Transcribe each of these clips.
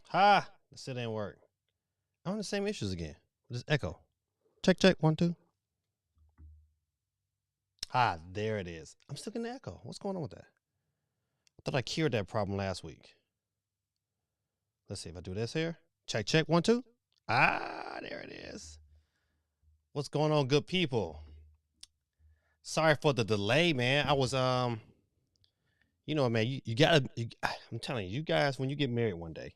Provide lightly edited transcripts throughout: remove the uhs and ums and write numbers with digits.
Ha! This shit ain't work. I'm on the same issues again. Just echo. Check, check. 1, 2. Ah, there it is. I'm still getting the echo. What's going on with that? I thought I cured that problem last week. Let's see if I do this here. Check, check. 1, 2. Ah, there it is. What's going on, good people? Sorry for the delay, man. I was you know, man, you gotta. I'm telling you, you guys, when you get married one day,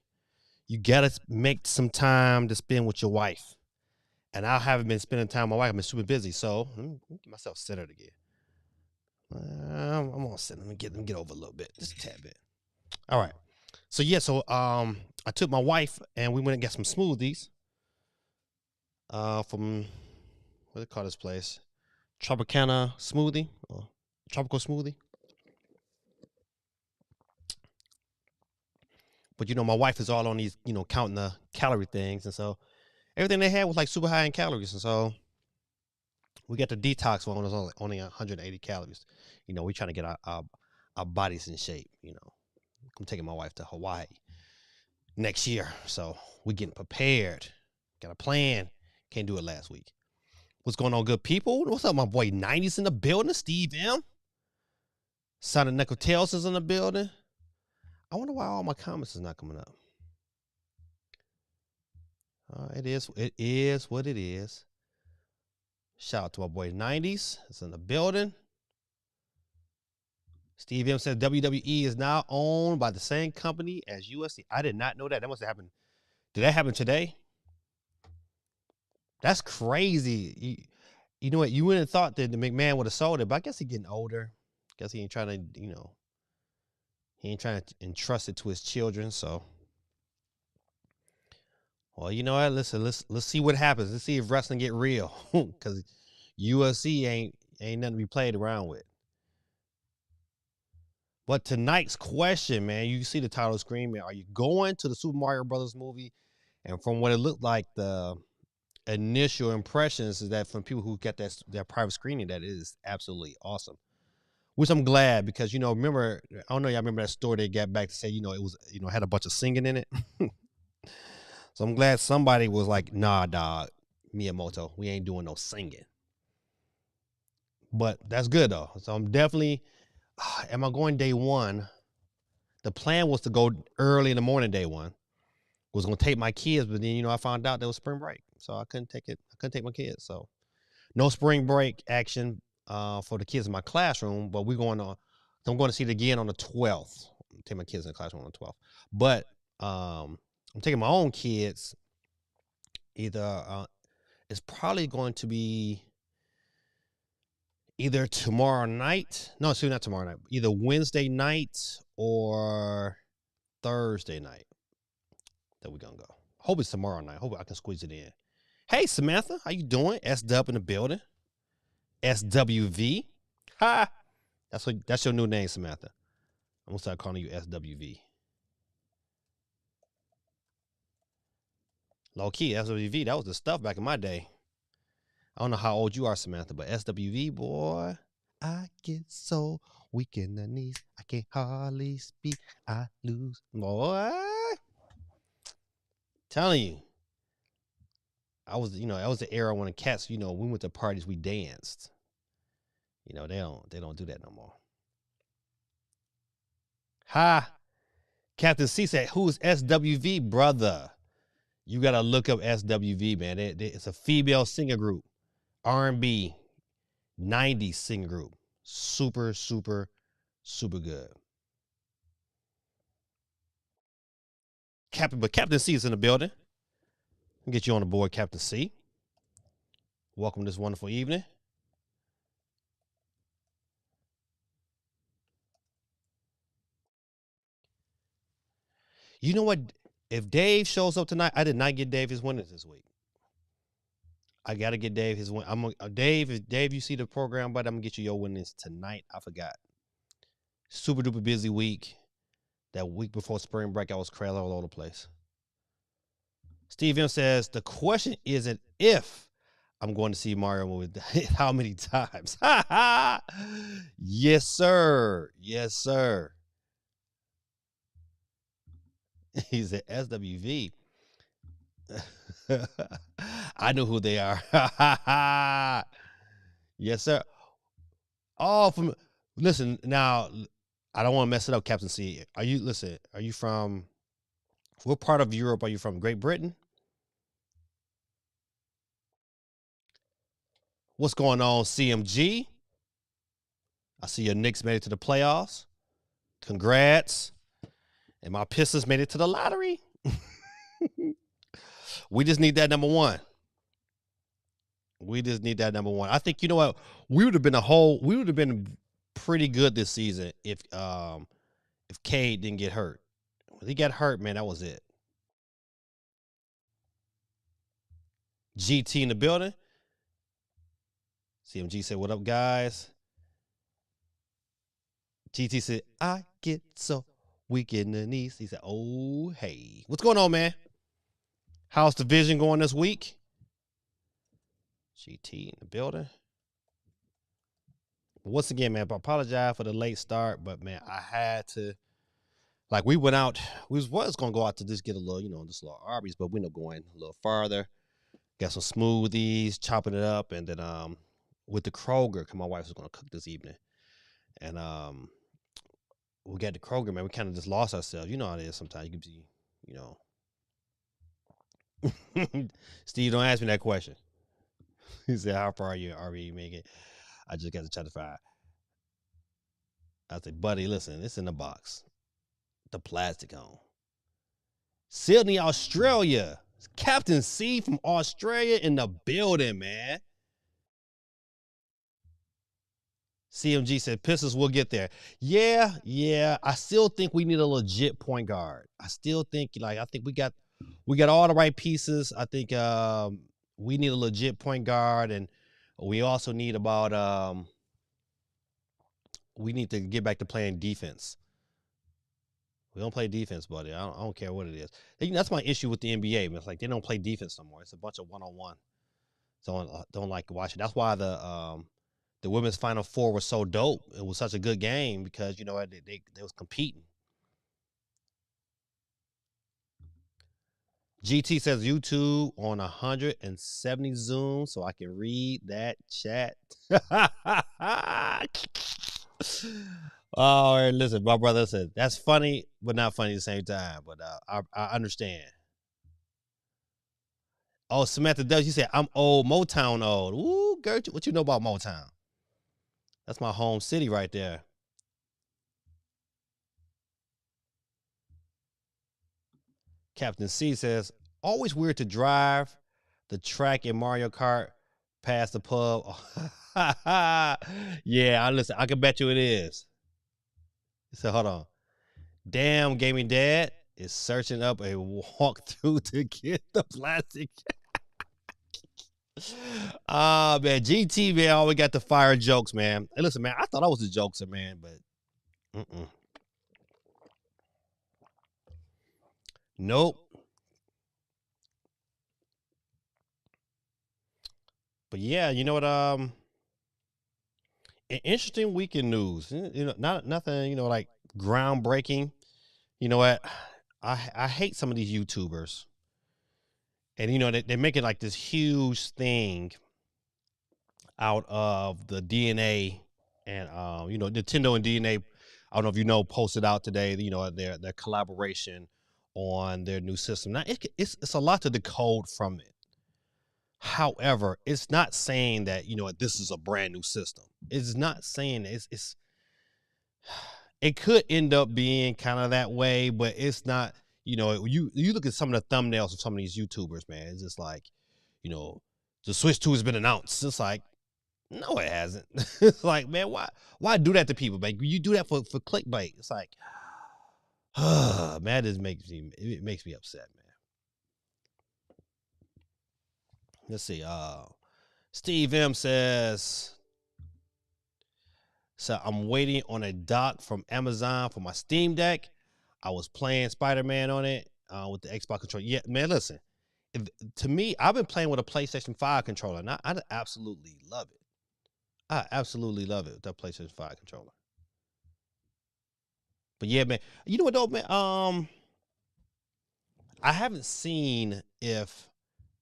you gotta make some time to spend with your wife. And I haven't been spending time with my wife. I've been super busy, so let me get myself centered again. I'm gonna sit. Let me get over a little bit, just a tad bit. All right. So yeah, I took my wife and we went and got some smoothies. From what do they call this place? Tropicana smoothie or tropical smoothie. But you know, my wife is all on these, you know, counting the calorie things, and so everything they had was like super high in calories, and so we got the detox one. It was only 180 calories. You know, we trying to get our bodies in shape. You know, I'm taking my wife to Hawaii next year, so we getting prepared. Got a plan. Can't do it last week. What's going on, good people? What's up, my boy 90s in the building? Steve M. Son of Nickel Tales is in the building. I wonder why all my comments is not coming up. It is what it is. Shout out to my boy 90s. It's in the building. Steve M said WWE is now owned by the same company as UFC. I did not know that. That must have happened. Did that happen today? That's crazy. You know what? You wouldn't have thought that the McMahon would have sold it, but I guess he's getting older. Guess he ain't trying to, you know, he ain't trying to entrust it to his children. So, well, you know what? Listen, let's see what happens. Let's see if wrestling get real, because UFC ain't nothing to be played around with. But tonight's question, man, you see the title screen, man. Are you going to the Super Mario Brothers movie? And from what it looked like, the initial impressions is that from people who get that private screening, that it is absolutely awesome. Which I'm glad, because, you know, remember, I don't know, y'all remember that story they got back to say, you know, it was, you know, had a bunch of singing in it. So I'm glad somebody was like, nah, dog, Miyamoto, we ain't doing no singing. But that's good, though. So I'm definitely, am I going day one? The plan was to go early in the morning day one. Was going to take my kids, but then, you know, I found out there was spring break. So I couldn't take it. I couldn't take my kids. So no spring break action for the kids in my classroom, but I'm going to see it again on the 12th. Take my kids in the classroom on the 12th. But I'm taking my own kids. Either it's probably going to be either tomorrow night. No, excuse me, not tomorrow night. Either Wednesday night or Thursday night that we're going to go. Hope it's tomorrow night. Hope I can squeeze it in. Hey, Samantha, how you doing? S-Dub in the building. SWV. Ha! That's your new name, Samantha. I'm going to start calling you SWV. Low key, SWV, that was the stuff back in my day. I don't know how old you are, Samantha, but SWV, boy, I get so weak in the knees. I can't hardly speak. I lose. Boy, telling you. That was the era when the cats, you know, we went to parties, we danced. You know, they don't do that no more. Ha! Captain C said, who's SWV, brother? You got to look up SWV, man. It's a female singer group. R&B, 90s singer group. Super, super, super good. Captain C is in the building. I'll get you on the board, Captain C. Welcome this wonderful evening. You know what? If Dave shows up tonight, I did not get Dave his winners this week. I gotta get Dave his win. Dave. If Dave, you see the program, but I'm gonna get you your winnings tonight. I forgot. Super duper busy week. That week before spring break, I was crazy all over the place. Steve M says the question isn't if I'm going to see Mario movie. How many times? Yes, sir. Yes, sir. He said SWV. I know who they are. Yes, sir. Oh, from listen now. I don't want to mess it up, Captain C. Are you listen? Are you from what part of Europe are you from? Great Britain? What's going on, CMG? I see your Knicks made it to the playoffs. Congrats. And my Pistons made it to the lottery. We just need that number one. We just need that number one. I think you know what? We would have been pretty good this season if Cade didn't get hurt. When he got hurt, man, that was it. GT in the building. CMG said, "What up, guys?" GT said, "I get so weak in the knees." He said, "Oh, hey. What's going on, man? How's the vision going this week?" GT in the building. But once again, man, I apologize for the late start, but man, I had to. Like we went out, was gonna go out to just get a little, just a little Arby's, but we ended up going a little farther. Got some smoothies, chopping it up, and then with the Kroger, because my wife was gonna cook this evening, and we got the Kroger, man. We kind of just lost ourselves. You know how it is sometimes. You can be, Steve, don't ask me that question. He said, "How far are you RV make it?" I just got to try to find. I said, "Buddy, listen, it's in the box, the plastic on." Sydney, Australia. Captain C from Australia in the building, man. CMG said Pistons will get there. Yeah. I still think we need a legit point guard. I still think I think we got all the right pieces. I think we need a legit point guard, and we also need we need to get back to playing defense. We don't play defense, buddy. I don't care what it is. That's my issue with the NBA. Man. It's like they don't play defense no more. It's a bunch of one-on-one. So don't like watching. That's why the women's Final Four was so dope. It was such a good game because they was competing. GT says YouTube on 170 Zoom, so I can read that chat. Oh, listen, my brother said that's funny, but not funny at the same time. But I understand. Oh, Samantha does. You said I'm old, Motown old. Ooh, girl, what you know about Motown? That's my home city right there. Captain C says, always weird to drive the track in Mario Kart past the pub. Yeah, listen, I can bet you it is. So hold on. Damn, gaming dad is searching up a walkthrough to get the plastic. Man, GT, man, always got the fire jokes, man. Hey, listen, man, I thought I was a jokester, man, but nope. But yeah, you know what? An interesting week in news. Nothing, like groundbreaking. You know what? I hate some of these YouTubers, and they make it like this huge thing out of the DNA, and Nintendo and DNA. I don't know if posted out today. Their collaboration on their new system. Now it's a lot to decode from it. However, it's not saying that this is a brand new system. It's not saying it's it could end up being kind of that way, but it's not. You look at some of the thumbnails of some of these YouTubers, man. It's just like, the Switch 2 has been announced. It's like, no, it hasn't. It's like, man, why do that to people, man? You do that for clickbait. It's like, man, it makes me upset, man. Let's see. Steve M says, so I'm waiting on a dock from Amazon for my Steam Deck. I was playing Spider-Man on it with the Xbox controller. Yeah, man, listen. To me, I've been playing with a PlayStation 5 controller, and I absolutely love it. I absolutely love it, that PlayStation 5 controller. But yeah, man. You know what though, man? I haven't seen if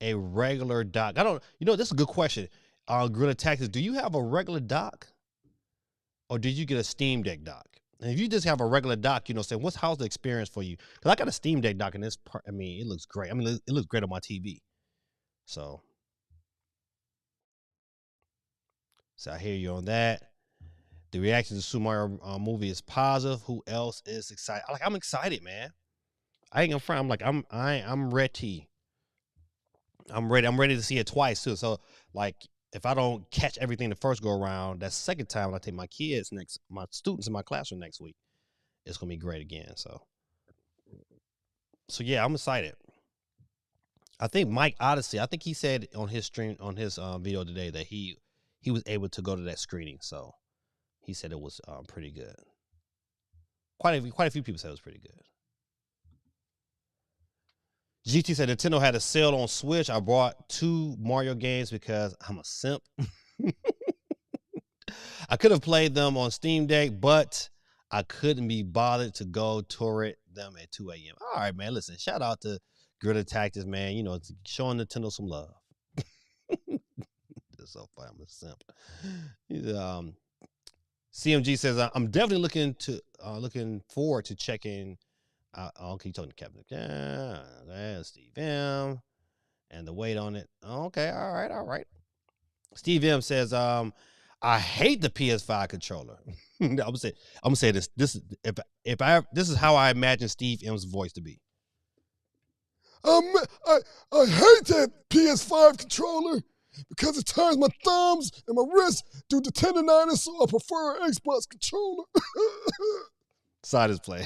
a regular dock. I don't. You know, this is a good question. Gorilla Tactics, do you have a regular dock, or did you get a Steam Deck dock? And if you just have a regular dock, you know, say how's the experience for you? Because I got a Steam Deck dock, and this part, I mean, it looks great. I mean, it looks great on my TV. So, I hear you on that. The reaction to the Super Mario movie is positive. Who else is excited? I'm excited, man. I ain't gonna front. I'm ready. I'm ready. I'm ready to see it twice too. So like, if I don't catch everything the first go around, that second time when I take my students in my classroom next week, it's gonna be great again. So yeah, I'm excited. I think Mike Odyssey. I think he said on his stream on his video today that he was able to go to that screening. So he said it was pretty good. Quite a few people said it was pretty good. GT said Nintendo had a sale on Switch. I bought 2 Mario games because I'm a simp. I could have played them on Steam Deck, but I couldn't be bothered to go torrent them at 2 a.m. All right, man. Listen, shout out to Gorilla Tactics, man. You know, showing Nintendo some love. That's so funny. I'm a simp. CMG says I'm definitely looking forward to checking. I'll keep talking to Kevin. Yeah, Steve M. And the weight on it. Okay, all right. Steve M says, I hate the PS5 controller. I'm gonna say this. This is how I imagine Steve M's voice to be. I hate that PS5 controller because it turns my thumbs and my wrists due to tendonitis, so I prefer an Xbox controller. Side is play.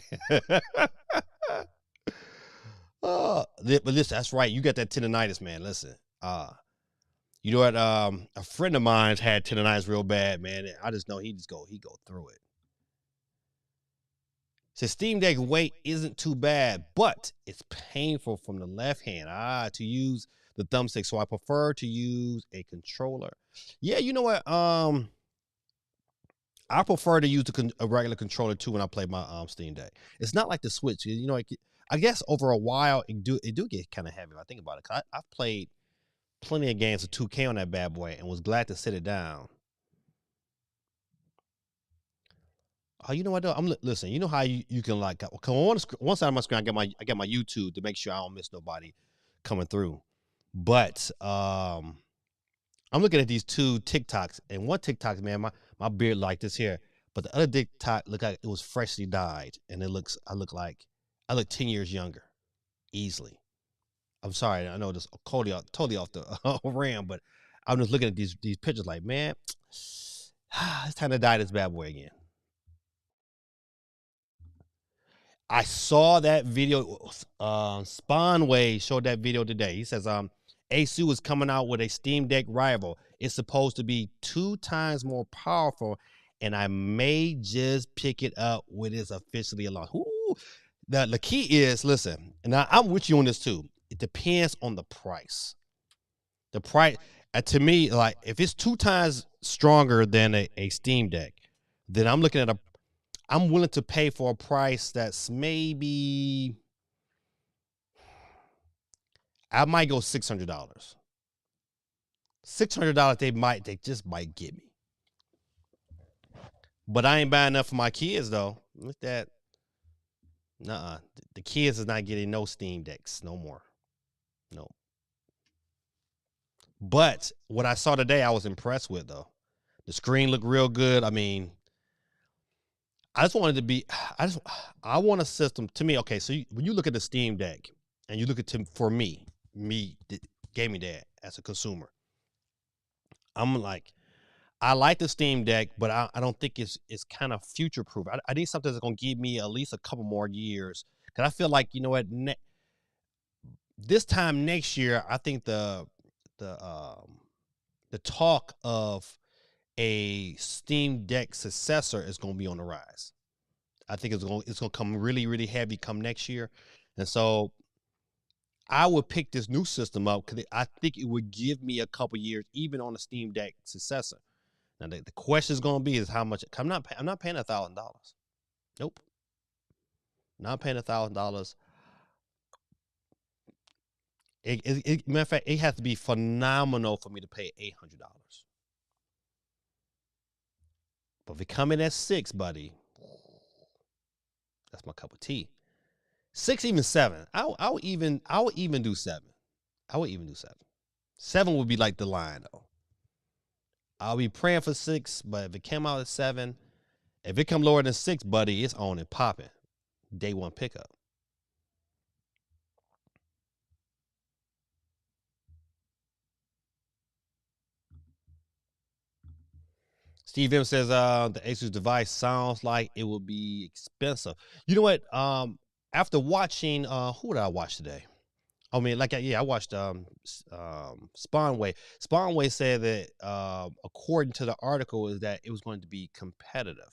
But listen, that's right. You got that tendonitis, man. Listen, you know what? A friend of mine's had tendonitis real bad, man. I just know he go through it. So Steam Deck weight isn't too bad, but it's painful from the left hand to use the thumbstick. So I prefer to use a controller. Yeah, you know what? I prefer to use a regular controller too when I play my Steam Deck. It's not like the Switch. You know, I guess over a while it do get kind of heavy. If I think about it, I've played plenty of games of 2K on that bad boy and was glad to sit it down. Oh, you know what though? Listen. You know how you can like come on one side of my screen. I got my YouTube to make sure I don't miss nobody coming through. But I'm looking at these 2 TikToks, and one TikTok, man, my beard like this here, but the other TikTok looked like it was freshly dyed, and I look 10 years younger, easily. I'm sorry, I know this totally off the ram, but I'm just looking at these pictures like, man, it's time to dye this bad boy again. I saw that video. Spawnway showed that video today. He says, Asus is coming out with a Steam Deck rival. It's supposed to be 2 times more powerful, and I may just pick it up when it's officially launched. The key is, listen, and I'm with you on this too. It depends on the price. The price, to me, like if it's 2 times stronger than a Steam Deck, then I'm looking at I'm willing to pay for a price that's maybe, I might go $600. $600 they just might get me. But I ain't buying enough for my kids though. Look that. Nuh-uh. The kids is not getting no Steam Decks no more. No. But what I saw today, I was impressed with though. The screen looked real good. I mean, I want a system to me. Okay, so when you look at the Steam Deck and you look at for me, the gaming dad as a consumer, I'm like, I like the Steam Deck, but I don't think it's kind of future proof. I need something that's gonna give me at least a couple more years. Cause I feel like, you know what, this time next year, I think the talk of a Steam Deck successor is gonna be on the rise. I think it's gonna come really, really heavy come next year. And so I would pick this new system up because I think it would give me a couple years, even on a Steam Deck successor. Now the question is gonna be is how much. I'm not paying $1,000. Nope. Not paying $1,000. Matter of fact, it has to be phenomenal for me to pay $800. But if it come in at 6, buddy, that's my cup of tea. 6, even 7. I would even do 7. I would even do 7. 7 would be like the line though. I'll be praying for 6, but if it came out at 7, if it come lower than 6, buddy, it's on and popping. Day one pickup. Steve M says the Asus device sounds like it will be expensive. You know what? After watching who did I watch today? I mean, I watched Spawnway. Spawnway said that according to the article is that it was going to be competitive.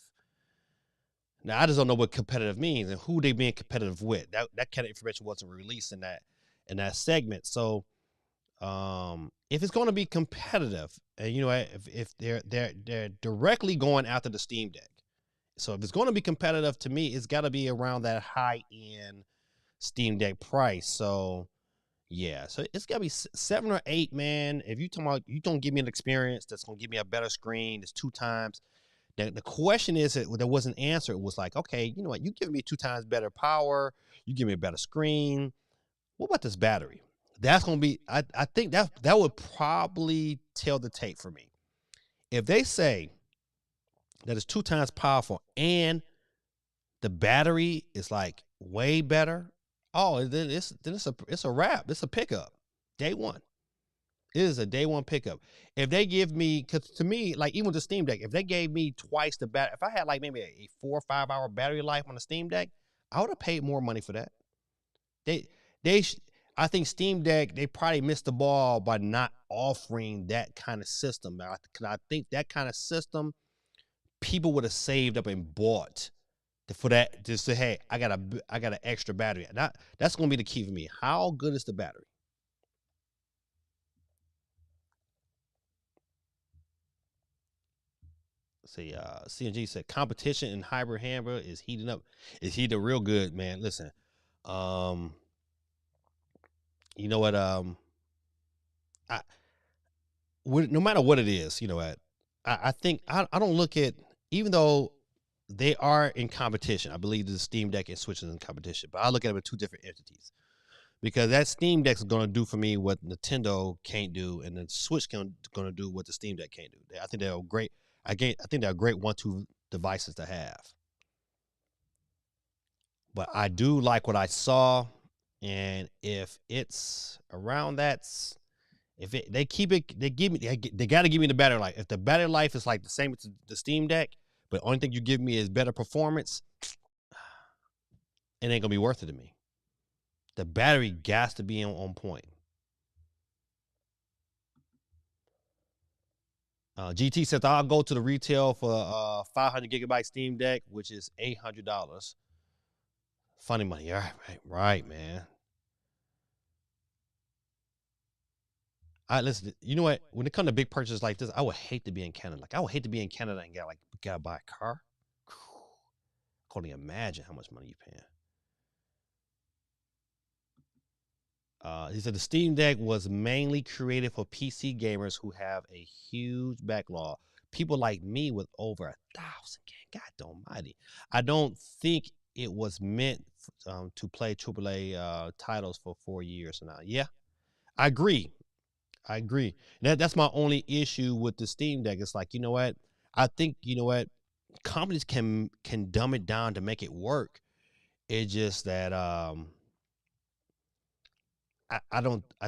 Now I just don't know what competitive means and who they being competitive with. That kind of information wasn't released in that segment. So if it's going to be competitive, and you know, if they're directly going after the Steam Deck, so if it's going to be competitive, to me, it's got to be around that high end Steam Deck price. So yeah, so it's got to be 7 or 8, man. If you talking about you don't give me an experience that's going to give me a better screen, it's 2 times. The question is that wasn't answered. It was like, okay, you know what? You give me 2 times better power. You give me a better screen. What about this battery? That's going to be, I think that would probably tell the tape for me. If they say that it's 2 times powerful and the battery is like way better, oh, then it's a wrap. It's a pickup. Day one. It is a day one pickup. If they give me, because to me, like even with the Steam Deck, if they gave me twice the battery, if I had like maybe a 4 or 5 hour battery life on the Steam Deck, I would have paid more money for that. I think Steam Deck, they probably missed the ball by not offering that kind of system. I think that kind of system, people would have saved up and bought for that. Just say, hey, I got an extra battery. That's going to be the key for me. How good is the battery? See, CNG said competition in hybrid hammer is heating up. It's heating real good, man. Listen, you know what? No matter what it is, you know what? I think I don't look at, even though they are in competition. I believe the Steam Deck and Switch is in competition, but I look at them as 2 different entities, because that Steam Deck is going to do for me what Nintendo can't do, and the Switch going to do what the Steam Deck can't do. I think they're great. I think they're great 1-2 devices to have. But I do like what I saw, and if it's around that, if they keep it, they got to give me the battery life. If the battery life is like the same as the Steam Deck, but the only thing you give me is better performance, it ain't gonna be worth it to me. The battery got to be on point. GT says I'll go to the retail for 500 gigabyte Steam Deck, which is $800. Funny money, right, man. Listen. You know what? When it comes to big purchases like this, I would hate to be in Canada. Like I would hate to be in Canada and gotta buy a car. I can't even imagine how much money you're paying. He said the Steam Deck was mainly created for PC gamers who have a huge backlog. People like me with over 1,000 games. God almighty. I don't think it was meant to play AAA titles for 4 years now. Yeah, I agree. That's my only issue with the Steam Deck. It's like, you know what? I think, you know what? Companies can dumb it down to make it work. It's just that I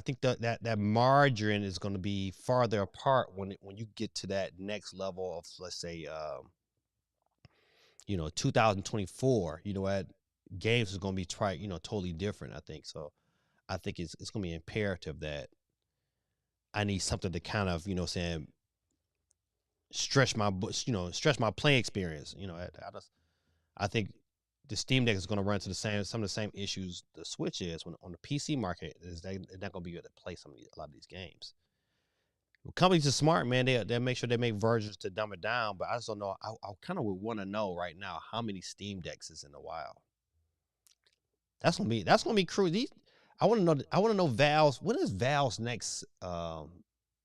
think that margin is going to be farther apart when you get to that next level of, let's say, 2024. You know what, games is going to be totally different. I think so. I think it's going to be imperative that I need something to kind of saying stretch my playing experience. I think the Steam Deck is going to run into some of the same issues the Switch is when on the PC market. Is they're not going to be able to play a lot of these games. Well, companies are smart, man. They make sure they make versions to dumb it down. But I just don't know. I kind of would want to know right now how many Steam Decks is in the wild. That's gonna be crucial. I want to know. I want to know Valve's. When is Valve's next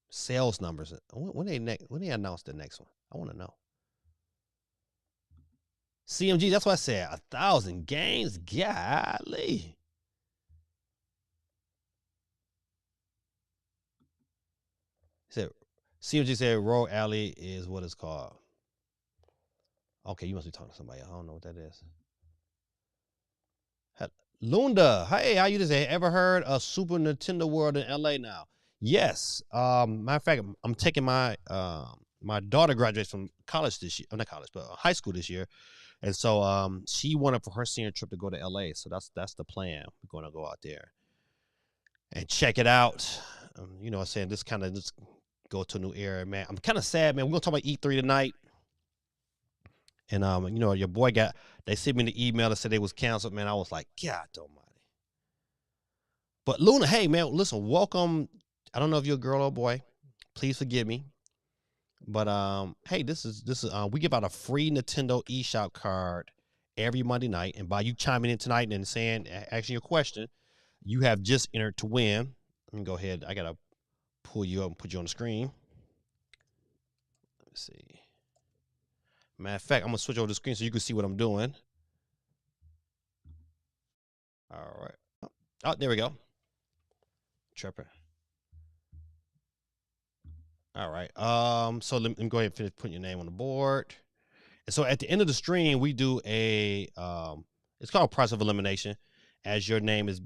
sales numbers? When they announce the next one? I want to know. CMG. That's what I said. 1,000 games. Golly. He said CMG said Rogue Alley is what it's called. Okay, you must be talking to somebody. I don't know what that is. Lunda, hey, how you just ever heard of Super Nintendo World in LA now? Yes. Matter of fact, I'm taking my my daughter graduates from college this year. Not college, but high school this year. And so she wanted for her senior trip to go to LA. So that's the plan. We're gonna go out there and check it out. You know what I'm saying? This kind of just go to a new era, man. I'm kind of sad, man. We're gonna talk about E3 tonight. And you know, your boy they sent me the email that said they was canceled, man. I was like, God almighty. But Luna, hey man, listen, welcome. I don't know if you're a girl or a boy. Please forgive me. But hey, this is we give out a free Nintendo eShop card every Monday night. And by you chiming in tonight and asking your question, you have just entered to win. Let me go ahead. I gotta pull you up and put you on the screen. Let's see. Matter of fact, I'm gonna switch over the screen so you can see what I'm doing. All right. Oh, there we go. Tripper. All right. So let me go ahead and finish putting your name on the board. And so at the end of the stream, we do a it's called process of elimination. As your name is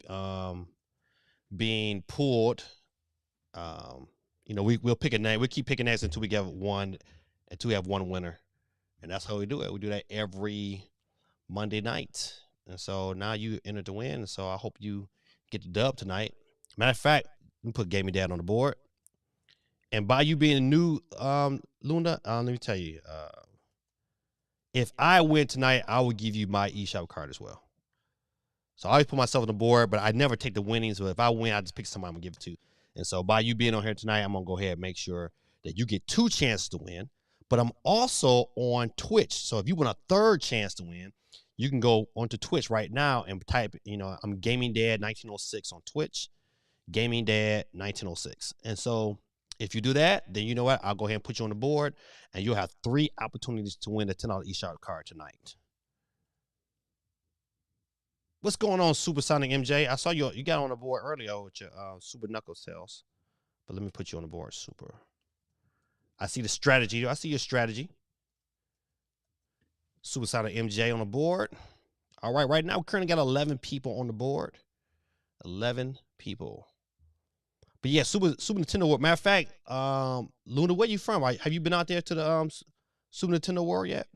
being pulled, you know, we'll pick a name. We'll keep picking names until we have one winner. And that's how we do it. We do that every Monday night. And so now you entered to win. So I hope you get the dub tonight. Matter of fact, let me put Gaming Dad on the board. And by you being new, Luna, let me tell you, if I win tonight, I will give you my eShop card as well. So I always put myself on the board, but I never take the winnings. But if I win, I just pick somebody I'm going to give it to. And so by you being on here tonight, I'm going to go ahead and make sure that you get 2 chances to win. But I'm also on Twitch. So if you want a 3rd chance to win, you can go onto Twitch right now and type, you know, I'm Gaming Dad 1906 on Twitch. Gaming Dad 1906. And so if you do that, then you know what? I'll go ahead and put you on the board, and you'll have 3 opportunities to win a $10 eShop card tonight. What's going on, Supersonic MJ? I saw you got on the board earlier with your Super Knuckle sales. But let me put you on the board, Super. I see the strategy. I see your strategy. Supersonic MJ on the board. All right, right now we currently got 11 people on the board. 11 people. But yeah, Super Nintendo World. Matter of fact, Luna, where you from? Have you been out there to the Super Nintendo World yet?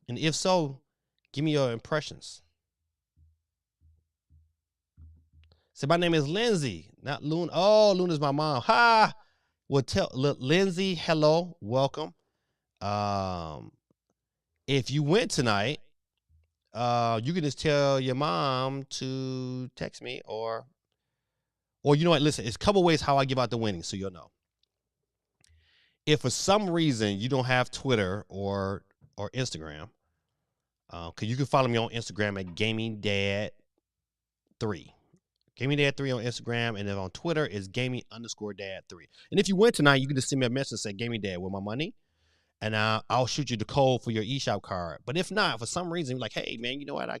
And if so, give me your impressions. So my name is Lindsay, not Luna. Oh, Luna's my mom. Ha! Well, tell Lindsay, hello, welcome. If you went tonight, you can just tell your mom to text me or you know what? Listen, it's a couple ways how I give out the winnings, so you'll know. If for some reason you don't have Twitter or Instagram, because you can follow me on Instagram at GamingDad3. GamingDad3 on Instagram, and then on Twitter is Gaming_Dad3. And if you win tonight, you can just send me a message and say Gaming Dad with my money, and I'll shoot you the code for your eShop card. But if not, for some reason, like, hey man, you know what?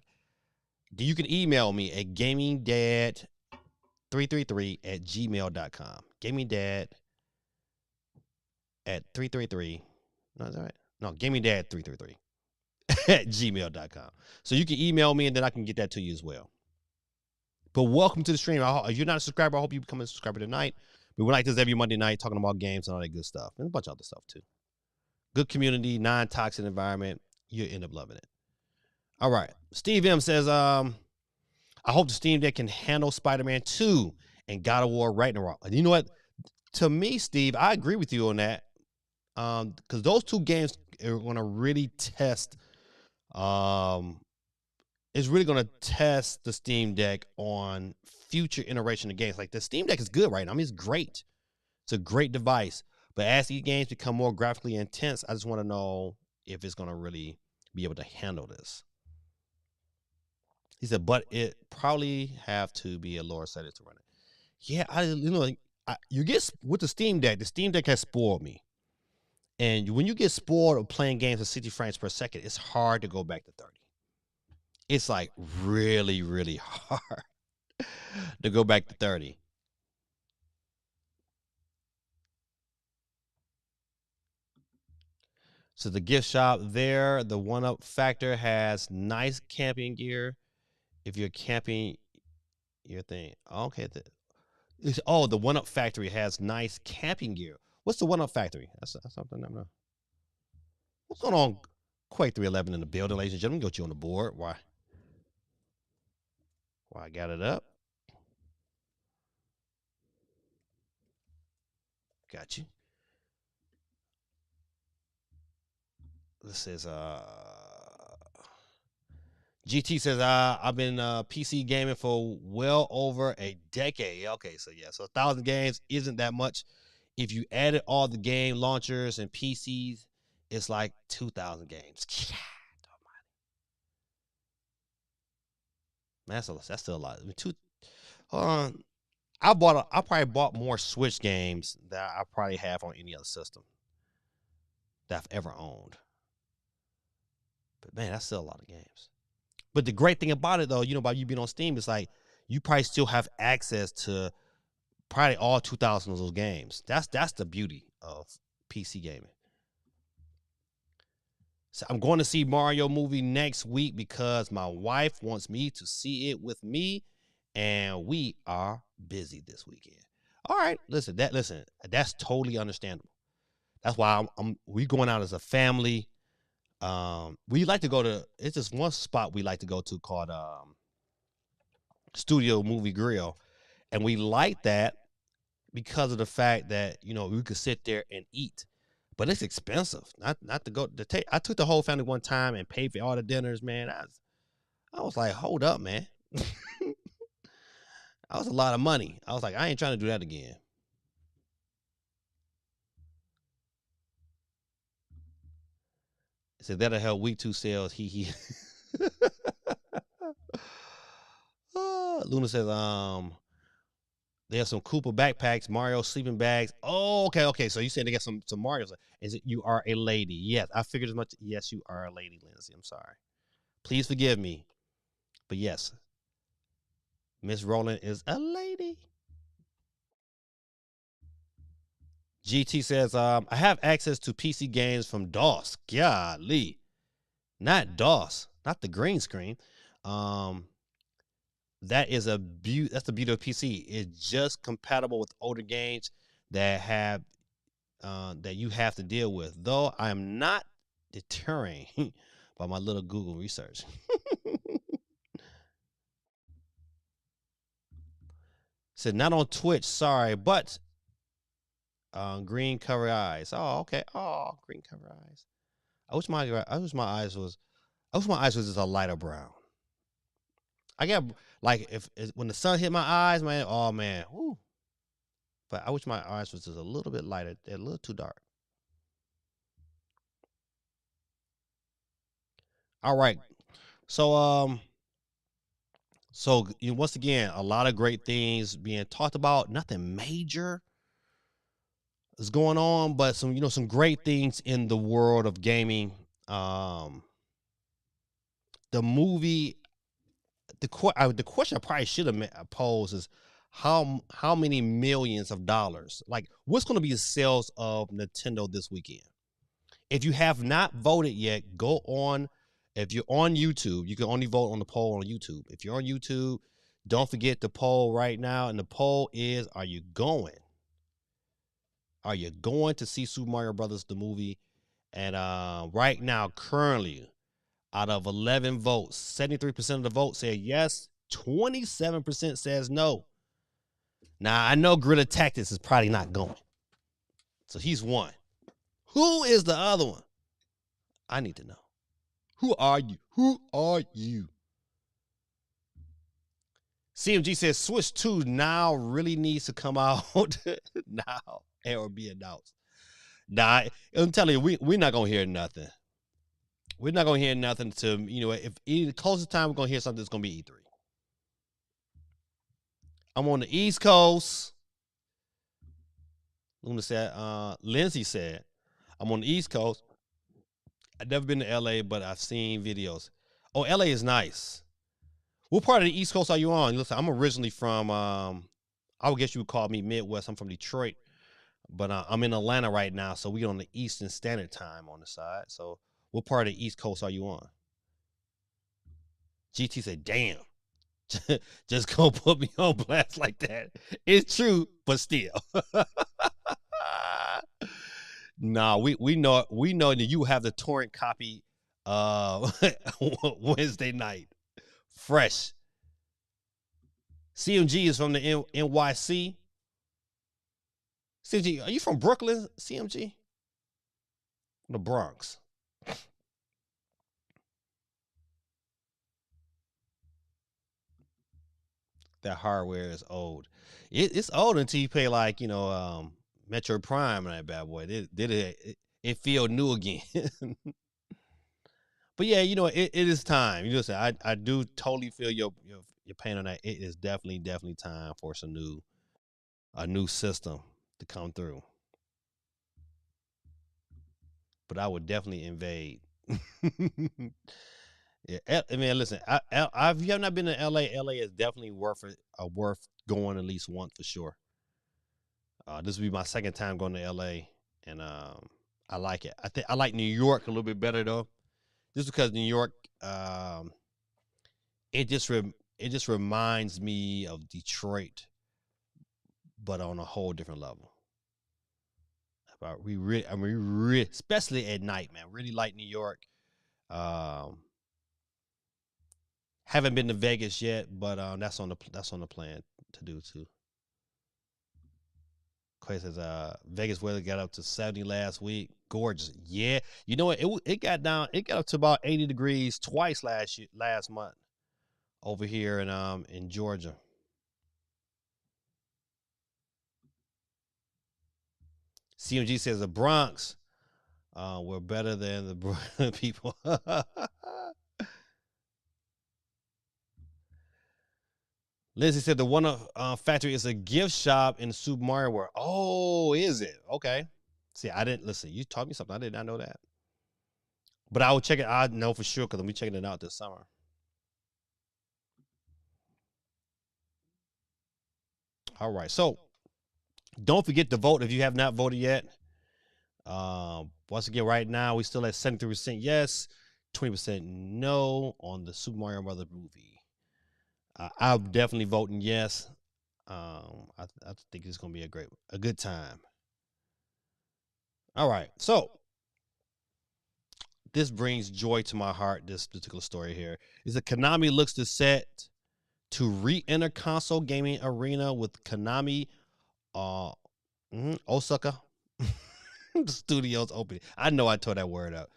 You can email me at GamingDad333@gmail.com. GamingDad at 333. No, is that right? No, GamingDad333 at gmail.com. So you can email me and then I can get that to you as well. But welcome to the stream. If you're not a subscriber, I hope you become a subscriber tonight. We like this every Monday night, talking about games and all that good stuff. And a bunch of other stuff too. Good community, non-toxic environment. You'll end up loving it. All right. Steve M says, I hope the Steam Deck can handle Spider-Man 2 and God of War Ragnarok. And you know what? To me, Steve, I agree with you on that. Because those 2 games are going to really test it's really going to test the Steam Deck on future iteration of games. Like the Steam Deck is good right now. I mean, it's great. It's a great device. But as these games become more graphically intense, I just want to know if it's going to really be able to handle this. He said, but it probably have to be a lower setting to run it. Yeah, you get with the Steam Deck. The Steam Deck has spoiled me. And when you get spoiled of playing games at 60 frames per second, it's hard to go back to 30. It's like really, really hard to go back to 30. So the gift shop there, the One Up Factor has nice camping gear. If you're camping your thing, okay. The One Up Factory has nice camping gear. What's the One Up Factory? That's something I'm not. What's going on? Quake 311 in the building, ladies and gentlemen. Got you on the board. Why I got it up? Got you. This is GT says I've been PC gaming for well over a decade. Okay, so 1,000 games isn't that much. If you added all the game launchers and PCs, it's like 2,000 games. Man, that's still a lot. I mean, I probably bought more Switch games that I probably have on any other system that I've ever owned. But man, that's still a lot of games. But the great thing about it, though, about you being on Steam, is like you probably still have access to probably all 2,000 of those games. That's the beauty of PC gaming. So I'm going to see Mario movie next week because my wife wants me to see it with me, and we are busy this weekend. All right, listen, that's totally understandable. That's why we going out as a family. We like to go to, it's just one spot we like to go to called Studio Movie Grill, and we like that because of the fact that we could sit there and eat, but it's expensive. Not to go to take. I took the whole family one time and paid for all the dinners. Man, I was like, hold up, man. That was a lot of money. I was like, I ain't trying to do that again. Said that'll help week 2 sales. He. Luna says, they have some Koopa backpacks, Mario sleeping bags. Oh, okay. So you said they got some Mario's. Is it you are a lady? Yes, I figured as much. Yes, you are a lady, Lindsay. I'm sorry. Please forgive me. But yes, Miss Rowland is a lady. GT says, I have access to PC games from DOS. Golly. Not DOS. Not the green screen. That is that's the beauty of PC. It's just compatible with older games that have that you have to deal with. Though I am not deterring by my little Google research. Said not on Twitch, sorry, but green cover eyes. Oh, okay. Oh, green cover eyes. I wish my eyes was just a lighter brown. I get like if when the sun hit my eyes, man. Oh man, whoo. But I wish my eyes was just a little bit lighter. They're a little too dark. All right. So once again, a lot of great things being talked about. Nothing major is going on, but some great things in the world of gaming. The movie, the question I probably should have posed is how many millions of dollars? Like, what's going to be the sales of Nintendo this weekend? If you have not voted yet, go on. If you're on YouTube, you can only vote on the poll on YouTube. If you're on YouTube, don't forget the poll right now. And the poll is, are you going? Are you going to see Super Mario Brothers, the movie? And right now, currently, out of 11 votes, 73% of the votes say yes. 27% says no. Now, I know Greta Tactics is probably not going. So he's one. Who is the other one? I need to know. Who are you? Who are you? CMG says Switch 2 now really needs to come out now or be announced. Nah, I'm telling you, we're not going to hear nothing. We're not gonna hear nothing to if the closest time we're gonna hear something, it's gonna be E3. I'm on the East Coast. Lindsay said, I'm on the East Coast. I've never been to LA, but I've seen videos. Oh, LA is nice. What part of the East Coast are you on? Listen, I'm originally from I would guess you would call me Midwest. I'm from Detroit, but I'm in Atlanta right now, so we're on the Eastern Standard Time on the side. So what part of the East Coast are you on? GT said, damn. Just gonna put me on blast like that. It's true, but still. Nah, we know that you have the torrent copy Wednesday night. Fresh. CMG is from the NYC. CMG, are you from Brooklyn, CMG? The Bronx. That hardware is old. It's old until you pay like Metro Prime and that bad boy. It feel new again. But yeah, it is time. You know, I do totally feel your pain on that. It is definitely time for a new system to come through. But I would definitely invade. Yeah, I mean, listen, if you have not been to LA, LA is definitely worth it, worth going at least once for sure. This will be my second time going to LA, and I like it. I think I like New York a little bit better though, just because New York, it just reminds me of Detroit, but on a whole different level. Especially at night, man. Really like New York. Um, haven't been to Vegas yet, but that's on the plan to do too. Quay says Vegas weather got up to 70 last week. Gorgeous. Yeah. You know what? It got up to about 80 degrees twice last month over here in Georgia. CMG says the Bronx were better than the people. Lizzie said the One Factory is a gift shop in the Super Mario World. Oh, is it? Okay. See, I didn't listen. You taught me something. I did not know that. But I will check it. I know for sure because I'm checking it out this summer. All right. So don't forget to vote if you have not voted yet. Once again, right now we still at 73% yes, 20% no on the Super Mario Brothers movie. I'm definitely voting yes. I think it's gonna be a good time. All right, so this brings joy to my heart. This particular story here is that Konami looks to set to re-enter console gaming arena with Konami, Osaka Studios opening. I know I tore that word up.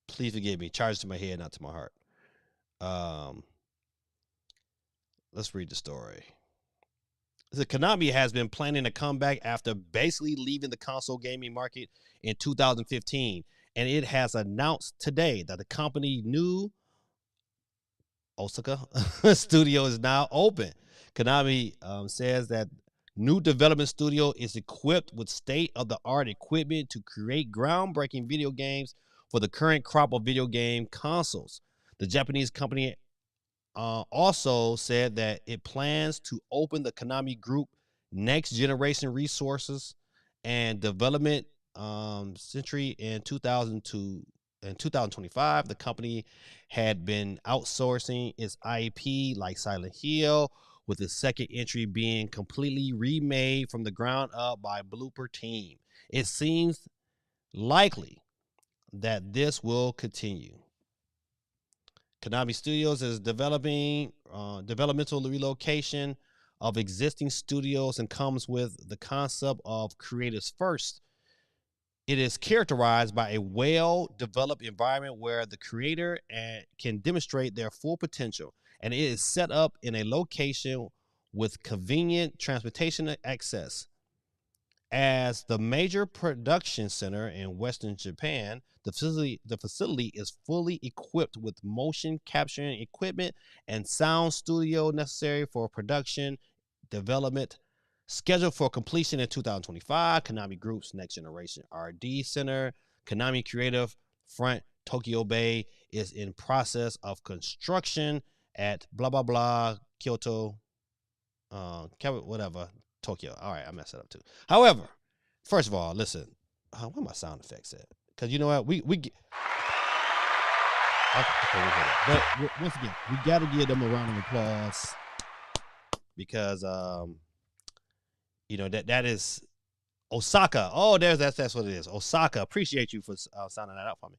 Please forgive me. Charged to my head, not to my heart. Let's read the story. The Konami has been planning a comeback after basically leaving the console gaming market in 2015, and it has announced today that the company new Osaka studio is now open. Konami says that new development studio is equipped with state-of-the-art equipment to create groundbreaking video games for the current crop of video game consoles. The Japanese company also said that it plans to open the Konami Group next generation resources and development century in 2002. In 2025, the company had been outsourcing its IP like Silent Hill, with the second entry being completely remade from the ground up by Blooper Team. It seems likely that this will continue. Konami Studios is developing developmental relocation of existing studios and comes with the concept of creators first. It is characterized by a well-developed environment where the creator can demonstrate their full potential, and it is set up in a location with convenient transportation access. As the major production center in Western Japan, the facility is fully equipped with motion capturing equipment and sound studio necessary for production development. Scheduled for completion in 2025, Konami Group's next generation R&D center, Konami Creative Front Tokyo Bay, is in process of construction at blah blah blah Kyoto, whatever, Tokyo. All right, I messed it up too. However, first of all, listen, where my sound effects at? Because you know what, we get. Okay, we hit it. But once again, we got to give them a round of applause because that is Osaka. Oh, that's what it is. Osaka. Appreciate you for sounding that out for me.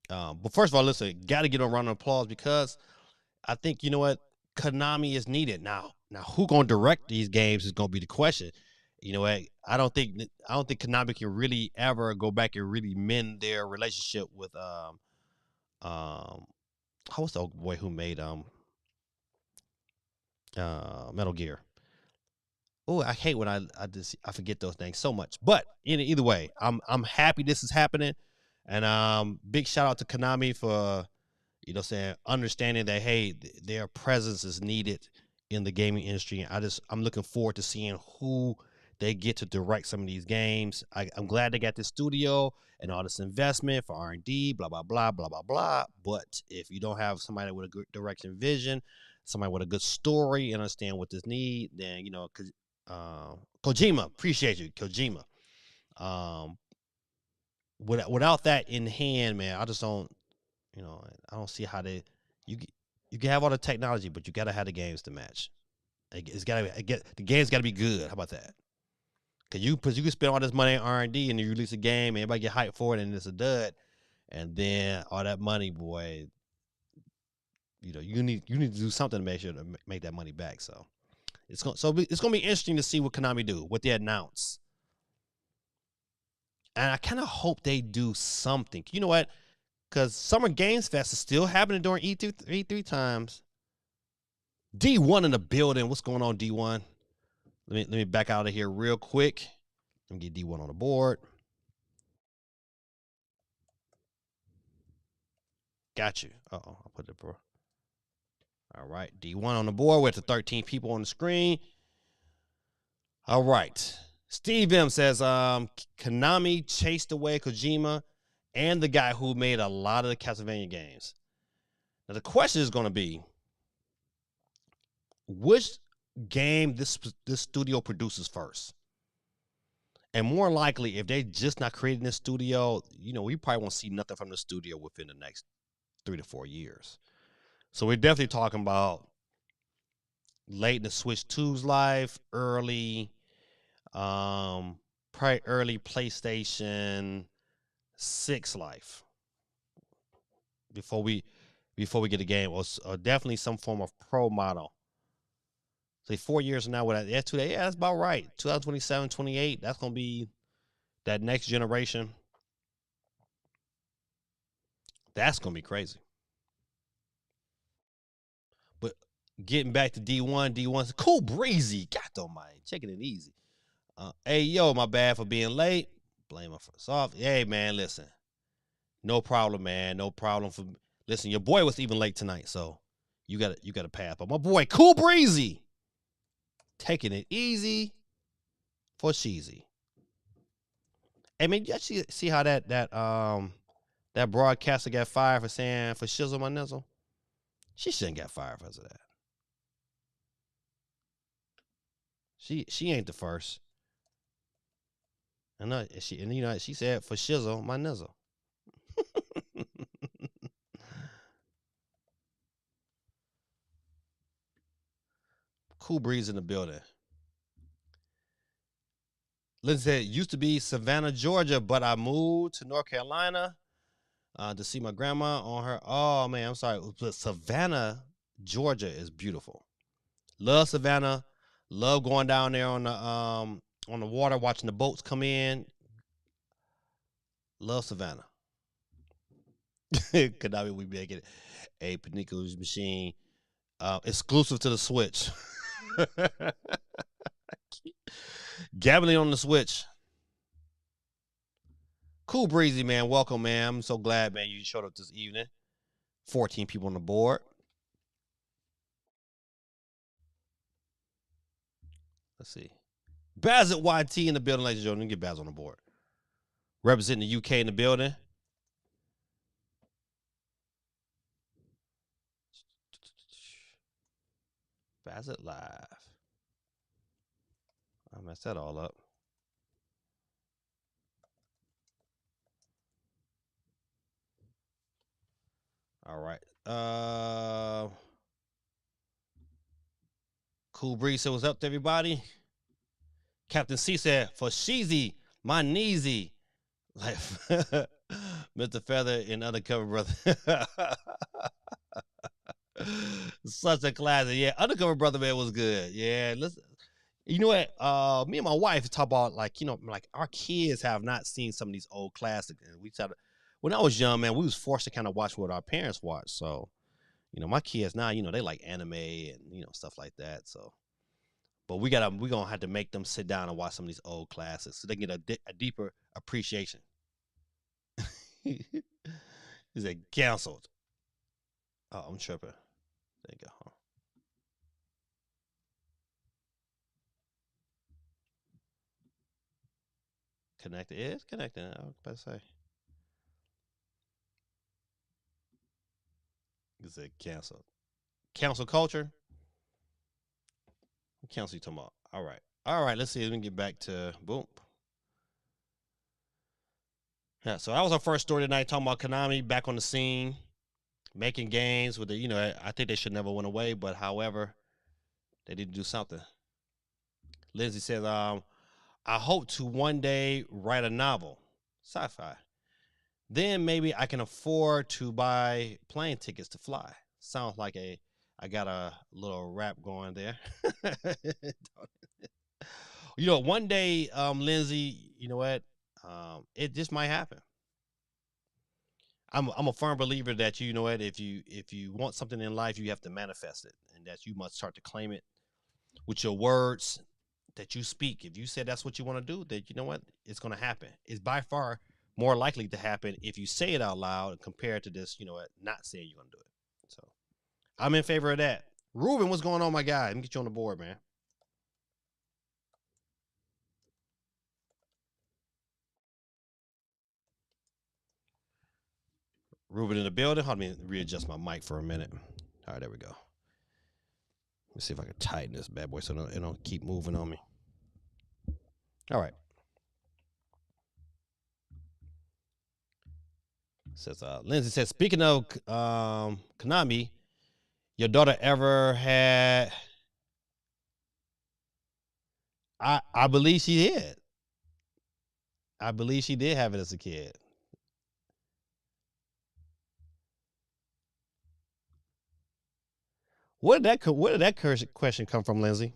But first of all, listen, got to give them a round of applause because I think you know what, Konami is needed now. Now, who gonna direct these games is gonna be the question. You know what? I don't think Konami can really ever go back and really mend their relationship with what's the old boy who made Metal Gear. Oh, I hate when I forget those things so much. But either way, I'm happy this is happening, and big shout out to Konami for saying understanding that hey, their presence is needed in the gaming industry. And I'm looking forward to seeing who they get to direct some of these games. I'm glad they got this studio and all this investment for R&D, blah blah blah blah blah blah. But if you don't have somebody with a good direction vision, somebody with a good story and understand what this need, then Kojima, appreciate you, Kojima. Without that in hand, man, I just don't. I don't see how you you can have all the technology, but you gotta have the games to match. The game's gotta be good. How about that? Cause you can spend all this money on R&D and you release a game, and everybody get hyped for it, and it's a dud, and then all that money, boy, you need to do something to make sure to make that money back. So it's gonna be interesting to see what Konami do, what they announce, and I kind of hope they do something. You know what? Because Summer Games Fest is still happening during E3 times. D1 in the building. What's going on, D1? Let me back out of here real quick. Let me get D1 on the board. Got you. Uh-oh, I'll put it, bro. All right, D1 on the board with the 13 people on the screen. All right. Steve M says, Konami chased away Kojima and the guy who made a lot of the Castlevania games. Now, the question is going to be, which game this studio produces first? And more likely, if they just not creating this studio, we probably won't see nothing from the studio within the next 3 to 4 years. So we're definitely talking about late in the Switch 2's life, probably early PlayStation 6 life before we get a game, or definitely some form of pro model. Say 4 years from now, that's about right. 2027, 28, that's going to be that next generation. That's going to be crazy. But getting back to D1's cool breezy. God almighty, taking it easy. Hey, yo, my bad for being late. Blame her for soft. Hey, man, listen. No problem, man. No problem for. Listen, your boy was even late tonight, so you got to pass. But my boy, cool breezy, taking it easy for cheesy. I mean, you actually see how that broadcaster got fired for saying for shizzle my nizzle. She shouldn't get fired because of that. She ain't the first. I know she said for shizzle my nizzle. Cool breeze in the building. Lynn said, used to be Savannah, Georgia, but I moved to North Carolina to see my grandma on her. Oh, man, I'm sorry. But Savannah, Georgia is beautiful. Love Savannah. Love going down there on the water, watching the boats come in. Love Savannah. Konami, we making a Panico's machine exclusive to the Switch. Gambling on the Switch. Cool Breezy, man. Welcome, man. I'm so glad, man, you showed up this evening. 14 people on the board. Let's see. Baz at YT in the building, ladies and gentlemen. Get Baz on the board. Representing the UK in the building. Baz it live. I messed that all up. All right. Cool Breeze said, what's up to everybody? Captain C said, for Sheezy, my kneesy. Like Mr. Feather and Undercover Brother. Such a classic. Yeah, Undercover Brother, man, was good. Yeah, listen. You know what? Me and my wife talk about, like, you know, like our kids have not seen some of these old classics. And we try to, when I was young, man, we was forced to kind of watch what our parents watched. So, you know, my kids now, you know, they like anime and, you know, stuff like that. So, but we're gonna have to make them sit down and watch some of these old classics so they get a deeper appreciation. Is it canceled? Oh, I'm tripping. There you go. Connected. Yeah, it's connected. I was about to say. Is it canceled? Cancel culture? What cancel you talking about? All right. All right, let's see. Let me get back to boom. Yeah, so that was our first story tonight, talking about Konami back on the scene, making games with the, you know, I think they should never went away, but however, they did do something. Lindsay says, I hope to one day write a novel, sci-fi. Then maybe I can afford to buy plane tickets to fly. Sounds like I got a little rap going there. You know, one day, Lindsay, you know what? It just might happen. I'm a firm believer that, you know what, if you want something in life, you have to manifest it, and that you must start to claim it with your words that you speak. If you said that's what you want to do, that, you know what, it's going to happen. It's by far more likely to happen if you say it out loud compared to this, you know what, not saying you're going to do it. So I'm in favor of that. Ruben, what's going on, my guy? Let me get you on the board, man. Ruben in the building. Hold on, let me readjust my mic for a minute. All right, there we go. Let's see if I can tighten this bad boy so it don't keep moving on me. All right. Says Lindsay says, speaking of Konami, your daughter ever had? I believe she did. I believe she did have it as a kid. Where did that question come from, Lindsay?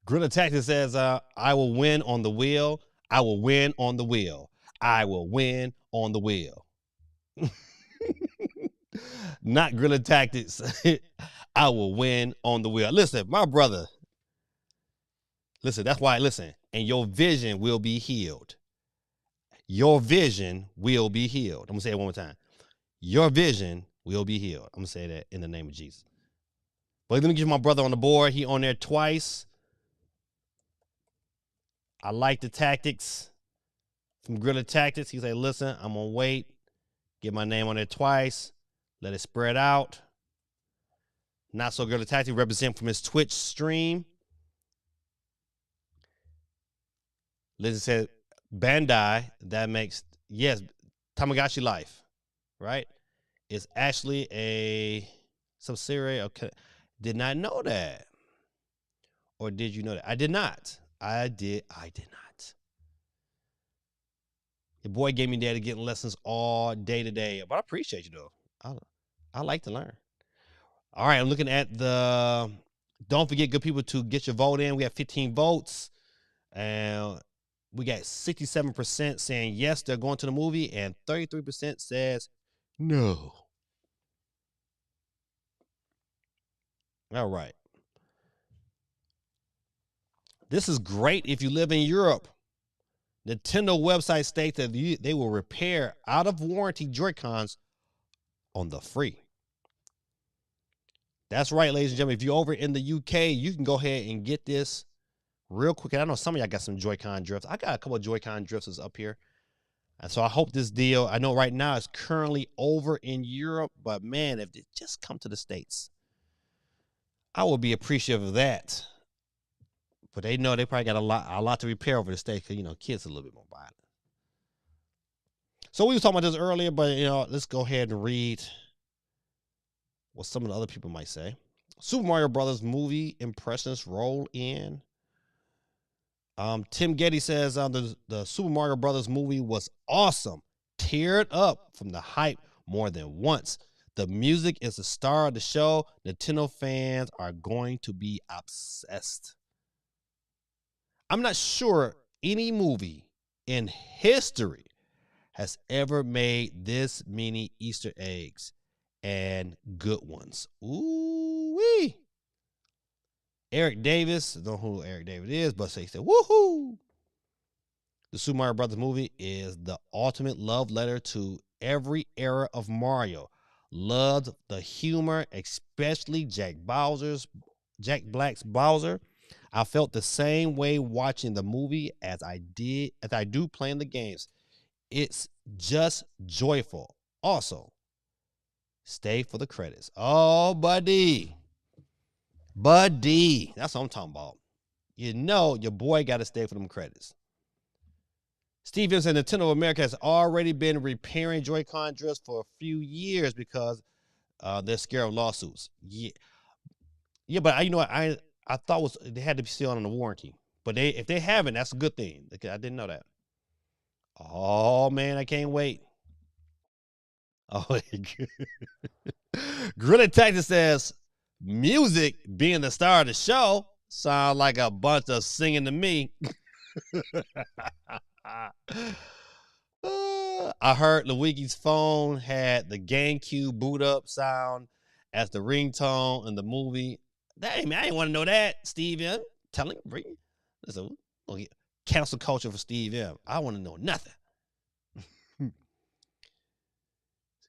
Gorilla Tactics says, I will win on the wheel. I will win on the wheel. I will win on the wheel. Not Gorilla Tactics. I will win on the wheel. Listen, my brother. Listen, that's why, listen, and your vision will be healed. Your vision will be healed. I'm going to say it one more time. Your vision will be healed. I'm going to say that in the name of Jesus. But let me get my brother on the board. He on there twice. I like the tactics from Gorilla Tactics. He said, listen, I'm going to wait. Get my name on there twice. Let it spread out. Not So Gorilla Tactics represent from his Twitch stream. Lizzie said, Bandai, that makes, yes, Tamagotchi Life, right? It's actually a subsidiary of, did not know that. Or did you know that? I did not. I did not. Your boy gave me data getting lessons all day today, but I appreciate you though. I like to learn. All right, I'm looking at the, don't forget, good people, to get your vote in. We have 15 votes. And we got 67% saying yes, they're going to the movie, and 33% says no. All right. This is great if you live in Europe. Nintendo website states that they will repair out of warranty Joy-Cons on the free. That's right, ladies and gentlemen. If you're over in the UK, you can go ahead and get this real quick. And I know some of y'all got some Joy-Con drifts. I got a couple of Joy-Con drifts up here. And so I hope this deal, I know right now it's currently over in Europe, but man, if it just come to the States, I would be appreciative of that. But they know they probably got a lot to repair over the States because, kids are a little bit more violent. So we were talking about this earlier, but, let's go ahead and read what some of the other people might say. Super Mario Brothers movie impressions roll in. Tim Getty says the Super Mario Brothers movie was awesome. Teared up from the hype more than once. The music is the star of the show. Nintendo fans are going to be obsessed. I'm not sure any movie in history has ever made this many Easter eggs and good ones. Ooh-wee. Eric Davis, I don't know who Eric Davis is, but he said, woohoo! The Super Mario Brothers movie is the ultimate love letter to every era of Mario. Loved the humor, especially Jack Black's Bowser. I felt the same way watching the movie as I do playing the games. It's just joyful. Also, stay for the credits. Oh, buddy. That's what I'm talking about. Your boy got to stay for them credits. Steve said Nintendo of America has already been repairing Joy-Con drifts for a few years because they're scared of lawsuits. Yeah, but I thought they had to be still on the warranty. But if they haven't, that's a good thing. I didn't know that. Oh man, I can't wait. Oh, Grilly Texas says music being the star of the show sounds like a bunch of singing to me. I heard Luigi's phone had the GameCube boot up sound as the ringtone in the movie. I didn't want to know that, Steve M. Telling me, listen, cancel culture for Steve M. I want to know nothing.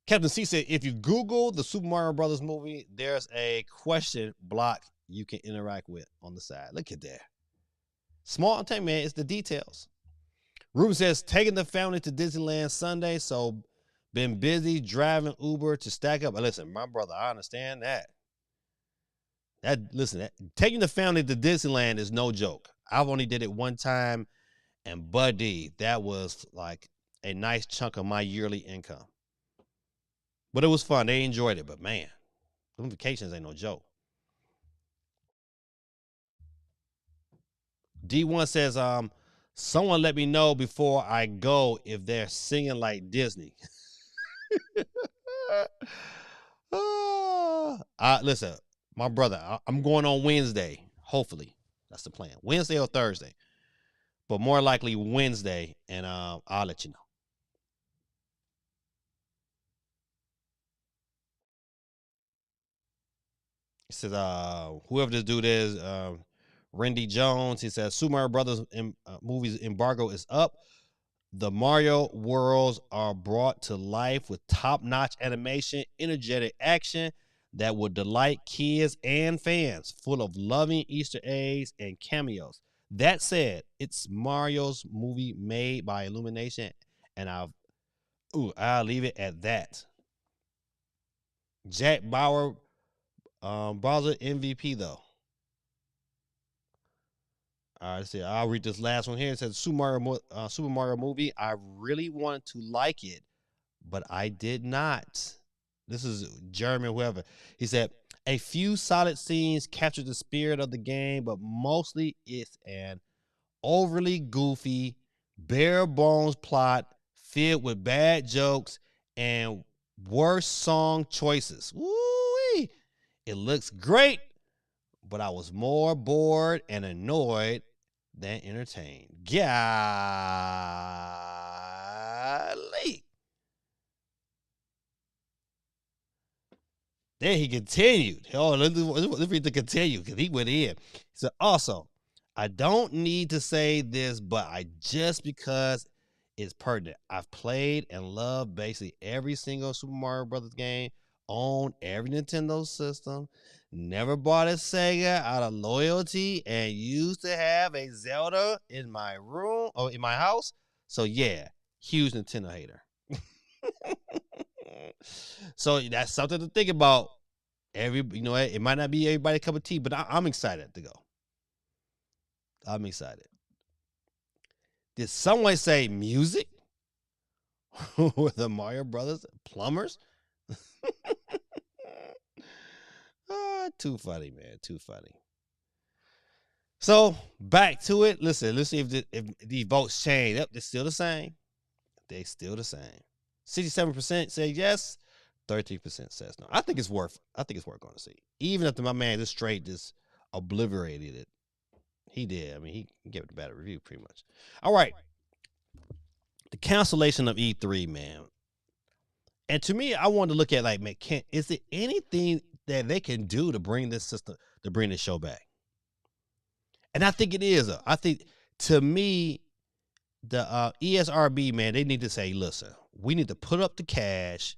Captain C said, if you Google the Super Mario Brothers movie, there's a question block you can interact with on the side. Look at that. Small entertainment, it's the details. Ruben says, taking the family to Disneyland Sunday, so been busy driving Uber to stack up. Listen, my brother, I understand that. Taking the family to Disneyland is no joke. I've only did it one time, and buddy, that was like a nice chunk of my yearly income. But it was fun. They enjoyed it, but man, them vacations ain't no joke. D1 says, someone let me know before I go if they're singing like Disney. Listen, my brother, I'm going on Wednesday. Hopefully, that's the plan. Wednesday or Thursday, but more likely Wednesday, and I'll let you know. He says, whoever this dude is, Randy Jones. He says, Super Mario Brothers movies embargo is up. The Mario worlds are brought to life with top-notch animation, energetic action that will delight kids and fans, full of loving Easter eggs and cameos. That said, it's Mario's movie made by Illumination, and I'll leave it at that. Jack Bauer, Bowser MVP though. All right, let's see. I'll read this last one here. It says Super Mario movie. I really wanted to like it, but I did not. This is Jeremy, whoever. He said, a few solid scenes captured the spirit of the game, but mostly it's an overly goofy, bare bones plot filled with bad jokes and worse song choices. Woo-wee. It looks great, but I was more bored and annoyed than entertained. Golly. Then he continued. Oh, let's read the continue because he went in. He said, also, I don't need to say this, but I just because it's pertinent. I've played and loved basically every single Super Mario Brothers game, owned every Nintendo system, never bought a Sega out of loyalty, and used to have a Zelda in my room or in my house. So yeah, huge Nintendo hater. So that's something to think about. It might not be everybody's cup of tea, but I'm excited to go. I'm excited. Did someone say music with the Mario Brothers plumbers? Too funny, man. Too funny. So back to it. Listen. Let's see if these votes change. Yep, they're still the same. They still the same. 67% say yes. 33% says no. I think it's worth going to see. Even if my man just straight just obliterated it. He did. I mean, he gave it a bad review pretty much. All right. The cancellation of E3, man. And to me, I wanted to look at like, man, is there anything that they can do to bring this system, to bring this show back? And I think it is. I think, to me, the ESRB, man, they need to say, listen, we need to put up the cash,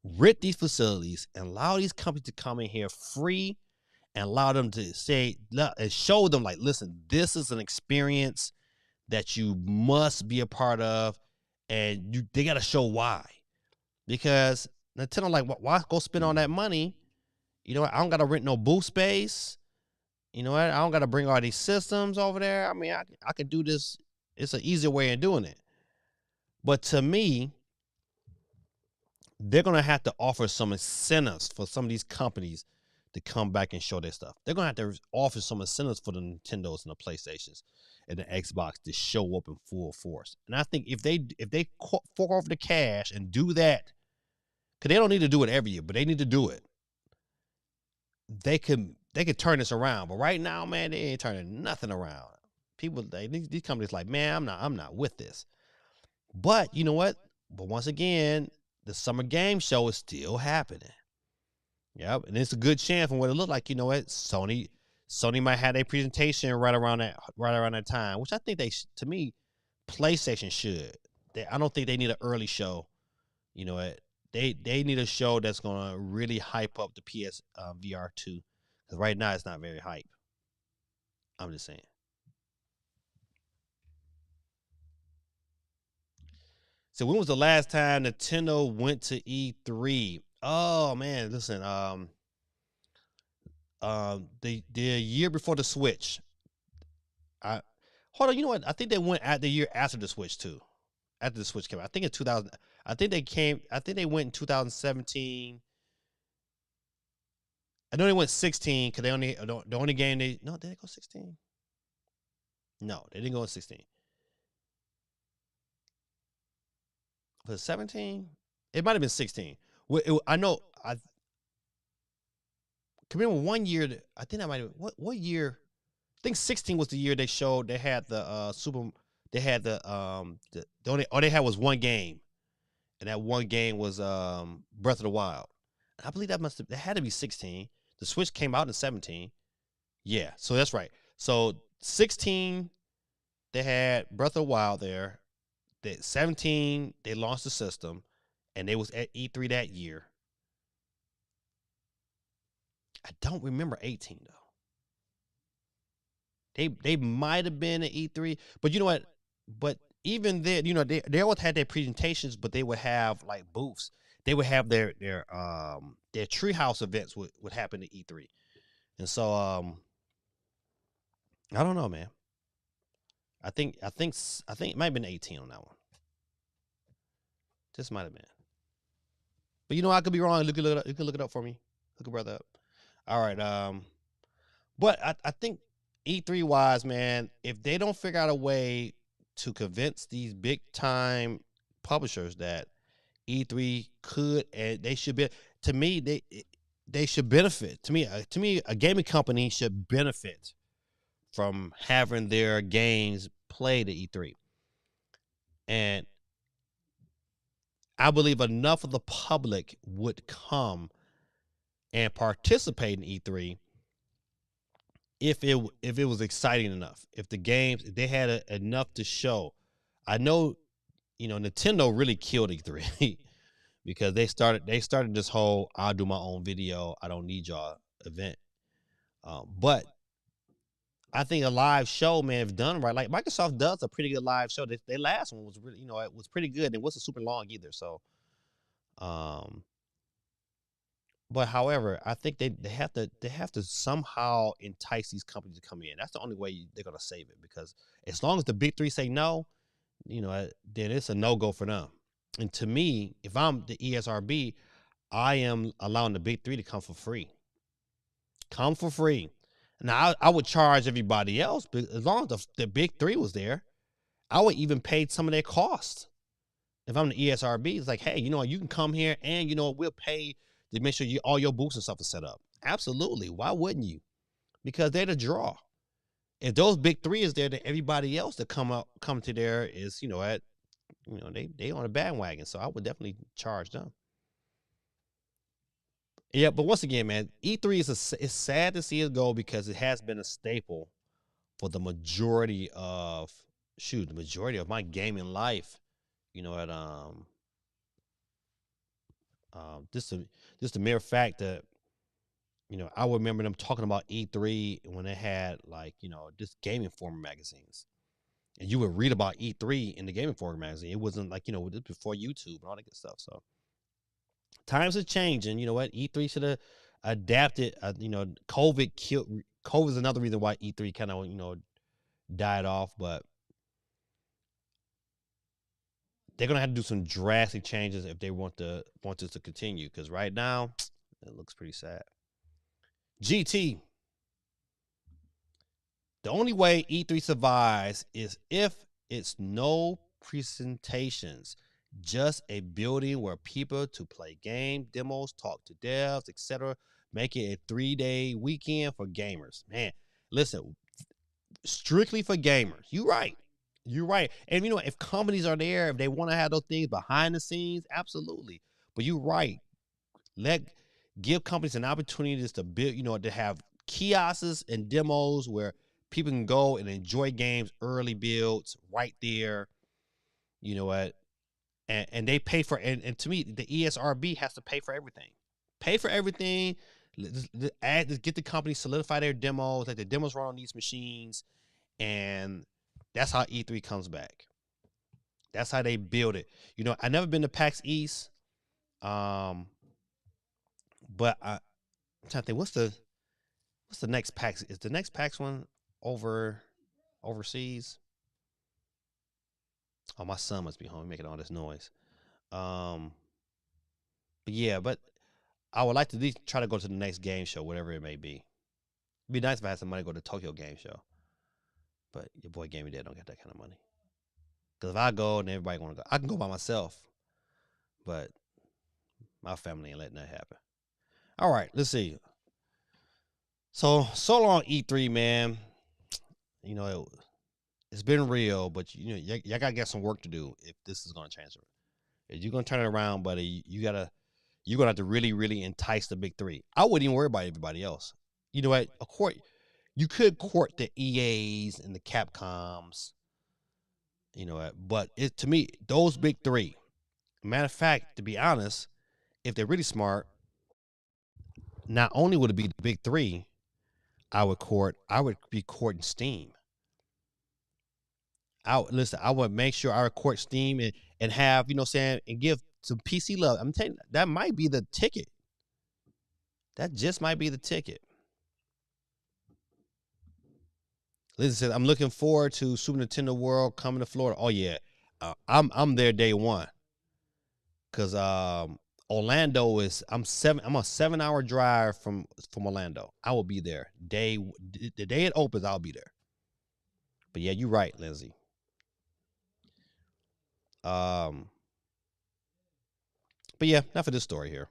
rent these facilities, and allow these companies to come in here free, and allow them to say and show them, like, listen, this is an experience that you must be a part of, and they got to show why. Because Nintendo, like, why go spend all that money? You know what? I don't got to rent no booth space. You know what? I don't got to bring all these systems over there. I mean, I could do this. It's an easier way of doing it. But to me, they're going to have to offer some incentives for some of these companies to come back and show their stuff. They're going to have to offer some incentives for the Nintendos and the PlayStations and the Xbox to show up in full force. And I think if they fork off the cash and do that, because they don't need to do it every year, but they need to do it, they could turn this around. But right now, man, they ain't turning nothing around. People, these companies like, man, I'm not with this. But you know what? But once again, the Summer Game Show is still happening. Yep, and it's a good chance from what it looked like. You know what? Sony might have a presentation right around that time, which I think to me, PlayStation should. I don't think they need an early show. You know what? They need a show that's gonna really hype up the PSVR 2, because right now it's not very hype. I'm just saying. So when was the last time Nintendo went to E3? Oh man, listen. The year before the Switch. Hold on. You know what? I think they went at the year after the Switch too. After the Switch came out, I think in 2000. I think they went in 2017. I know they went 16 because the only game did they go 16? No, they didn't go in 16. Was it 17? It might have been 16. I know. I can remember one year. I think that might have been, what year? I think 16 was the year they showed. They had the Super. They had all they had was one game, and that one game was Breath of the Wild. I believe that had to be 16. The Switch came out in 17. Yeah, so that's right. So 16, they had Breath of the Wild there. 17, they launched the system, and they was at E3 that year. I don't remember 18 though. They might have been at E3, but you know what? But even then, you know, they always had their presentations, but they would have like booths. They would have their treehouse events would happen at E3, and so I don't know, man. I think it might have been 18 on that one. This might have been. But you know, I could be wrong. You can look it up for me. Look a brother up. All right. But I think E3 wise, man, if they don't figure out a way to convince these big time publishers that E3 could and they should be, to me, they should benefit. To me, a gaming company should benefit from having their games played at E3. And I believe enough of the public would come and participate in E3 if it was exciting enough, if the games if they had enough to show. I know, Nintendo really killed E3 because they started this whole I'll do my own video, I don't need y'all event. But I think a live show, man, if done right, like Microsoft does a pretty good live show. Their last one was really, it was pretty good. It wasn't super long either. So, um, but however, I think they have to somehow entice these companies to come in. That's the only way they're gonna save it, because as long as the big three say no, then it's a no go for them. And to me, if I'm the ESRB, I am allowing the big three to come for free. Come for free. Now I would charge everybody else, but as long as the big three was there, I would even pay some of their costs. If I'm the ESRB, it's like, hey, you can come here and we'll pay to make sure all your booths and stuff is set up. Absolutely. Why wouldn't you? Because they're the draw. If those big three is there, then everybody else that come to there is, they on a bandwagon. So I would definitely charge them. Yeah, but once again, man, E3 it's sad to see it go, because it has been a staple for the majority of my gaming life. At just the mere fact that I remember them talking about E3 when they had, like, just Game Informer magazines, and you would read about E3 in the Game Informer magazine. It wasn't like this before YouTube and all that good stuff. So times are changing. You know what? E3 should have adapted. COVID is another reason why E3 kind of died off, but they're gonna have to do some drastic changes if they want this to continue. Because right now, it looks pretty sad. GT. The only way E3 survives is if it's no presentations, just a building where people to play game demos, talk to devs, etc. Make it a 3-day weekend for gamers. Man, listen, strictly for gamers. You're right. And if companies are there, if they want to have those things behind the scenes, absolutely. But you're right. Give companies an opportunity to build, to have kiosks and demos where people can go and enjoy games, early builds right there. You know what? And they pay for, and to me, the ESRB has to pay for everything. Pay for everything. Get the company solidify their demos, like the demos run on these machines, and that's how E3 comes back. That's how they build it. I've never been to PAX East, but I'm trying to think, what's the next PAX? Is the next PAX one overseas? Oh, my son must be home making all this noise. But I would like to at least try to go to the next game show, whatever it may be. It'd be nice if I had some money to go to Tokyo Game Show. But your boy Gaming Dad don't get that kind of money. Because if I go and everybody want to go, I can go by myself. But my family ain't letting that happen. All right, let's see. So long E3, man. It's been real, but y'all gotta get some work to do if this is gonna change it. If you're gonna turn it around, buddy, you're gonna have to really, really entice the big three. I wouldn't even worry about everybody else. You know what? You could court the EAs and the Capcoms. But to me, those big three. Matter of fact, to be honest, if they're really smart, not only would it be the big three, I would be courting Steam. I would make sure I record Steam and have, and give some PC love. I'm telling you, that might be the ticket. That just might be the ticket. Listen says, I'm looking forward to Super Nintendo World coming to Florida. Oh yeah, I'm there day one. Cause Orlando is I'm a 7-hour drive from Orlando. I will be there the day it opens. I'll be there. But yeah, you're right, Lindsay. But yeah, not for this story here.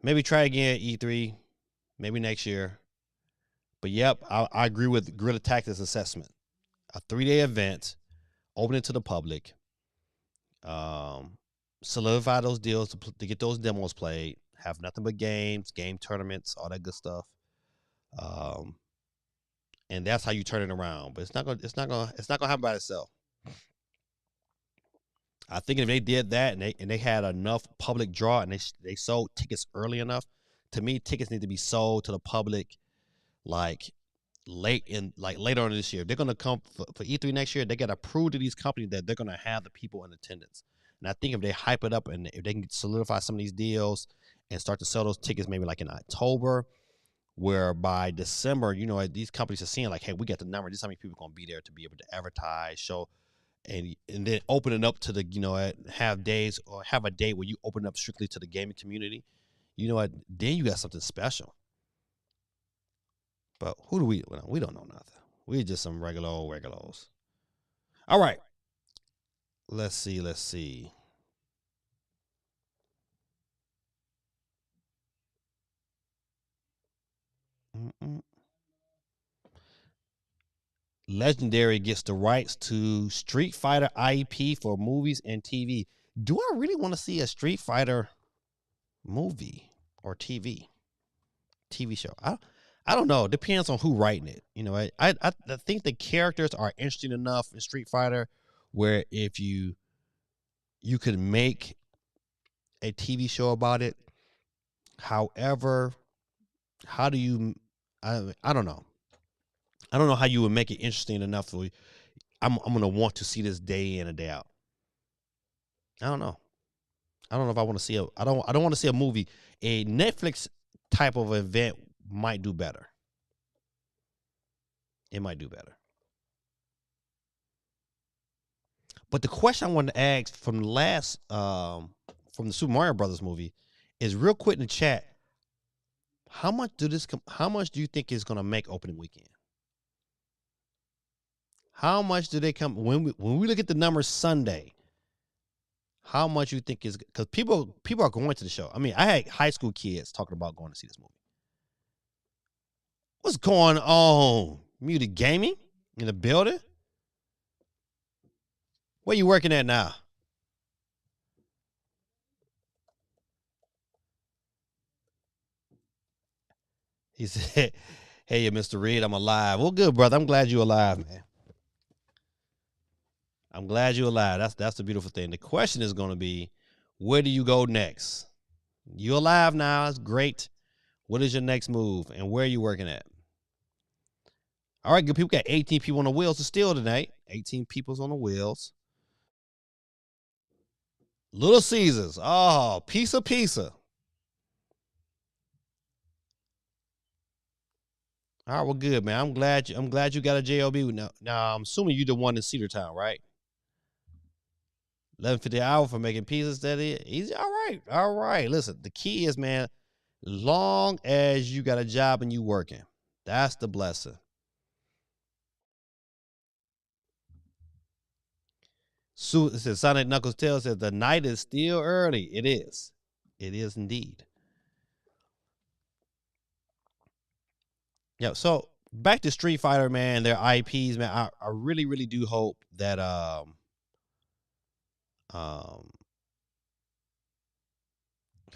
Maybe try again at E3, maybe next year. But yep, I agree with Guerrilla Tactics assessment. A 3-day event, open it to the public, solidify those deals to get those demos played, have nothing but games, game tournaments, all that good stuff. Um, and that's how you turn it around. But it's not gonna happen by itself. I think if they did that and they had enough public draw and they sold tickets early enough, to me, tickets need to be sold to the public like later on this year. If they're gonna come for E3 next year, they gotta prove to these companies that they're gonna have the people in attendance. And I think if they hype it up and if they can solidify some of these deals and start to sell those tickets maybe like in October, where by December, these companies are seeing like, hey, we got the number. This is how many people are gonna be there to be able to advertise, show, and then open it up to the have days or have a day where you open up strictly to the gaming community. Then you got something special. But who do we don't know nothing. We just some regular old regulars. All right, let's see. Mm-mm. Legendary gets the rights to Street Fighter IP for movies and TV. Do I really want to see a Street Fighter movie or TV show? I don't know. It depends on who writing it. I think the characters are interesting enough in Street Fighter where if you could make a TV show about it. However, how do you? I don't know. I don't know how you would make it interesting enough for. I'm gonna want to see this day in and day out. I don't know. I don't know if I want to see a. I don't want to see a movie. A Netflix type of event might do better. It might do better. But the question I wanted to ask from the last from the Super Mario Brothers movie is real quick in the chat. How much do you think is going to make opening weekend? How much do they come when we look at the numbers Sunday? How much you think is because people are going to the show? I mean, I had high school kids talking about going to see this movie. What's going on? Muted Gaming in the building? Where you working at now? He said, hey, Mr. Reed, I'm alive. Well, good, brother. I'm glad you're alive, man. I'm glad you're alive. That's the beautiful thing. The question is going to be, where do you go next? You're alive now. It's great. What is your next move? And where are you working at? All right, good people. Got 18 people on the wheels to steal tonight. 18 people's on the wheels. Little Caesars. Oh, pizza. All right, well, good, man. I'm glad you got a job now. Now I'm assuming you the one in Cedartown, right? 11.50 an hour for making pizzas. That is easy. All right. Listen, the key is, man, long as you got a job and you working, that's the blessing. It says Sonic Knuckles Tail says the night is still early. It is indeed. Yeah. So back to Street Fighter, man. Their IPs, man. I really, really do hope that um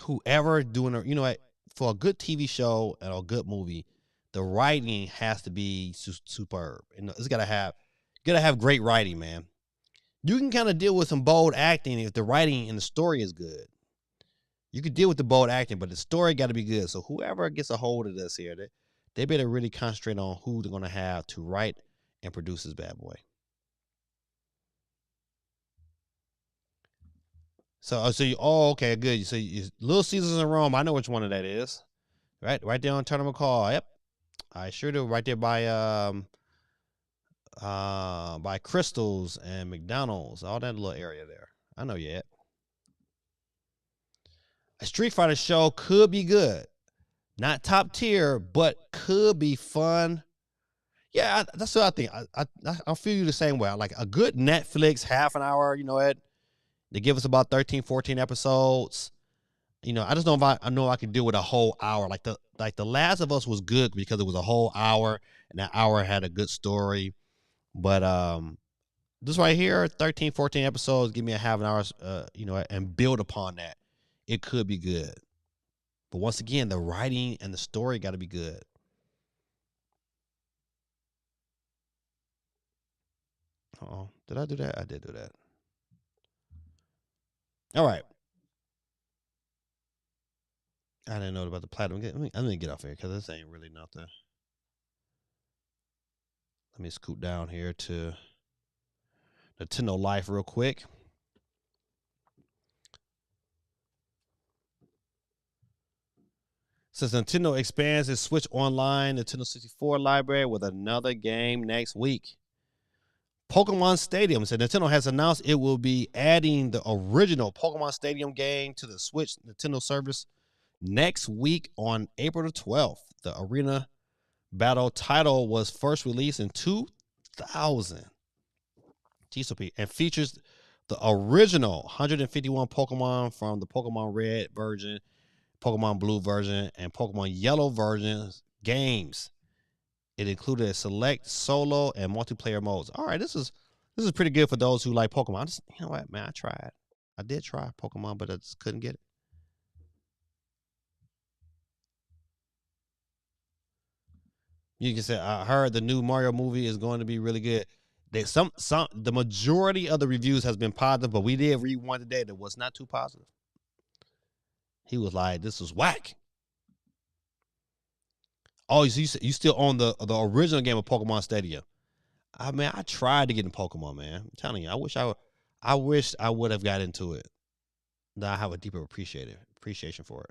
whoever doing for a good TV show and a good movie, the writing has to be superb. And it's gotta have great writing, man. You can kind of deal with some bold acting if the writing and the story is good. You could deal with the bold acting, but the story got to be good. So whoever gets a hold of this here, they better really concentrate on who they're gonna have to write and produce this bad boy. Okay, good. So Little Caesars in Rome. I know which one of that is. Right there on Tournament Call. Yep, I sure do. Right there by Crystals and McDonald's, all that little area there. I know you at. A Street Fighter show could be good. Not top tier, but could be fun. Yeah, that's what I think. I feel you the same way. Like a good Netflix half an hour, they give us about 13, 14 episodes. I just know if I know I could do with a whole hour. Like the Last of Us was good because it was a whole hour, and that hour had a good story. But this right here, 13, 14 episodes, give me a half an hour, and build upon that. It could be good. But once again, the writing and the story got to be good. Oh, did I do that? I did do that. All right. I didn't know about the platinum. Let me get off here because this ain't really nothing. Let me scoot down here to Nintendo Life real quick. Says Nintendo expands its Switch Online Nintendo 64 library with another game next week. Pokemon Stadium said Nintendo has announced it will be adding the original Pokemon Stadium game to the Switch Nintendo service next week on April the 12th. The Arena Battle title was first released in 2000 and features the original 151 Pokemon from the Pokemon Red version, Pokemon Blue version, and Pokemon Yellow versions games. It included a select solo and multiplayer modes. All right, this is pretty good for those who like Pokemon. You know what, man? I did try Pokemon, but I just couldn't get it. You can say I heard the new Mario movie is going to be really good. The majority of the reviews has been positive, but we did read one today that was not too positive. He was like, "This was whack." Oh, you still own the original game of Pokemon Stadium? I mean, I tried to get in Pokemon, man. I'm telling you, I wish I would have got into it. Now I have a deeper appreciation for it.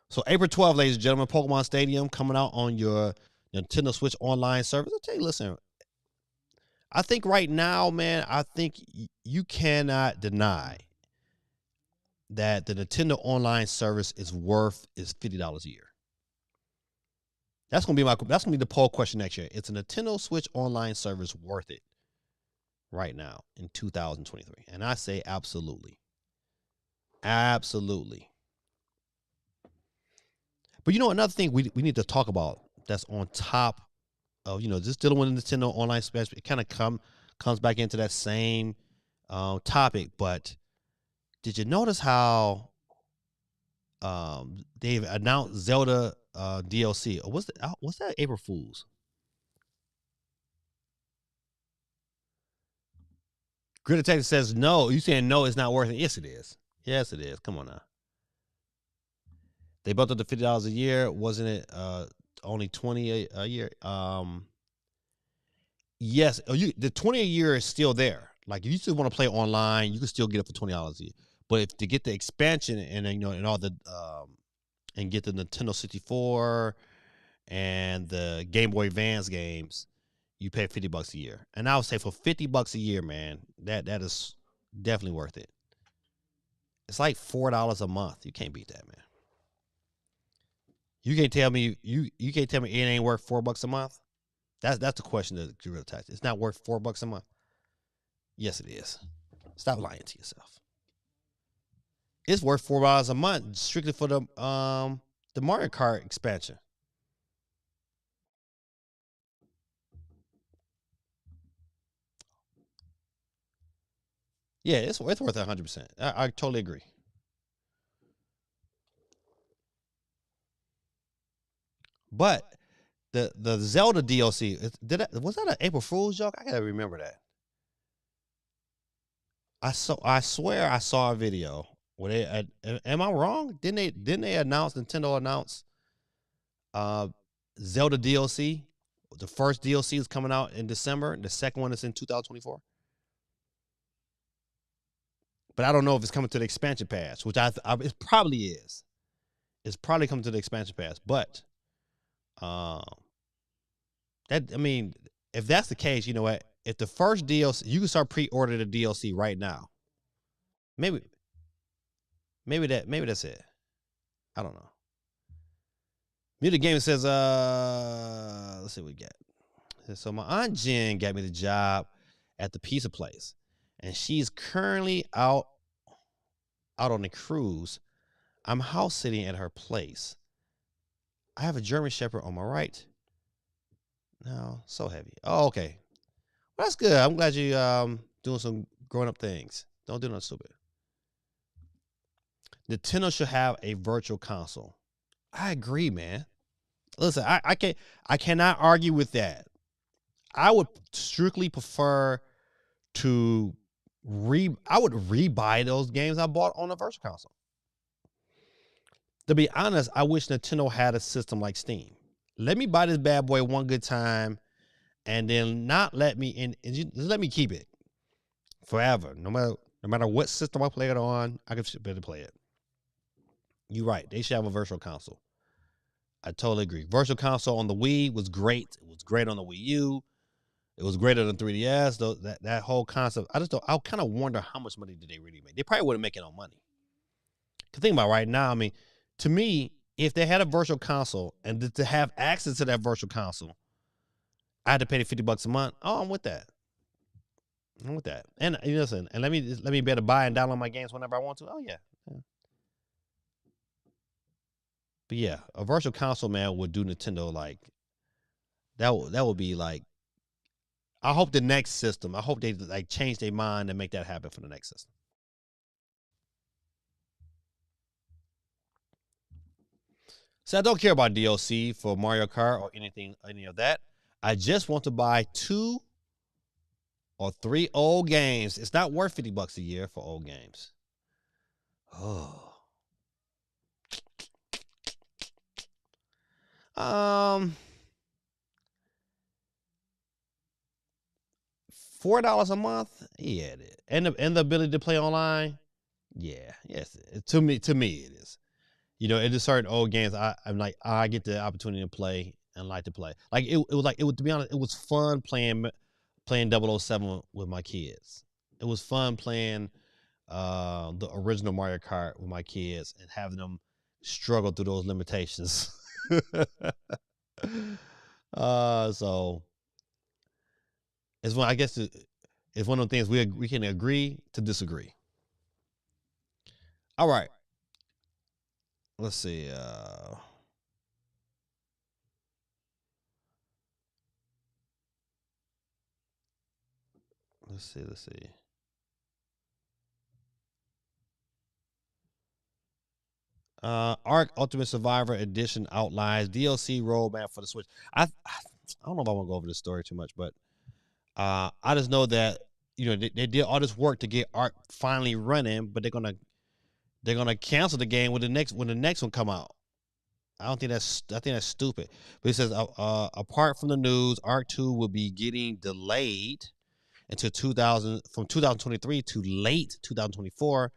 So April 12th, ladies and gentlemen, Pokemon Stadium coming out on your Nintendo Switch online service. I'll tell you, listen, I think right now, man, I think you cannot deny that the Nintendo online service is $50 a year. That's gonna be the poll question next year. It's a Nintendo Switch online service worth it right now in 2023? And I say absolutely. Absolutely. But another thing we need to talk about that's on top of, just dealing with Nintendo online special, it kind of comes back into that same topic. But did you notice how they've announced Zelda DLC? Or what's that April Fool's? Grid Detective says no. You saying no, it's not worth it? Yes, it is. Yes, it is. Come on now. They bumped up to $50 a year. Wasn't it only 20 a year? Yes. The 20 a year is still there. Like if you still want to play online, you can still get it for $20 a year. But if to get the expansion and all the and get the Nintendo 64 and the Game Boy Advance games, you pay $50 a year. And I would say for $50 a year, man, that is definitely worth it. It's like $4 a month. You can't beat that, man. You can't tell me you can't tell me it ain't worth $4 a month. That's the question that you really tax. It's not worth $4 a month. Yes, it is. Stop lying to yourself. It's worth $4 a month strictly for the Mario Kart expansion. Yeah, it's worth 100%. I totally agree. But the Zelda DLC was that an April Fool's joke? I gotta remember that. I swear I saw a video where they am I wrong? Didn't they announce Nintendo announce Zelda DLC? The first DLC is coming out in December. The second one is in 2024. But I don't know if it's coming to the expansion pass, which it probably is. It's probably coming to the expansion pass, but if that's the case, you know what? If the first DLC, you can start pre-ordering the DLC right now. Maybe that's it. I don't know. Muted Gaming says, let's see what we got. So my Aunt Jen got me the job at the pizza place, and she's currently out on a cruise. I'm house sitting at her place. I have a German Shepherd on my right. No, so heavy. Oh, okay. Well, that's good. I'm glad you doing some grown up things. Don't do nothing stupid. Nintendo should have a virtual console. I agree, man. Listen, I cannot argue with that. I would strictly prefer to I would rebuy those games I bought on a virtual console. To be honest, I wish Nintendo had a system like Steam. Let me buy this bad boy one good time, and then not let me in. Just let me keep it forever. No matter what system I play it on, I can better play it. You're right. They should have a virtual console. I totally agree. Virtual console on the Wii was great. It was great on the Wii U. It was greater than 3DS. Though that whole concept, I kind of wonder how much money did they really make. They probably wouldn't make it on money. Cause think about it right now. I mean, to me, if they had a virtual console and to have access to that virtual console, I had to pay the $50 a month. Oh, I'm with that. I'm with that. And listen, and let me be able to buy and download my games whenever I want to. Oh yeah. But yeah, a virtual console, man, would do Nintendo like that. That would be like. I hope the next system. I hope they like change their mind and make that happen for the next system. So I don't care about DLC for Mario Kart or any of that. I just want to buy 2 or 3 old games. It's not worth $50 a year for old games. Oh. Um, $4 a month. Yeah, it is. And the ability to play online. Yeah, yes. To me, it is. It is certain old games. I'm like, I get the opportunity to play and like to play. Like it was to be honest, it was fun playing 007 with my kids. It was fun playing the original Mario Kart with my kids and having them struggle through those limitations. So it's one. I guess it's one of the things we can agree to disagree. All right. Let's see. Let's see. Let's see. Ark Ultimate Survivor Edition outlines DLC roadmap for the Switch. I don't know if I want to go over this story too much, but I just know that they did all this work to get Ark finally running, but they're gonna cancel the game when the next one come out. I think that's stupid. But it says apart from the news, Ark 2 will be getting delayed until 2023 to late 2024,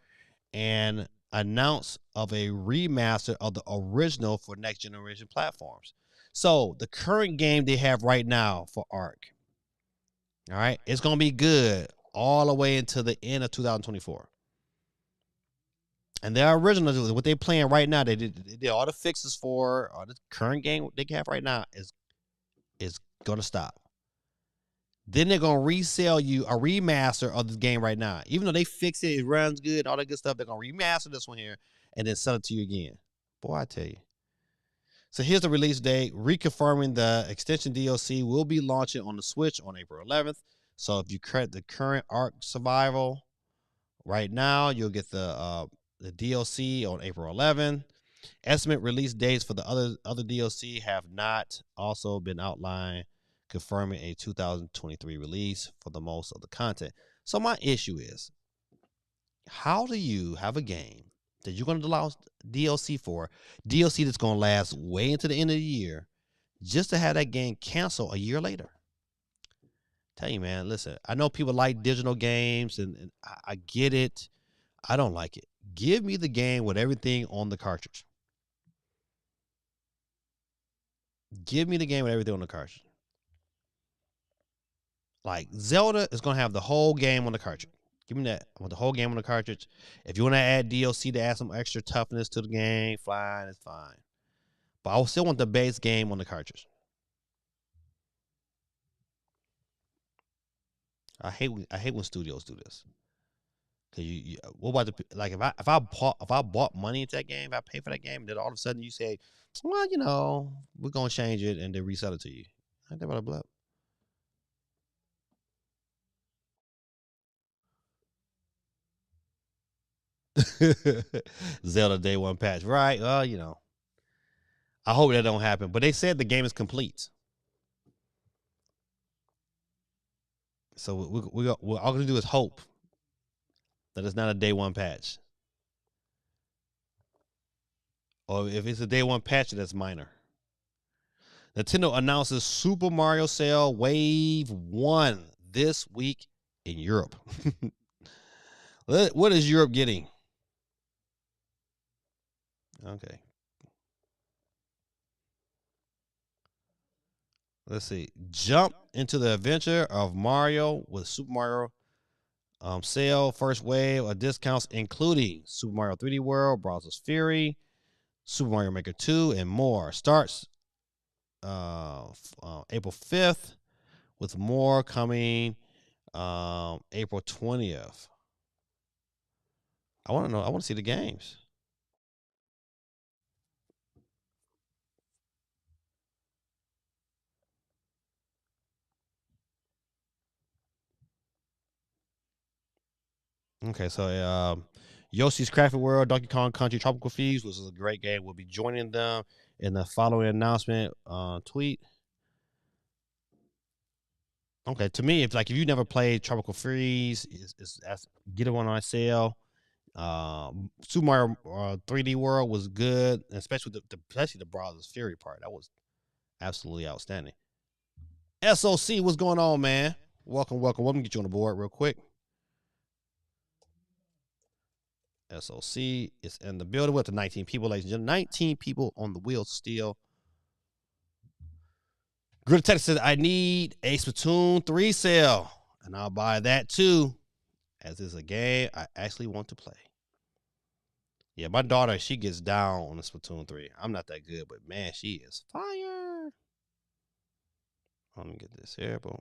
and announce of a remaster of the original for next generation platforms. So the current game they have right now for Ark, all right, it's gonna be good all the way until the end of 2024. And their original, what they're playing right now, they did all the fixes for the current game they have right now is gonna stop. Then they're gonna resell you a remaster of this game right now. Even though they fix it, it runs good, all that good stuff, they're gonna remaster this one here and then sell it to you again. Boy, I tell you. So here's the release date. Reconfirming the extension DLC will be launching on the Switch on April 11th. So if you credit the current Ark Survival right now, you'll get the DLC on April 11th. Estimate release dates for the other DLC have not also been outlined, confirming a 2023 release for the most of the content. So my issue is, how do you have a game that you're going to allow DLC for, DLC that's going to last way into the end of the year, just to have that game cancel a year later? Tell you, man, listen, I know people like digital games, and I get it. I don't like it. Give me the game with everything on the cartridge. Give me the game with everything on the cartridge. Like Zelda is gonna have the whole game on the cartridge. Give me that. I want the whole game on the cartridge. If you want to add DLC to add some extra toughness to the game, fine, it's fine. But I still want the base game on the cartridge. I hate when studios do this. Cause what about like if I bought money into that game, if I pay for that game, and then all of a sudden you say, well, we're gonna change it and they resell it to you. I think about a blip. Zelda day one patch, right? Well, I hope that don't happen. But they said the game is complete, so we're all gonna do is hope that it's not a day one patch, or if it's a day one patch, that's minor. Nintendo announces Super Mario Sale Wave 1 this week in Europe. What is Europe getting? Okay. Let's see. Jump into the adventure of Mario with Super Mario sale. First wave of discounts, including Super Mario 3D World, Bowser's Fury, Super Mario Maker 2, and more. Starts April 5th, with more coming April 20th. I want to know. I want to see the games. Okay, so Yoshi's Crafted World, Donkey Kong Country Tropical Freeze, which is a great game. We'll be joining them in the following announcement tweet. Okay, to me, if you never played Tropical Freeze, get it on sale. Super Mario 3D World was good, especially especially the Bowser's Fury part. That was absolutely outstanding. SOC, what's going on, man? Welcome. Let me get you on the board real quick. SOC is in the building with the 19 people, ladies and gentlemen. 19 people on the wheel still. Good Text says, I need a Splatoon 3 sale, and I'll buy that too, as it's a game I actually want to play. Yeah, my daughter, she gets down on the Splatoon 3. I'm not that good, but man, she is fire. Let me get this here. Boom.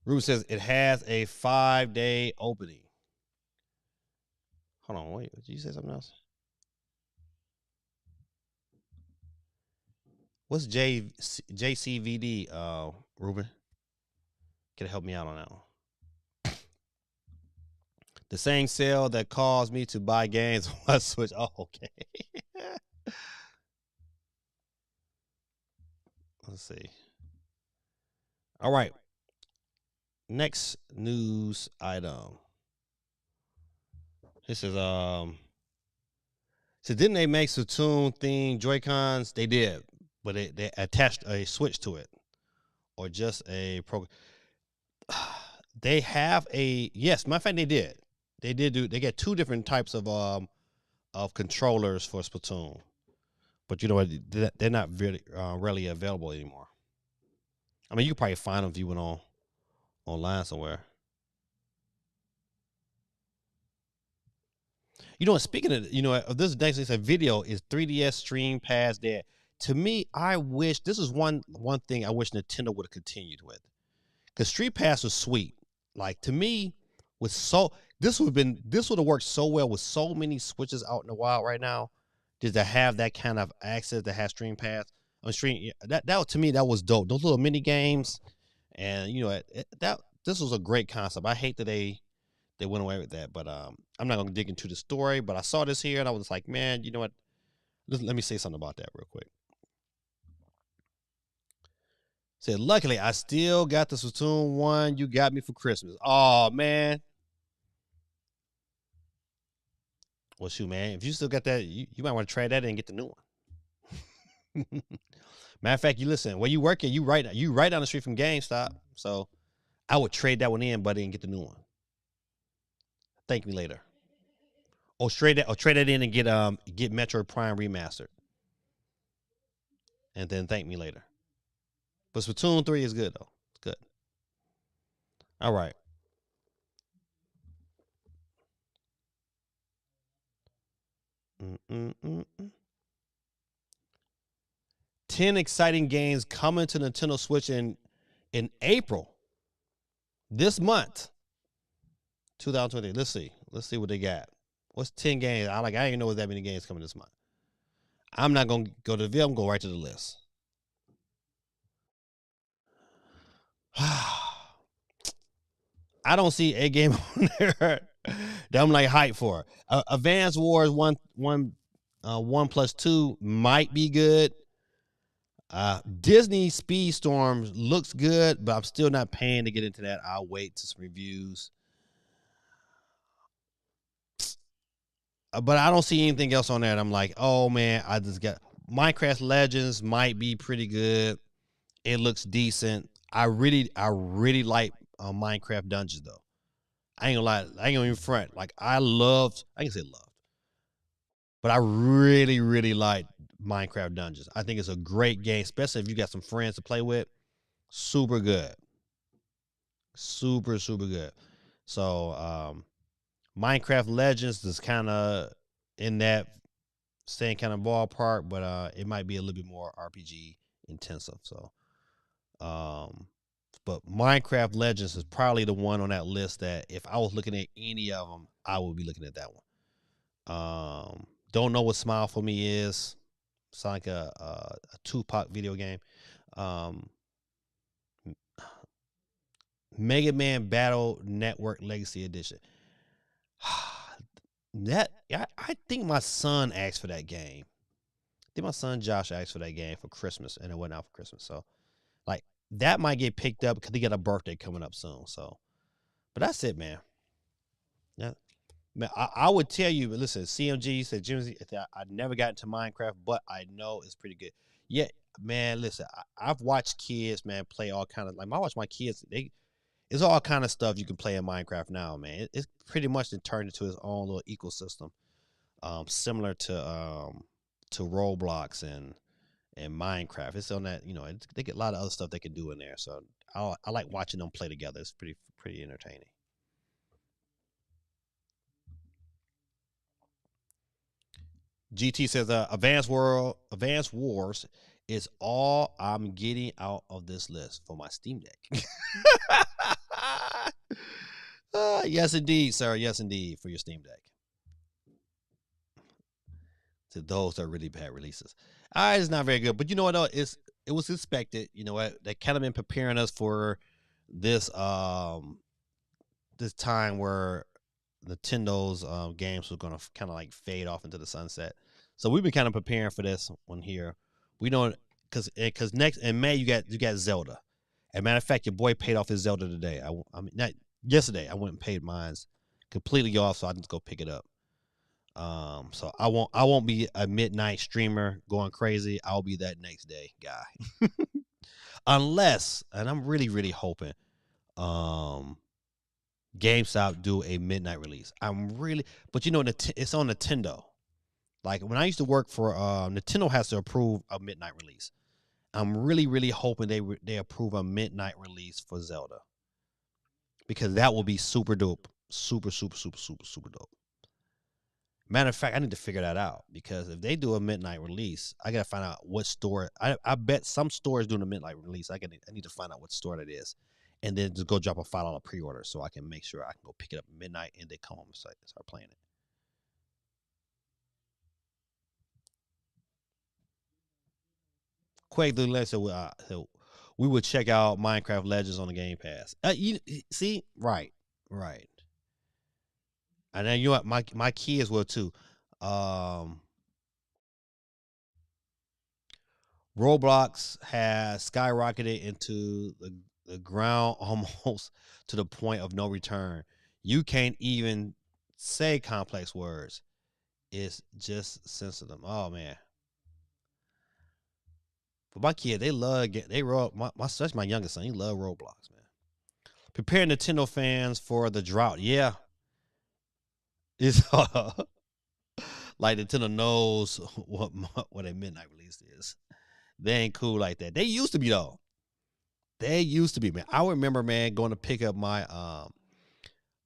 Ruben says it has a 5-day opening. Hold on, wait. Did you say something else? What's JCVD, Ruben? Can you help me out on that one? The same sale that caused me to buy games on Switch. Oh, okay. Let's see. All right. Next news item. This is so didn't they make Splatoon themed Joy-Cons? They did, but they attached a Switch to it, or just a program. They have a yes. Matter of fact, they did. They get two different types of controllers for Splatoon, but you know what? They're not really readily available anymore. I mean, you can probably find them if you went online somewhere. You know what? Speaking of this next a video is 3DS stream past that. To me, I wish this is one thing I wish Nintendo would have continued with, because Street Pass was sweet. Like, to me, this would have worked so well with so many Switches out in the wild right now, just to have that kind of access that has Stream Pass on stream. That to me, that was dope. Those little mini games, and that this was a great concept. I hate that they went away with that, but I'm not gonna dig into the story. But I saw this here, and I was like, man, you know what? Let me say something about that real quick. Said, luckily, I still got the Splatoon 1 you got me for Christmas. Oh, man. Well, shoot, man. If you still got that, you might want to trade that in and get the new one. Matter of fact, you listen, where you working, you right down the street from GameStop. So I would trade that one in, buddy, and get the new one. Thank me later. Or trade that in and get Metroid Prime remastered. And then thank me later. But Splatoon 3 is good, though. It's good. All right. Mm-mm-mm-mm. 10 exciting games coming to Nintendo Switch in April. This month. 2020. Let's see what they got. What's 10 games? I didn't even know that many games coming this month. I'm not gonna go to the video. I'm going right to the list. I don't see a game on there that I'm like hyped for. Advance Wars 1+2 might be good. Disney Speedstorm looks good, but I'm still not paying to get into that. I'll wait to some reviews. But I don't see anything else on that. I'm like, oh man, I just got Minecraft Legends might be pretty good. It looks decent. I really like Minecraft Dungeons though. I ain't gonna lie, I ain't gonna even front. Like I can say loved, but I really like Minecraft Dungeons. I think it's a great game, especially if you got some friends to play with. Super good, super good. So Minecraft Legends is kind of in that same kind of ballpark, but it might be a little bit more RPG intensive. So, but Minecraft Legends is probably the one on that list that if I was looking at any of them, I would be looking at that one. Don't know what Smile for Me is. It's like a Tupac video game. Mega Man Battle Network Legacy Edition. I think my son asked for that game. I think my son Josh asked for that game for Christmas, and it went out for Christmas. So, like, that might get picked up because he got a birthday coming up soon. So, but that's it, man. Yeah, man. I would tell you, but listen, CMG said Jimmy, I never got into Minecraft, but I know it's pretty good. Yeah, man. Listen, I've watched kids, man, play all kind of like I watch my kids. It's all kind of stuff you can play in Minecraft now, man. It's pretty much turned into its own little ecosystem, similar to Roblox and Minecraft. It's on that, they get a lot of other stuff they can do in there. So I like watching them play together. It's pretty entertaining. GT says, Advanced Wars is all I'm getting out of this list for my Steam Deck. Yes, indeed, sir. Yes, indeed, for your Steam Deck. To those that are really bad releases. It's not very good, but you know what? Though? It was expected. You know what? They kind of been preparing us for this this time where Nintendo's games were gonna kind of like fade off into the sunset. So we've been kind of preparing for this one here. We don't because next in May you got Zelda. As a matter of fact, your boy paid off his Zelda today. I mean not yesterday. I went and paid mine's completely off, so I can just go pick it up. So I won't be a midnight streamer going crazy. I'll be that next day guy. Unless, and I'm really hoping, GameStop do a midnight release. But it's on Nintendo. Like when I used to work for Nintendo has to approve a midnight release. I'm really hoping they approve a midnight release for Zelda, because that will be super dope, super dope. Matter of fact, I need to figure that out, because if they do a midnight release, I gotta find out what store. I bet some stores doing a midnight release. I need to find out what store that is, and then just go drop a $5 pre-order so I can make sure I can go pick it up at midnight and then come home and start playing it. Quake the Legend so we would check out Minecraft Legends on the Game Pass. You see, right. And then my kids will too. Um, Roblox has skyrocketed into the ground almost to the point of no return. You can't even say complex words. It's just sensitive. Oh man. But my kid, that's my youngest son. He love Roblox, man. Prepare Nintendo fans for the drought. Yeah. It's like Nintendo knows what a midnight release is. They ain't cool like that. They used to be though. They used to be, man. I remember, man, going to pick up my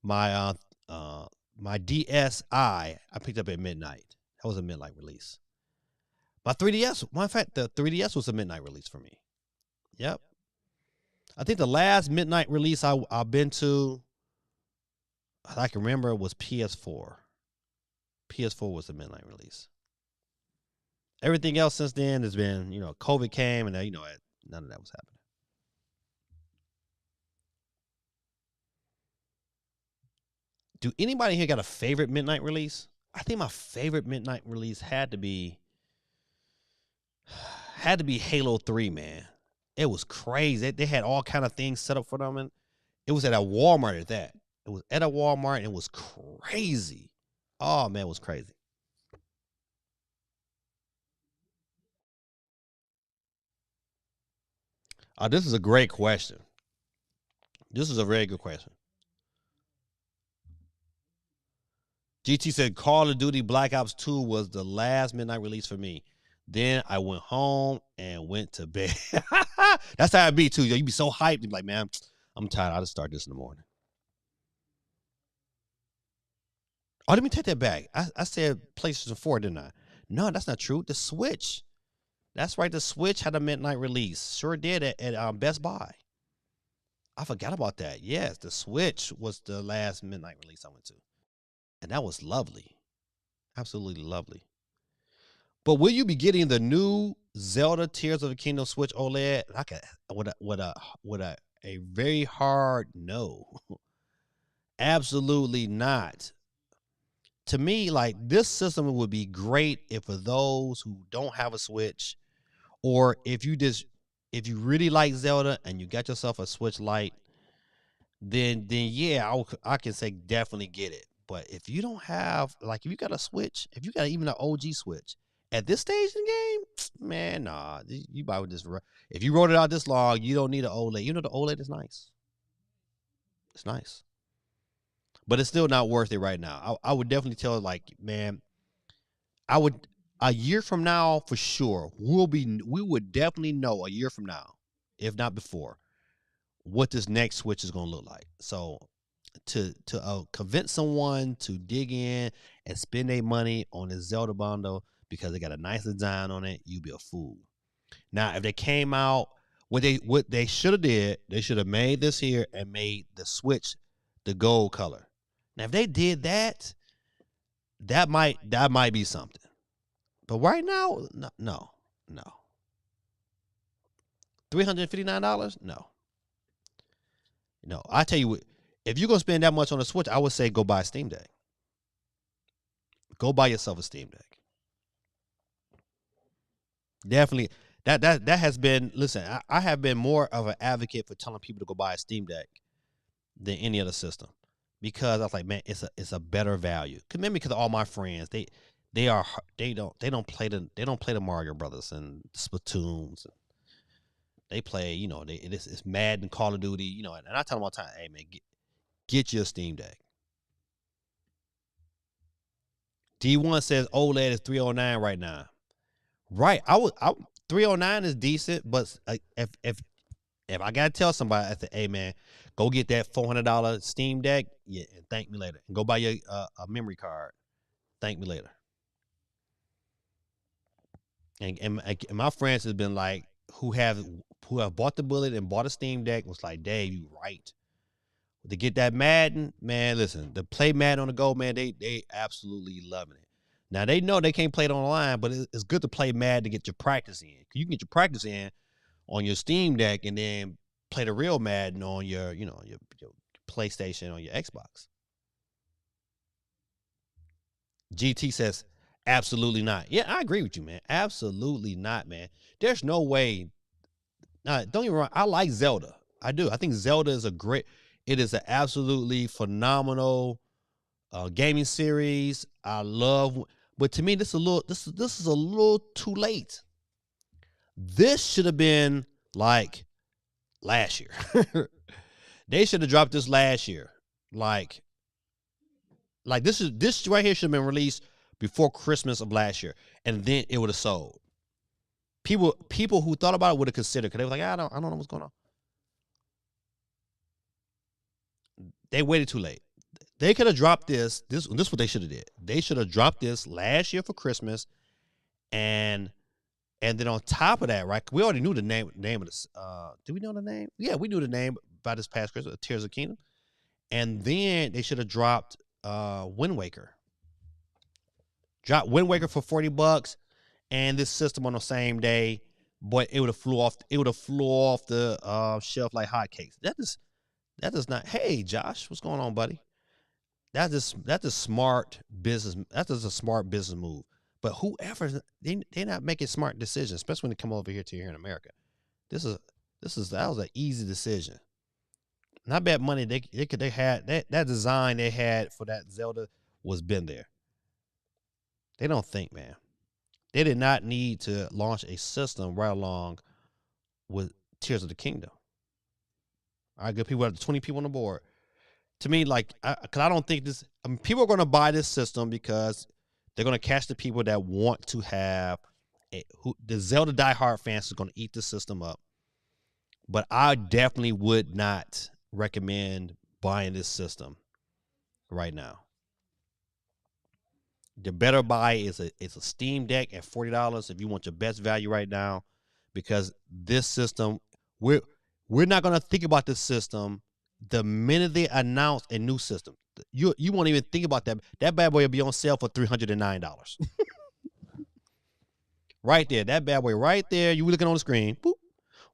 my DSi. I picked up at midnight. That was a midnight release. My 3DS. In fact, the 3DS was a midnight release for me. Yep. I think the last midnight release I've been to, I can remember, was PS4. PS4 was the midnight release. Everything else since then has been, COVID came, and none of that was happening. Do anybody here got a favorite midnight release? I think my favorite midnight release had to be Halo 3, man. It was crazy. They had all kind of things set up for them, and it was at a Walmart at that. It was at a Walmart, and it was crazy. Oh man, it was crazy. This is a great question. This is a very good question. GT said Call of Duty Black Ops 2 was the last midnight release for me. Then I went home and went to bed. That's how it be too. You be so hyped. You be like, man, I'm tired. I'll just start this in the morning. Oh, let me take that back. I said PlayStation 4, didn't I? No, that's not true. The Switch. That's right. The Switch had a midnight release. Sure did at Best Buy. I forgot about that. Yes, the Switch was the last midnight release I went to. And that was lovely. Absolutely lovely. But will you be getting the new Zelda Tears of the Kingdom Switch OLED? Like a very hard no. Absolutely not. To me, like, this system would be great if for those who don't have a Switch, or if you really like Zelda and you got yourself a Switch Lite, then yeah, I can say definitely get it. But if you don't have, like, if you got a Switch, if you got even an OG Switch at this stage in the game, man, nah, you probably just, if you wrote it out this long, you don't need an OLED. You know, the OLED is nice. It's nice, but it's still not worth it right now. I would definitely tell, like, man, I would, a year from now for sure, we would definitely know a year from now, if not before, what this next Switch is going to look like. So to convince someone to dig in and spend their money on a Zelda bundle because they got a nice design on it, you be a fool. Now, if they came out, what they should have did, they should have made this here and made the Switch the gold color. Now, if they did that, that might be something. But right now, no. $359? No. I tell you what, if you're gonna spend that much on a Switch, I would say go buy a Steam Deck. Go buy yourself a Steam Deck. Definitely. That has been, listen, I have been more of an advocate for telling people to go buy a Steam Deck than any other system, because I was like, man, it's a better value. Maybe because all my friends, they don't play the Mario Brothers and Splatoons. They play, it's Madden, Call of Duty, and I tell them all the time, hey man, get your Steam Deck. D1 says OLED is 309 right now. Right, I 309 is decent, but if I gotta tell somebody, I say, hey man, go get that $400 Steam Deck, yeah, and thank me later. And go buy your a memory card. Thank me later. And my friends have been like, who have bought the bullet and bought a Steam Deck, was like, Dave, you right. To get that Madden, man, listen, to play Madden on the go, man, they absolutely loving it. Now, they know they can't play it online, but it's good to play Madden to get your practice in. You can get your practice in on your Steam Deck and then play the real Madden on your PlayStation, on your Xbox. GT says, absolutely not. Yeah, I agree with you, man. Absolutely not, man. There's no way. Don't get me wrong. I like Zelda. I do. I think Zelda is it is an absolutely phenomenal gaming series. I love, but to me, this is a little too late. This should have been like last year. They should have dropped this last year. Like this right here should have been released before Christmas of last year, and then it would have sold. People who thought about it would have considered, because they were like, I don't know what's going on. They waited too late. They could have dropped this. This is what they should have did. They should have dropped this last year for Christmas, and then on top of that, right? We already knew the name of this. Did we know the name? Yeah, we knew the name by this past Christmas, Tears of the Kingdom. And then they should have dropped Wind Waker. Drop Wind Waker for $40, and this system on the same day, but it would have flew off. It would have flew off the shelf like hotcakes. That does not. Hey, Josh, what's going on, buddy? that's a smart business. That's just a smart business move. But whoever they're not making smart decisions, especially when they come over here to here in America. This is that was an easy decision. Not bad money they had that design they had for that Zelda was been there. They don't think, man. They did not need to launch a system right along with Tears of the Kingdom. All right, good people have 20 people on the board. To me, like, because I don't think this. I mean, people are going to buy this system because they're going to catch the people that want to have the Zelda diehard fans is going to eat the system up. But I definitely would not recommend buying this system right now. The better buy is a Steam Deck at $40 if you want your best value right now, because this system we're not going to think about this system the minute they announce a new system. You won't even think about that. That bad boy will be on sale for $309. Right there, that bad boy right there. You looking on the screen, boop,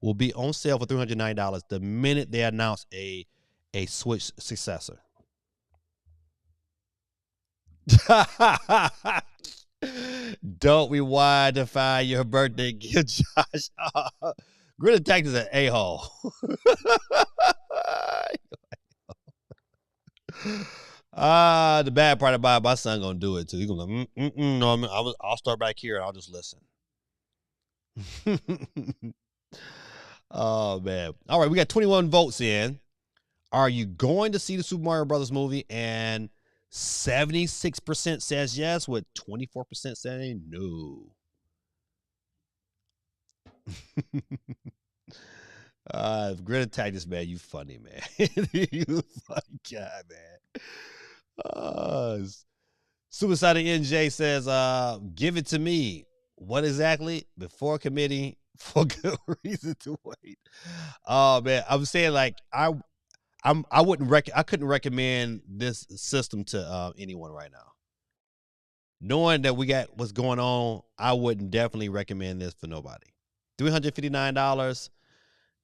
will be on sale for $309 the minute they announce a Switch successor. Don't rewind to find your birthday gift, Josh. Grid Attack is an a-hole. The bad part about my son gonna do it too. He's gonna no, I'll start back here and I'll just listen. Oh man. All right, we got 21 votes in. Are you going to see the Super Mario Brothers movie? And 76% says yes, with 24% saying no. Grid Attack this man, you funny, man. You funny guy, man. Suicide NJ says, give it to me. What exactly? Before committee, for good reason to wait. Oh man, I'm saying like I couldn't recommend this system to anyone right now. Knowing that we got what's going on, I wouldn't definitely recommend this for nobody. $359.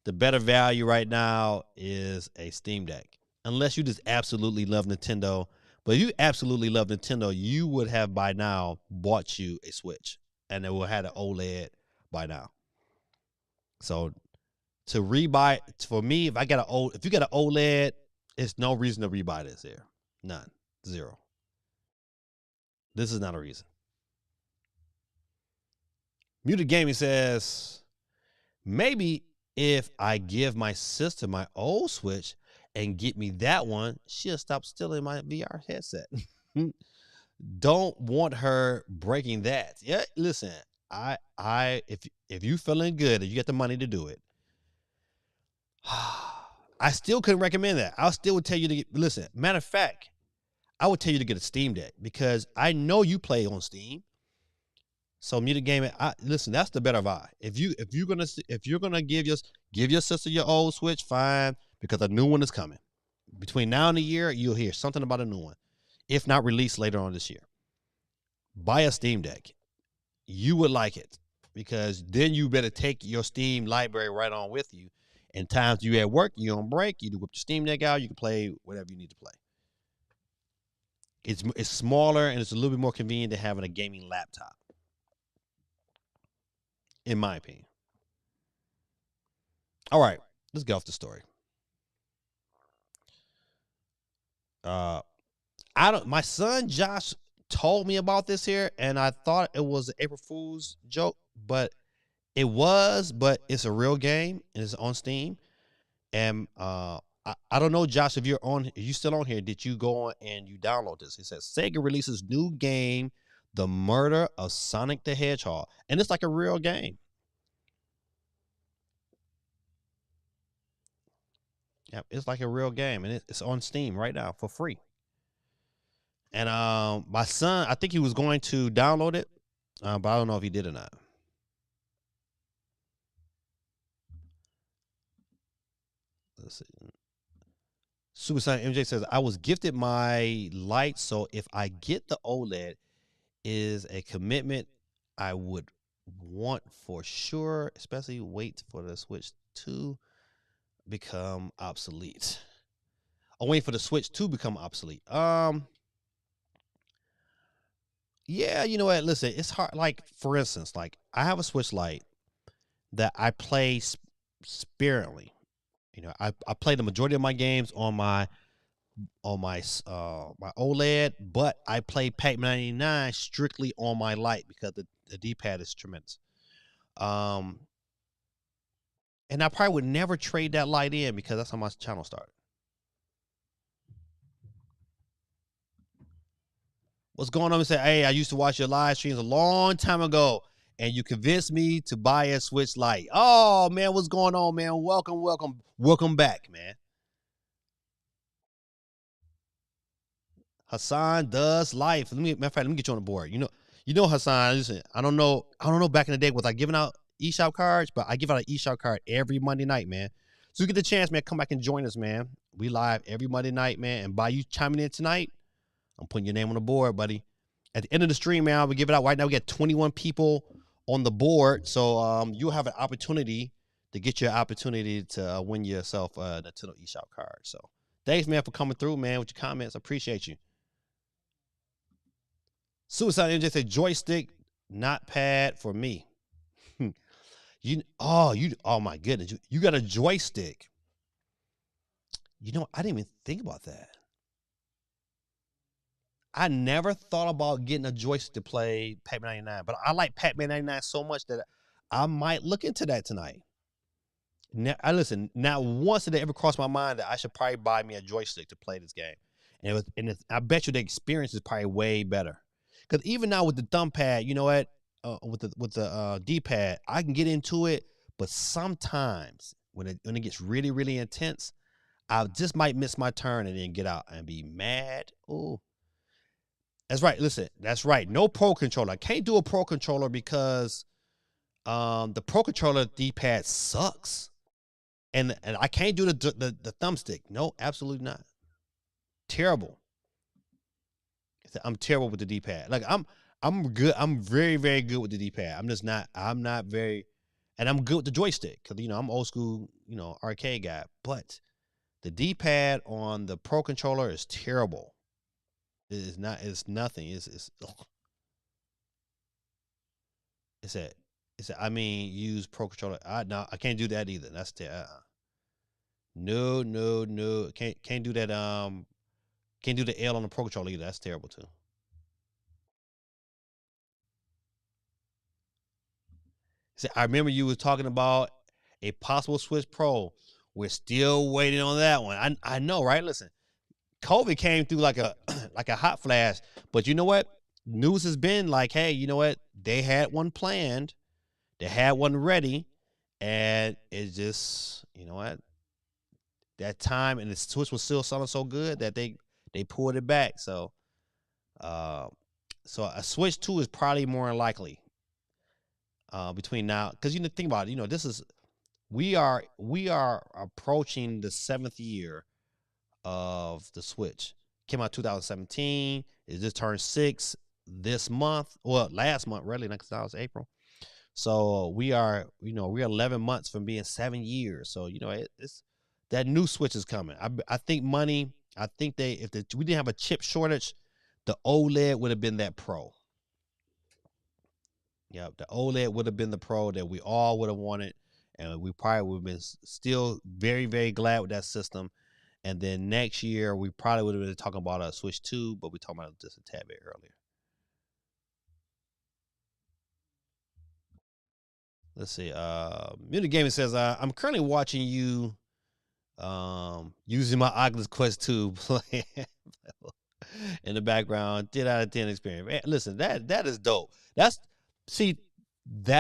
The better value right now is a Steam Deck. Unless you just absolutely love Nintendo. But if you absolutely love Nintendo, you would have by now bought you a Switch. And it would have had an OLED by now. So to rebuy, for me, if you got an OLED, it's no reason to rebuy this here. None. Zero. This is not a reason. Muted Gaming says, maybe if I give my sister my old Switch and get me that one, she'll stop stealing my VR headset. Don't want her breaking that. Yeah, listen, if you feeling good, if you got the money to do it, I still couldn't recommend that. I still would tell you to listen. Matter of fact, I would tell you to get a Steam Deck because I know you play on Steam. So Muted Gaming, listen, that's the better buy. If you're gonna give your sister your old Switch, fine, because a new one is coming. Between now and a year, you'll hear something about a new one, if not released later on this year. Buy a Steam Deck. You would like it because then you better take your Steam library right on with you. And times you at work, you on break, you whip your Steam Deck out, you can play whatever you need to play. It's smaller and it's a little bit more convenient than having a gaming laptop, in my opinion. All right, let's get off the story. My son Josh told me about this here, and I thought it was an April Fool's joke, but but it's a real game and it's on Steam. And I don't know, Josh, if you still on here, did you go on and you download this? It says Sega releases new game, The Murder of Sonic the Hedgehog. And it's like a real game. Yeah, it's like a real game, and it's on Steam right now for free. And my son, I think he was going to download it, but I don't know if he did or not. Let's see. Super Saiyan MJ says, I was gifted my light, so if I get the OLED, is a commitment I would want for sure, especially wait for the Switch to become obsolete. I'm waiting for the Switch to become obsolete. Yeah, you know what? Listen, it's hard. Like, for instance, like I have a Switch Lite that I play sparingly. You know, I play the majority of my games on my OLED, but I play Pac-Man 99 strictly on my Lite because the D-pad is tremendous. Um, and I probably would never trade that Lite in because that's how my channel started. What's going on? And say, hey, I used to watch your live streams a long time ago, and you convinced me to buy a Switch Lite. Oh man, what's going on, man? Welcome back, man. Hassan does life. Matter of fact, let me get you on the board. You know Hassan. Listen, I don't know. Back in the day, was I giving out eShop cards? But I give out an eShop card every Monday night, man. So you get the chance, man. Come back and join us, man. We live every Monday night, man. And by you chiming in tonight, I'm putting your name on the board, buddy. At the end of the stream, man, we give it out right now. We got 21 people on the board, so you'll have an opportunity to get your opportunity to win yourself a Nintendo eShop card. So thanks, man, for coming through, man, with your comments. I appreciate you. Suicide MJ said joystick, not pad for me. Oh my goodness, you got a joystick. You know, I didn't even think about that. I never thought about getting a joystick to play Pac-Man 99, but I like Pac-Man 99 so much that I might look into that tonight. Now, not once did it ever cross my mind that I should probably buy me a joystick to play this game. I bet you the experience is probably way better. Because even now with the thumb pad, you know what? With the D-pad, I can get into it, but sometimes when it gets really, really intense, I just might miss my turn and then get out and be mad. Oh, that's right. Listen, that's right. No Pro controller. I can't do a Pro controller because the Pro controller D-pad sucks. And I can't do the thumbstick. No, absolutely not. Terrible. I'm terrible with the D-pad. Like I'm good. I'm very, very good with the D-pad. I'm not very, and I'm good with the joystick because I'm old school, arcade guy. But the D-pad on the Pro controller is terrible. It is not. It's nothing. It's a. Use Pro controller. No, I can't do that either. That's no, no, no. Can't do that. Can't do the L on the Pro controller either. That's terrible too. See, I remember you was talking about a possible Switch Pro. We're still waiting on that one. I know, right? Listen, COVID came through like a like a hot flash, but you know what? News has been like, hey, you know what? They had one planned, they had one ready, and it's just, you know what? That time and the Switch was still selling so good that they pulled it back. So, uh, so a Switch 2 is probably more likely between now, because think about it. This is we are approaching the 7th year of the Switch. Came out 2017. It just turned 6 this month. Well, last month, really, because that was April. So we are 11 months from being 7 years. So it's that new Switch is coming. I think money. I think we didn't have a chip shortage, the OLED would have been that Pro. Yeah, the OLED would have been the Pro that we all would have wanted, and we probably would have been still very, very glad with that system. And then next year, we probably would have been talking about a Switch 2, but we're talking about it just a tad bit earlier. Let's see. Muni Gaming says, I'm currently watching you using my Oculus Quest 2 play in the background. 10 out of 10 experience. Man, listen, that is dope. That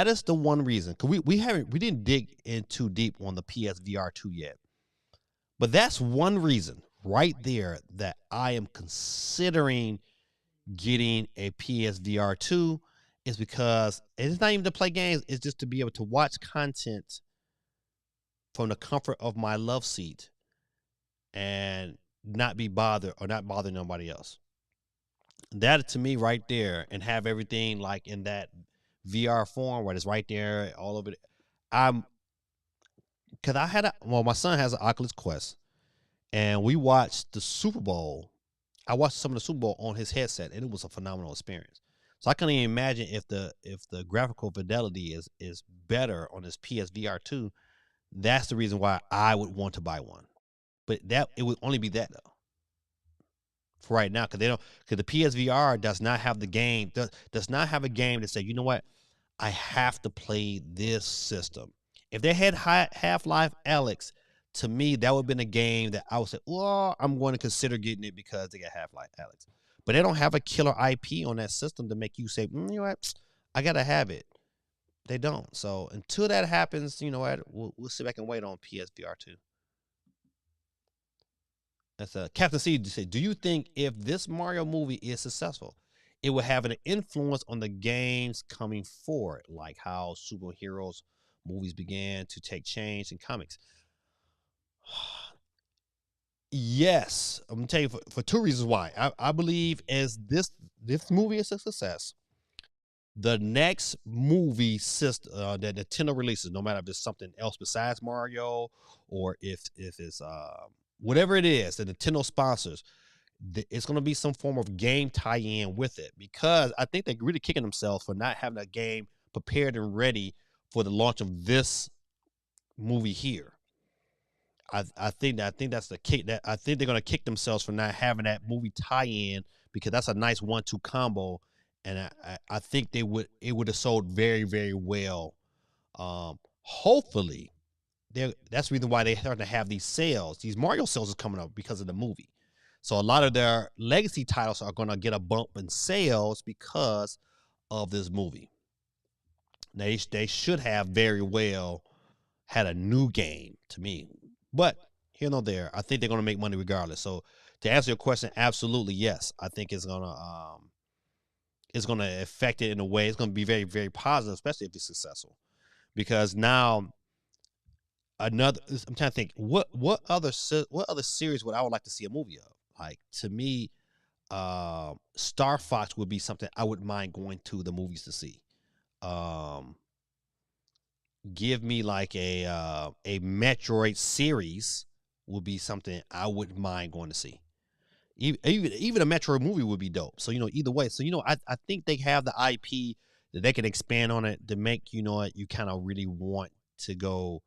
is the one reason. Cause we didn't dig in too deep on the PSVR 2 yet. But that's one reason right there that I am considering getting a PSVR 2 is because it's not even to play games, it's just to be able to watch content from the comfort of my love seat and not be bothered or not bother nobody else. That to me right there, and have everything like in that VR form where it's right there all over. I'm because my son has an Oculus Quest, and we watched the Super Bowl. I watched some of the Super Bowl on his headset, and it was a phenomenal experience. So I can't even imagine if the graphical fidelity is better on this PSVR 2. That's the reason why I would want to buy one. But that it would only be that though for right now, because they don't, because the PSVR does not have the game, does not have a game to say, you know what, I have to play this system. If they had Half-Life Alex, to me, that would have been a game that I would say, well, I'm going to consider getting it because they got Half-Life Alex. But they don't have a killer IP on that system to make you say, you know what, I got to have it. They don't. So until that happens, you know what, we'll sit back and wait on PSVR 2. That's Captain C said, do you think if this Mario movie is successful, it will have an influence on the games coming forward, like how superheroes movies began to take change in comics? Yes, I'm gonna tell you for two reasons why. I believe as this movie is a success, the next movie system that Nintendo releases, no matter if it's something else besides Mario or if it's whatever it is that Nintendo sponsors, it's going to be some form of game tie-in with it, because I think they're really kicking themselves for not having a game prepared and ready for the launch of this movie here. I think that's the kick, that I think they're going to kick themselves for not having that movie tie-in, because that's a nice 1-2 combo, and I think it would have sold very, very well. Hopefully that's the reason why they're starting to have these sales. These Mario sales are coming up because of the movie. So a lot of their legacy titles are going to get a bump in sales because of this movie. They should have very well had a new game to me. But here nor there, I think they're going to make money regardless. So to answer your question, absolutely yes. I think it's going to affect it in a way. It's going to be very, very positive, especially if it's successful. Because now another, I'm trying to think what other series would I would like to see a movie of? Like, to me, Star Fox would be something I wouldn't mind going to the movies to see. Give me like a Metroid series would be something I wouldn't mind going to see. Even a Metroid movie would be dope. So, either way. So, I think they have the IP that they can expand on it to make, you kind of really want to go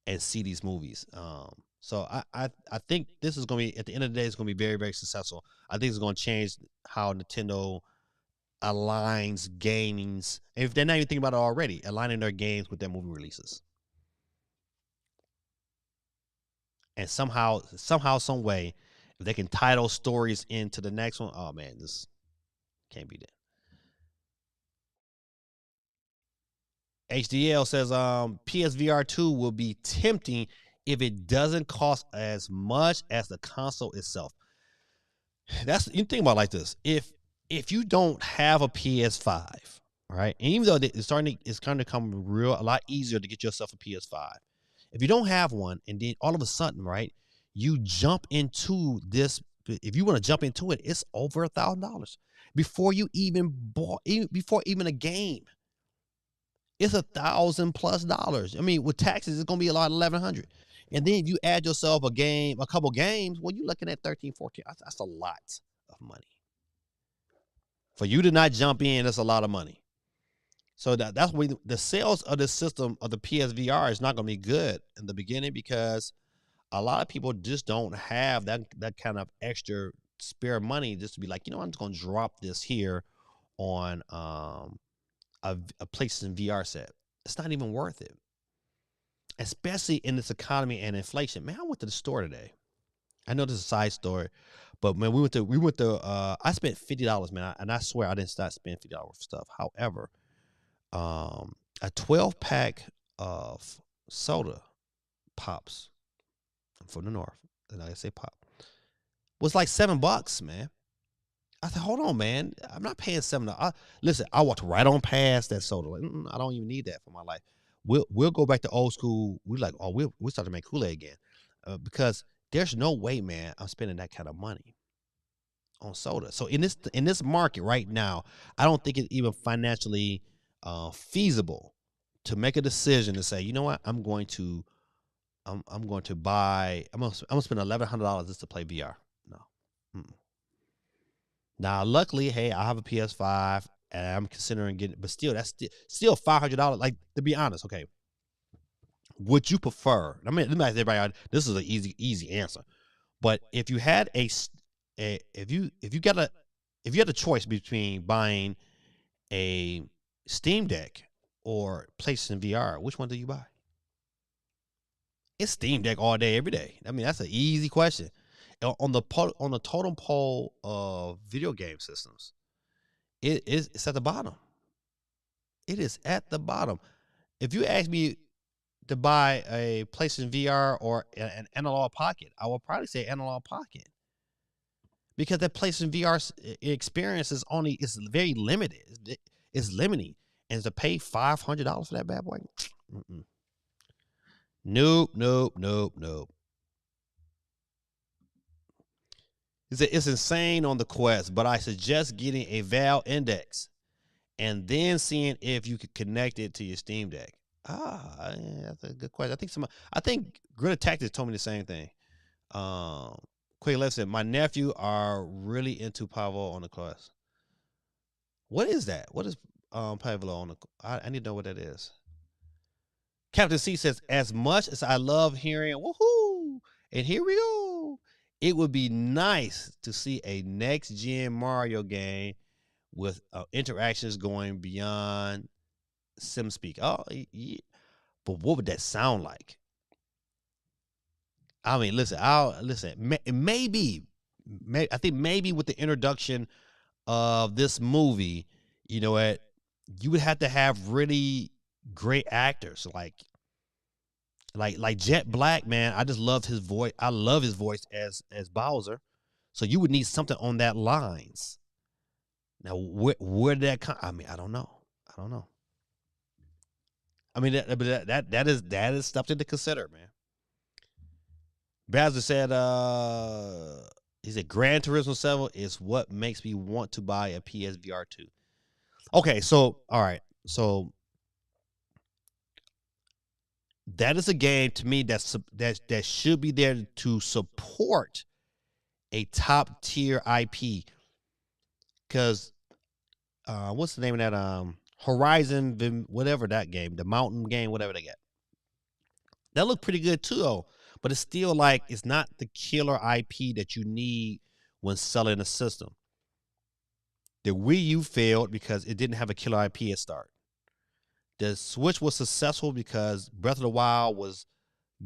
and see these movies. So I think this is going to be, at the end of the day, it's going to be very, very successful. I think it's going to change how Nintendo aligns games. If they're not even thinking about it already, aligning their games with their movie releases. And somehow, some way, if they can tie those stories into the next one, oh man, this can't be that. HDL says PSVR 2 will be tempting if it doesn't cost as much as the console itself. That's, you think about it like this. If you don't have a PS5, right? And even though it's kind of come a lot easier to get yourself a PS5. If you don't have one, and then all of a sudden, right, you jump into this. If you want to jump into it, it's over $1,000 before you even bought, before even a game. It's $1,000+. I mean, with taxes, it's gonna be a lot, 1,100. And then if you add yourself a couple games, well, you're looking at 13, 14. That's a lot of money. For you to not jump in, that's a lot of money. So that's why the sales of the system of the PSVR is not going to be good in the beginning, because a lot of people just don't have that kind of extra spare money just to be like, I'm just going to drop this here on a PlayStation VR set. It's not even worth it, especially in this economy and inflation. Man, I went to the store today. I know this is a side story, but man, we went to I spent $50, man, and I swear I didn't start spending $50 for stuff. However, a 12-pack of soda pops from the north, and I say pop, was like $7, man. I said, hold on, man, I'm not paying $7. Listen, I walked right on past that soda. Like, I don't even need that for my life. We'll go back to old school. We'll start to make Kool-Aid again, because there's no way, man, I'm spending that kind of money on soda. So in this market right now, I don't think it's even financially feasible to make a decision to say, you know what, I'm going to I'm going to buy. I'm gonna spend $1,100 just to play VR. No. Mm-mm. Now, luckily, hey, I have a PS5, and I'm considering getting. But still, that's still $500. Like, to be honest, okay. Would you prefer? I mean, let me ask everybody. This is an easy answer. But if you had if you got a if you had a choice between buying a Steam Deck or PlayStation VR, which one do you buy? It's Steam Deck all day, every day. I mean, that's an easy question. On the totem pole of video game systems, it's at the bottom. It is at the bottom. If you ask me to buy a PlayStation VR or an analog pocket, I will probably say analog pocket because that PlayStation VR experience is very limited. It's limiting, and to pay $500 for that bad boy, mm-mm. Nope, nope, nope, nope. He said it's insane on the Quest, but I suggest getting a Valve Index and then seeing if you could connect it to your Steam Deck. Yeah, that's a good question. I think Grid Tactics told me the same thing. Quick Left said my nephew are really into Pavo on the Quest. What is that? What is Pavlo on the? I need to know what that is. Captain C says, as much as I love hearing woohoo, and here we go, it would be nice to see a next gen Mario game with interactions going beyond SimSpeak. Oh, yeah. But what would that sound like? I mean, listen, maybe, I think maybe with the introduction of this movie, you know what, you would have to have really great actors like Jet Black, man. I just loved his voice. I love his voice as Bowser. So you would need something on that lines. Now, where did that come? I mean, I don't know. I mean, that is something to consider, man. Bowser said, he said, Gran Turismo 7 is what makes me want to buy a PSVR 2. Okay, so all right, so that is a game to me that should be there to support a top tier IP. Because what's the name of that Horizon, whatever that game, the mountain game, whatever they got, that looked pretty good too, though. But it's still like it's not the killer IP that you need when selling a system. The Wii U failed because it didn't have a killer IP at start. The Switch was successful because Breath of the Wild was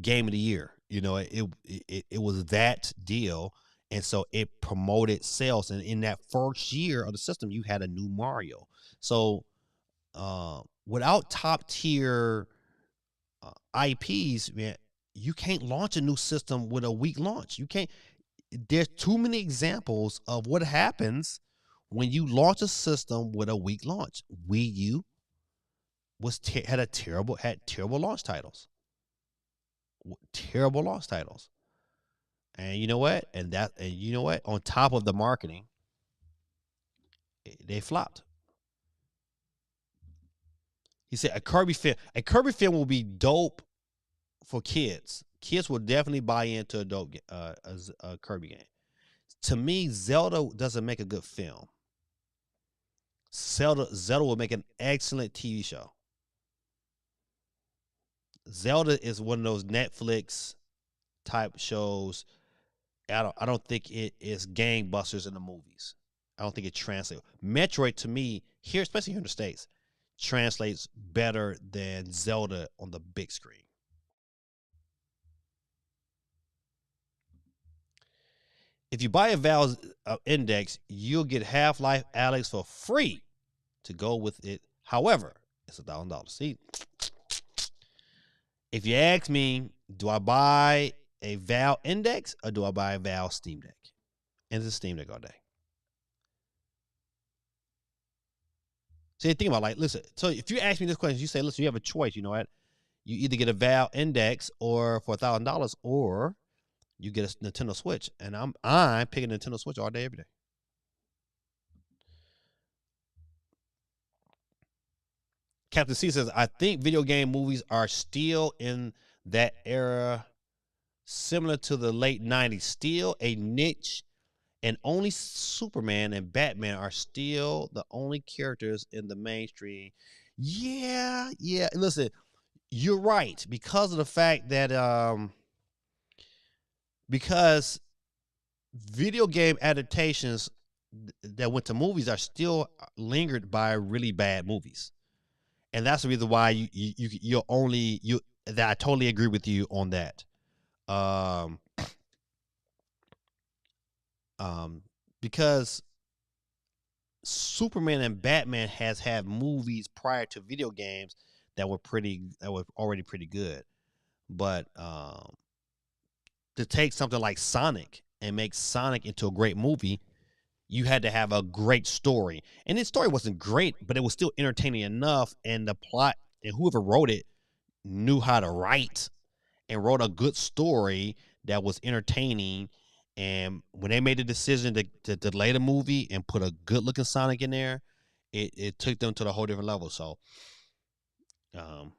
game of the year. You know, it was that deal, and so it promoted sales. And in that first year of the system, you had a new Mario. So without top tier IPs, man, you can't launch a new system with a weak launch. You can't. There's too many examples of what happens when you launch a system with a weak launch. Wii U had terrible launch titles. Terrible launch titles. And you know what? And you know what? On top of the marketing, they flopped. He said a Kirby film will be dope for kids. Kids will definitely buy into a dope a Kirby game. To me, Zelda doesn't make a good film. Zelda will make an excellent TV show. Zelda is one of those Netflix type shows. I don't think it is gangbusters in the movies. I don't think it translates. Metroid to me here, especially here in the States, translates better than Zelda on the big screen. If you buy a Valve Index, you'll get Half-Life Alyx for free to go with it. However, it's $1,000. See, if you ask me, do I buy a Valve Index or do I buy a Valve Steam Deck? And it's a Steam Deck all day. So think about listen. So if you ask me this question, you say, listen, you have a choice. You know what? You either get a Valve Index or for $1,000, or you get a Nintendo Switch. And I'm picking a Nintendo Switch all day, every day. Captain C says, I think video game movies are still in that era similar to the late 90s, still a niche, and only Superman and Batman are still the only characters in the mainstream. Yeah, yeah. Listen, you're right, because of the fact that because video game adaptations that went to movies are still lingered by really bad movies, and that's the reason why you're only you that I totally agree with you on that. Um, because Superman and Batman has had movies prior to video games that were already pretty good, but to take something like Sonic and make Sonic into a great movie, you had to have a great story. And the story wasn't great, but it was still entertaining enough. And the plot and whoever wrote it knew how to write and wrote a good story that was entertaining. And when they made the decision to delay the movie and put a good looking Sonic in there, it took them to the whole different level. Um,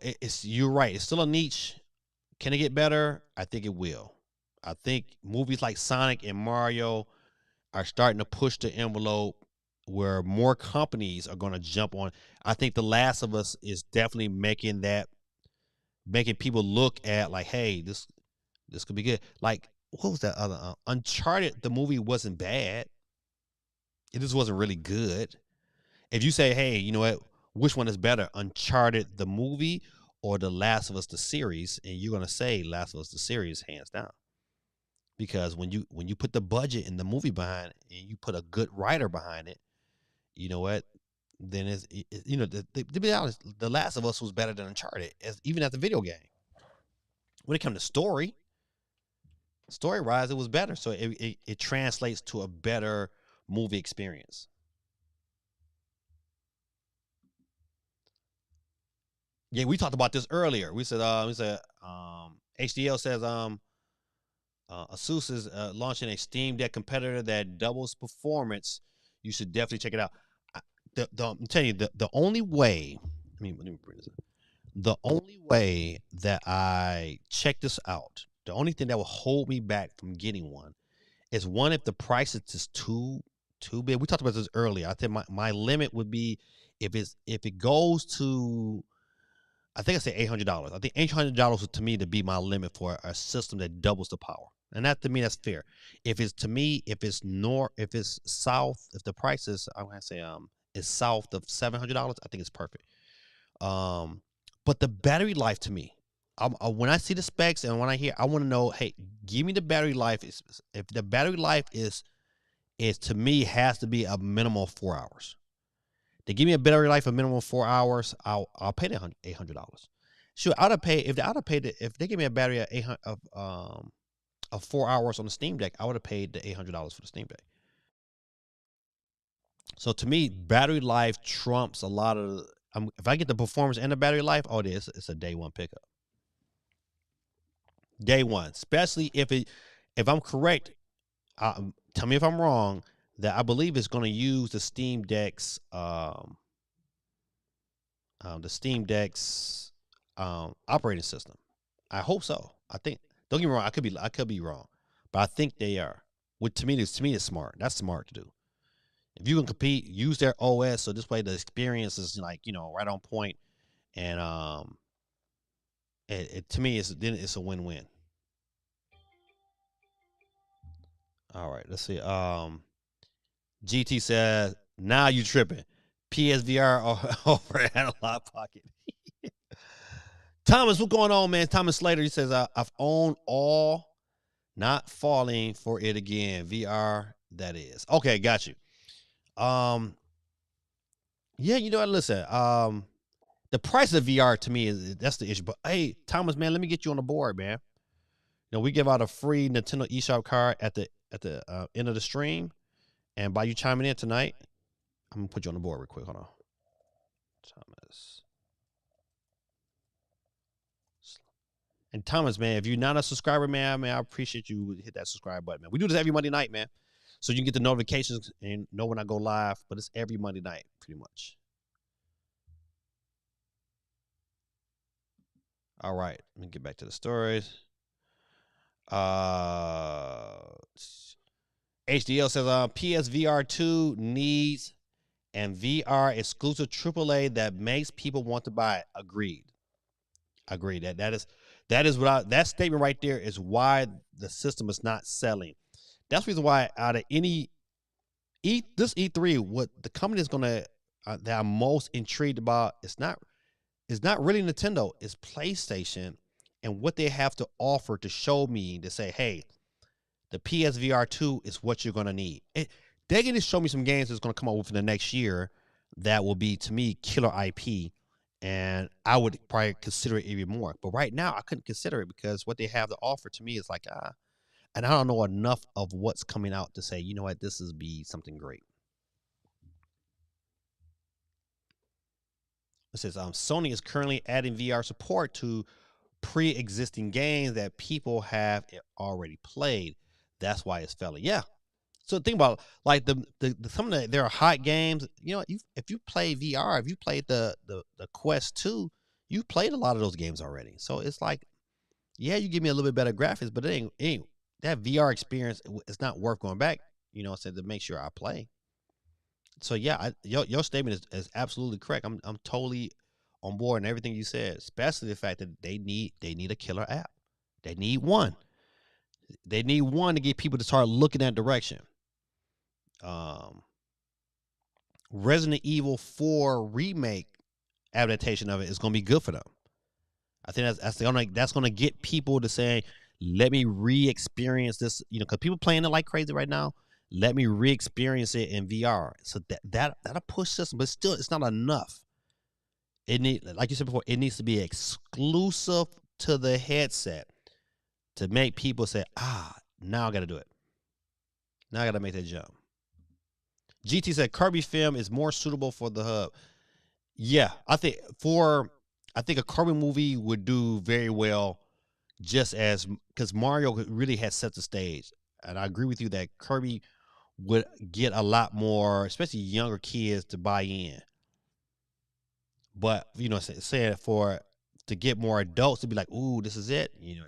it's you're right. It's still a niche. Can it get better? I think it will. I think movies like Sonic and Mario are starting to push the envelope where more companies are going to jump on. I think The Last of Us is definitely making people look at like, hey, this could be good. Like, what was that other Uncharted? The movie wasn't bad. It just wasn't really good. If you say, hey, you know what, which one is better, Uncharted the movie or The Last of Us the series, and you're gonna say Last of Us the series hands down, because when you put the budget in the movie behind it and you put a good writer behind it, you know what, then you know to be honest, The Last of Us was better than Uncharted even as a video game. When it comes to story wise, it was better, so it translates to a better movie experience. Yeah, we talked about this earlier. We said HDL says Asus is launching a Steam Deck competitor that doubles performance. You should definitely check it out. I'm telling you, the only way. Let me bring this up. The only way that I check this out, the only thing that will hold me back from getting one is one, if the price is just too big. We talked about this earlier. I think my limit would be if it goes to, I think I said $800. I think $800 to me to be my limit for a system that doubles the power, and that to me that's fair. If it's to me, if it's south, if the price is, I'm gonna say is south of $700, I think it's perfect. Um, but the battery life to me, when I see the specs and when I hear, I want to know, hey, give me the battery life. If the battery life is to me has to be a minimum of 4 hours. They give me a battery life of minimum 4 hours, I'll pay the $800. Sure, I'd have paid if they give me a battery of 800 of 4 hours on the Steam Deck, I would have paid the $800 for the Steam Deck. So to me, battery life trumps a lot of. If I get the performance and the battery life, it's a day one pickup. Day one, especially if I'm correct. Tell me if I'm wrong. That I believe it's going to use the Steam Deck's operating system. I hope so. I think. Don't get me wrong. I could be wrong, but I think they are. Which to me is smart. That's smart to do. If you can compete, use their OS, so this way the experience is like right on point, and to me it's a win-win. All right, let's see. GT says now you tripping. PSVR over Analog Pocket. Thomas, what's going on, man? Thomas Slater, he says, I've owned all, not falling for it again. VR, that is. Okay, got you. Yeah, listen, the price of VR to me that's the issue. But hey, Thomas, man, let me get you on the board, man. We give out a free Nintendo eShop card at the end of the stream, and by you chiming in tonight, I'm gonna put you on the board real quick. Hold on, Thomas. And Thomas, man, if you're not a subscriber, man, I appreciate you hit that subscribe button, man. We do this every Monday night, man, so you can get the notifications and know when I go live. But it's every Monday night, pretty much. All right, let me get back to the stories. Uh, HDL says PSVR 2 needs and VR exclusive AAA that makes people want to buy it. Agreed. Agreed. That is what that statement right there is why the system is not selling. That's the reason why out of any this E3, what the company is gonna that I'm most intrigued about it's not really Nintendo, it's PlayStation and what they have to offer to show me to say, hey, the PSVR 2 is what you're gonna need. They're gonna show me some games that's gonna come out within the next year that will be to me killer IP, and I would probably consider it even more. But right now, I couldn't consider it because what they have to offer to me is like and I don't know enough of what's coming out to say, you know what, this is be something great. It says Sony is currently adding VR support to pre-existing games that people have already played. That's why it's failing. Yeah. So think about like the some of there are hot games. You know, if you play VR, if you played the Quest 2, you played a lot of those games already. So it's like, yeah, you give me a little bit better graphics, but it ain't that VR experience. It's not worth going back. You know, so to make sure I play. So yeah, your statement is absolutely correct. I'm totally on board and everything you said, especially the fact that they need a killer app. They need one. They need one to get people to start looking that direction. Um, Resident Evil 4 remake adaptation of it is going to be good for them. I think that's going to get people to say, let me re-experience this. You know, because people playing it like crazy right now. Let me re-experience it in VR. So that'll push system, but still, it's not enough. It need, like you said before, it needs to be exclusive to the headset to make people say, now I got to do it. Now I got to make that jump. GT said Kirby film is more suitable for the hub. Yeah, I think a Kirby movie would do very well, just as because Mario really has set the stage, and I agree with you that Kirby would get a lot more, especially younger kids, to buy in. But you know, saying for to get more adults to be like, "Ooh, this is it," you know,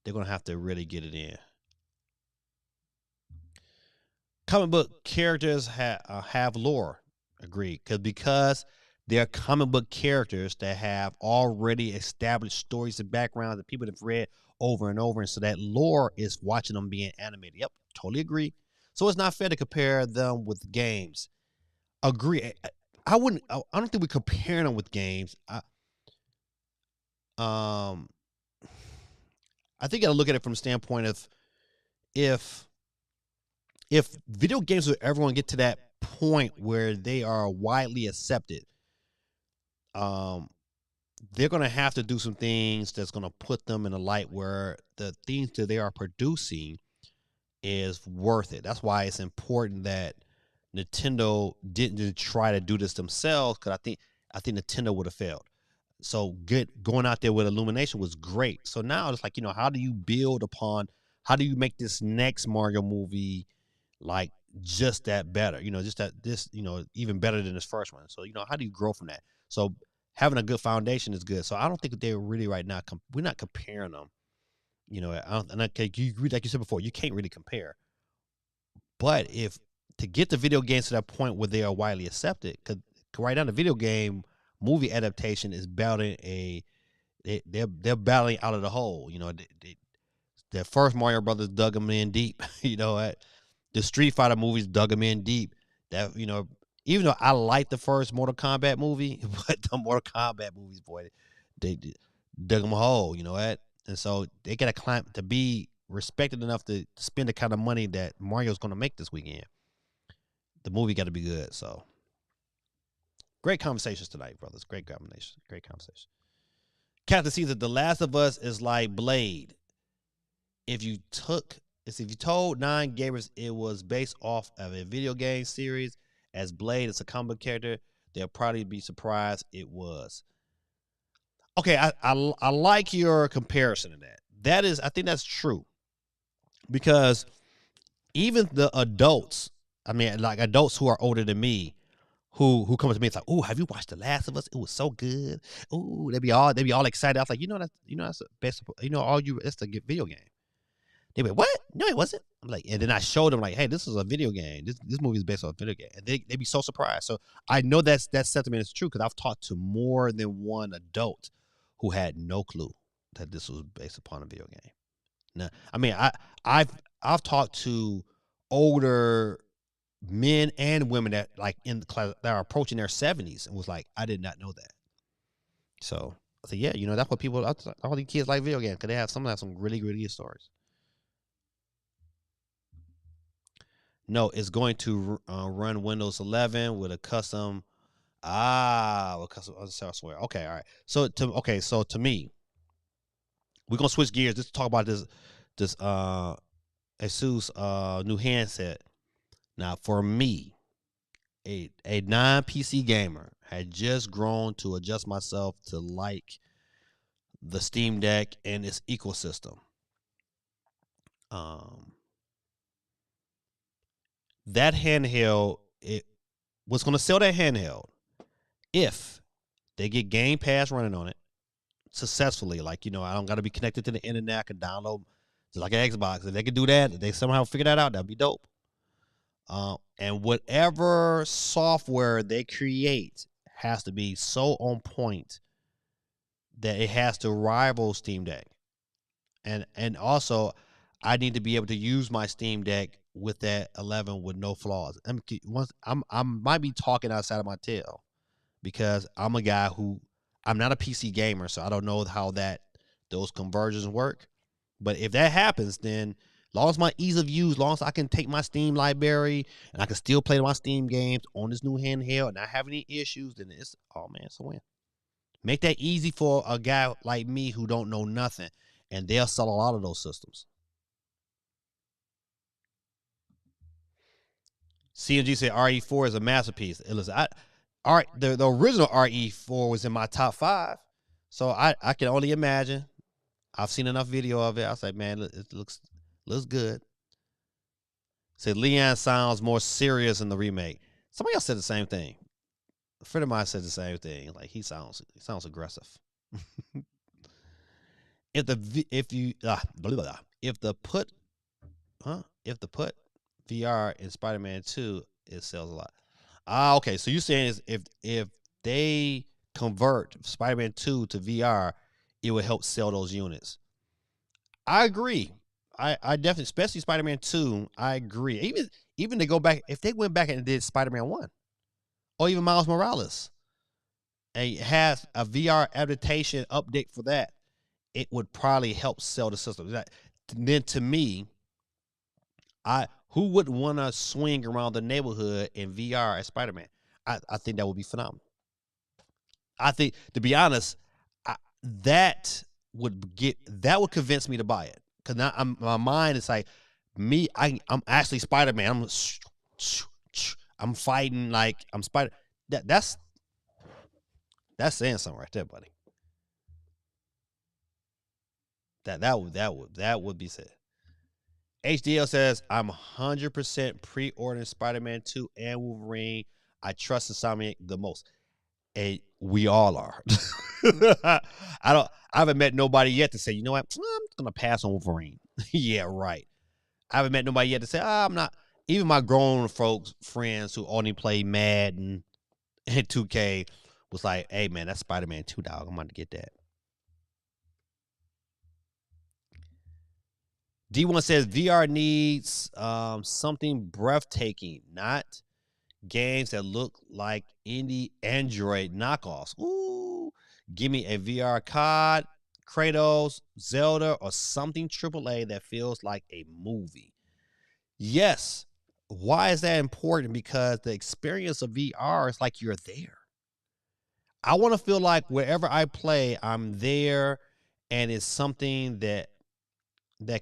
they're gonna have to really get it in. Comic book characters have lore. Agreed, because they're comic book characters that have already established stories and backgrounds that people have read over and over, and so that lore is watching them being animated. Yep, totally agree. So it's not fair to compare them with games. Agree. I wouldn't. I don't think we're comparing them with games. Um, I think I look at it from the standpoint of if video games will ever going to get to that point where they are widely accepted, they're going to have to do some things that's going to put them in a light where the things that they are producing is worth it. That's why it's important that Nintendo didn't try to do this themselves, because I think Nintendo would have failed. So good going out there with Illumination was great. So now it's like, you know, how do you build upon, how do you make this next Mario movie like just that better? You know, just that this, you know, even better than this first one. So, you know, how do you grow from that? So having a good foundation is good. So I don't think they're really right now. We're not comparing them. You know, like you said before, you can't really compare. But if to get the video games to that point where they are widely accepted, because right now the video game movie adaptation is battling they're battling out of the hole. You know, the first Mario Brothers dug them in deep. You know, the Street Fighter movies dug them in deep. That, you know, even though I like the first Mortal Kombat movie, but the Mortal Kombat movies, boy, they dug them a hole. You know that, and so they got to climb to be respected enough to spend the kind of money that Mario's going to make this weekend. The movie got to be good. So great conversations tonight, brothers. Great combination. Great conversation. Captain sees that The Last of Us is like Blade. If you told non-gamers it was based off of a video game series, as Blade is a comic character, they'll probably be surprised it was. Okay, I like your comparison to that. I think that's true. Because even the adults, I mean, like adults who are older than me, who comes to me. It's like, oh, have you watched The Last of Us? It was so good. Oh, they be all excited. I was like, that's the best. All you it's the video game. They went, what? No, it wasn't. I'm like, and then I showed them like, hey, this is a video game. This movie is based on a video game, and they be so surprised. So I know that sentiment is true because I've talked to more than one adult who had no clue that this was based upon a video game. Now, I mean, I've talked to older men and women that like in the class that are approaching their 70s and was like, I did not know that. So I said, yeah, that's what people. All these kids like video games because they have some really really good stories. No, it's going to run Windows 11 with a custom. With custom software. Okay, all right. So to me, we're gonna switch gears. Just talk about this Asus new handset. Now, for me, a non-PC gamer had just grown to adjust myself to like the Steam Deck and its ecosystem. That handheld, it was going to sell that handheld if they get Game Pass running on it successfully. Like, I don't got to be connected to the internet. I can download just like an Xbox. If they could do that, if they somehow figure that out, that'd be dope. And whatever software they create has to be so on point that it has to rival Steam Deck. And also, I need to be able to use my Steam Deck with that 11 with no flaws. I might be talking outside of my tail because I'm a guy who I'm not a PC gamer, so I don't know how those conversions work. But if that happens, then long as my ease of use, long as I can take my Steam library and I can still play my Steam games on this new handheld and not have any issues, then it's a win. Make that easy for a guy like me who don't know nothing, and they'll sell a lot of those systems. CMG said RE4 is a masterpiece. Listen, the original RE4 was in my top 5, so I can only imagine. I've seen enough video of it. I was like, man, it looks good. Said Leon sounds more serious in the remake. Somebody else said the same thing. A friend of mine said the same thing. Like he sounds aggressive. If the put VR in Spider-Man 2, it sells a lot. Okay. So you're saying is if they convert Spider-Man 2 to VR, it would help sell those units. I agree. I definitely, especially Spider-Man 2, I agree. Even they go back, if they went back and did Spider-Man 1 or even Miles Morales and has a VR adaptation update for that, it would probably help sell the system. Then to me, who wouldn't want to swing around the neighborhood in VR as Spider-Man? I think that would be phenomenal. I think, to be honest, that would convince me to buy it. Because now my mind is like, I'm actually Spider-Man. I'm fighting like I'm Spider. That's saying something right there, buddy. That would be said. HDL says, I'm 100% pre-ordering Spider-Man 2 and Wolverine. I trust Insomniac the most. And we all are. I haven't met nobody yet to say, you know what, I'm gonna pass on Wolverine. Yeah, right. I haven't met nobody yet to say, I'm not. Even my grown folks, friends who only play Madden and 2K was like, hey man, that's Spider-Man 2, dog. I'm about to get that. D1 says VR needs something breathtaking, not games that look like indie Android knockoffs. Ooh, give me a VR COD, Kratos, Zelda, or something AAA that feels like a movie. Yes. Why is that important? Because the experience of VR is like you're there. I want to feel like wherever I play, I'm there, and it's something that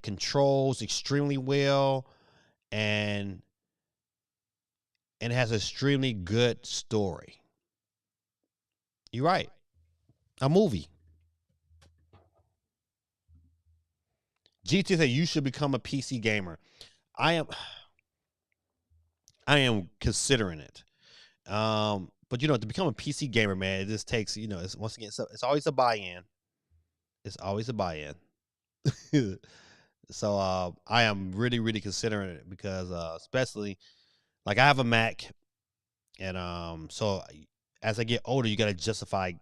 controls extremely well and has an extremely good story. You're right. A movie. GT said you should become a PC gamer. I am considering it. But to become a PC gamer, man, it just takes, it's once again, so it's always a buy-in. It's always a buy-in. So I am really, really considering it because especially like I have a Mac, and so as I get older, you got to justify,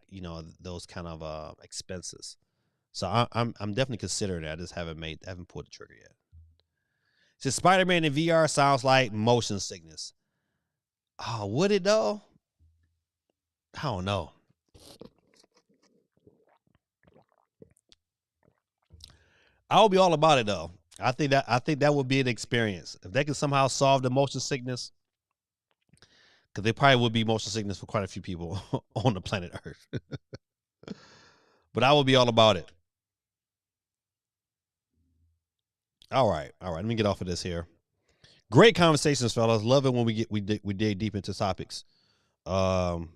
those kind of expenses. So I'm definitely considering it. I just haven't pulled the trigger yet. So Spider-Man in VR sounds like motion sickness. Oh, would it though? I don't know. I'll be all about it though. I think that would be an experience if they could somehow solve the motion sickness, because they probably would be motion sickness for quite a few people on the planet Earth. But I will be all about it. All right, all right. Let me get off of this here. Great conversations, fellas. Love it when we dig deep into topics. Um,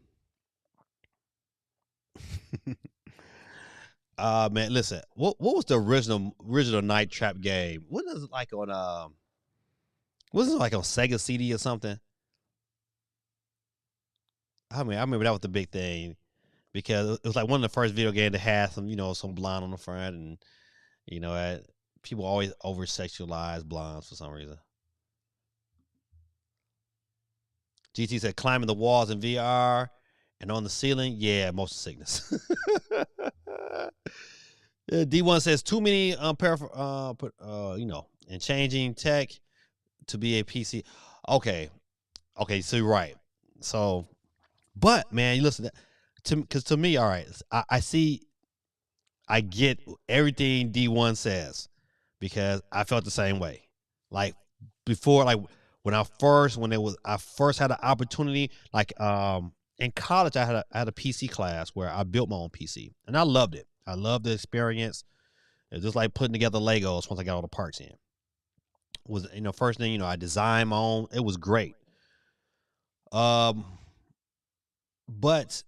man, listen. What was the original Night Trap game? What is it like on was it like on Sega CD or something? I mean, I remember that was the big thing because it was like one of the first video games that had some blonde on the front, and people always over sexualize blondes for some reason. GT said climbing the walls in VR and on the ceiling, yeah, motion sickness. D1 says too many and changing tech to be a PC. Okay, okay, so you're right. So, but man, you listen because to me, all right, I see, I get everything D1 says because I felt the same way. Like before, like I first had an opportunity, like in college, I had a PC class where I built my own PC and I loved it. I loved the experience. It was just like putting together Legos once I got all the parts in. Was first thing I designed my own. It was great. Um, but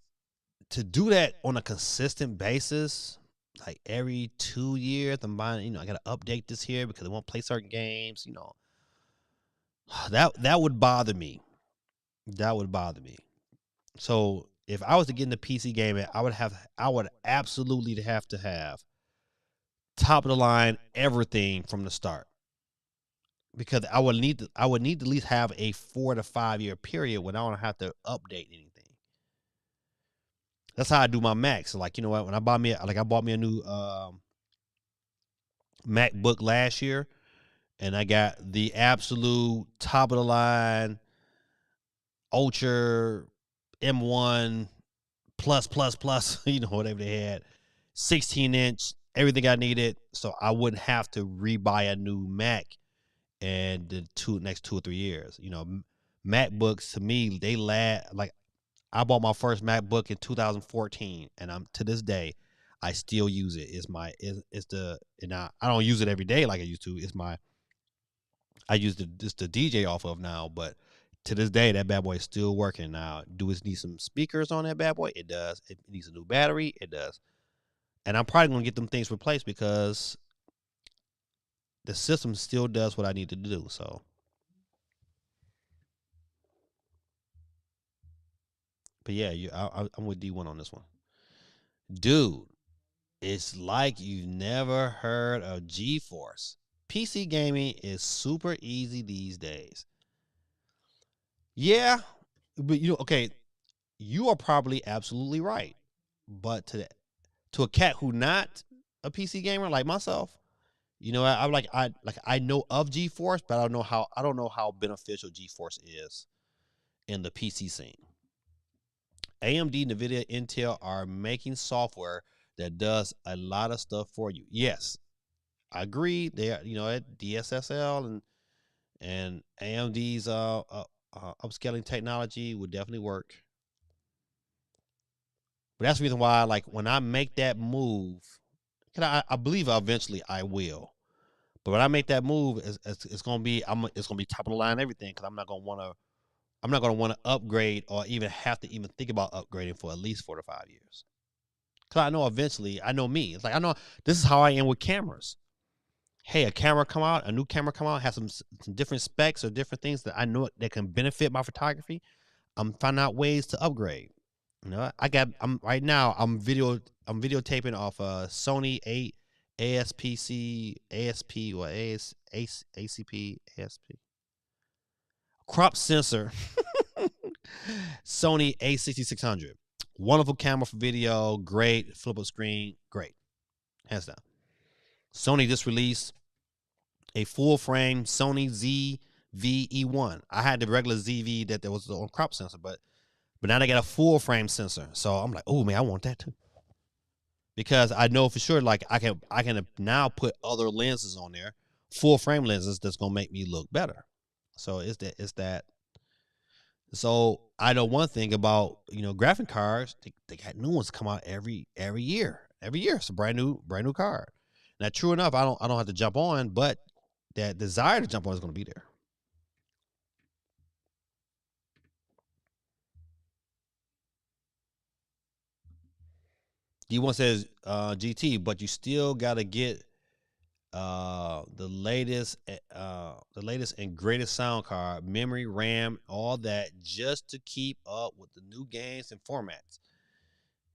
to do that on a consistent basis, like every 2 years, I'm buying. I got to update this here because I won't play certain games. That would bother me. That would bother me. So if I was to get into PC gaming, I would absolutely have to have top of the line everything from the start, because I would need to at least have a 4 to 5 year period when I don't have to update anything. That's how I do my Macs. So like, when I bought me a new MacBook last year, and I got the absolute top of the line Ultra M1 plus, whatever they had, 16-inch, everything I needed, so I wouldn't have to rebuy a new Mac and the next 2 or 3 years. MacBooks to me, they last. Like I bought my first MacBook in 2014, and I'm to this day, I still use it. It's the and I don't use it every day like I used to. I use the DJ off of now, but to this day, that bad boy is still working. Now, do it need some speakers on that bad boy? It does. It needs a new battery? It does. And I'm probably going to get them things replaced because the system still does what I need to do. So, but yeah, I'm with D1 on this one. Dude, it's like you've never heard of GeForce. PC gaming is super easy these days. Yeah, but okay, you are probably absolutely right. But to a cat who not a PC gamer like myself, I know of GeForce, but I don't know how beneficial GeForce is in the PC scene. AMD, Nvidia, Intel are making software that does a lot of stuff for you. Yes, I agree. They are, at DSSL and AMD's upscaling technology would definitely work. But that's the reason why, like, when I make that move, I believe eventually I will. But when I make that move, it's gonna be it's gonna be top of the line everything, because I'm not gonna want to upgrade or even have to even think about upgrading for at least 4 to 5 years. Cause I know eventually, I know me. It's like I know this is how I am with cameras. Hey, a new camera come out, has some different specs or different things that I know that can benefit my photography. I'm finding out ways to upgrade. You know, I'm right now. I'm videotaping off a Sony 8 ASPC ASP or ACP ASP crop sensor Sony A6600. Wonderful camera for video, great flip up screen, great, hands down. Sony just released a full frame Sony ZV-E1. I had the regular ZV that there was on crop sensor, but now they got a full frame sensor. So I'm like, oh man, I want that too. Because I know for sure, like I can now put other lenses on there, full frame lenses that's gonna make me look better. So it's that. So I know one thing about graphic cards, they got new ones come out every year. Every year it's a brand new card. Now, true enough, I don't have to jump on, but that desire to jump on is going to be there. D1 says GT, but you still got to get the latest and greatest sound card, memory, RAM, all that, just to keep up with the new games and formats.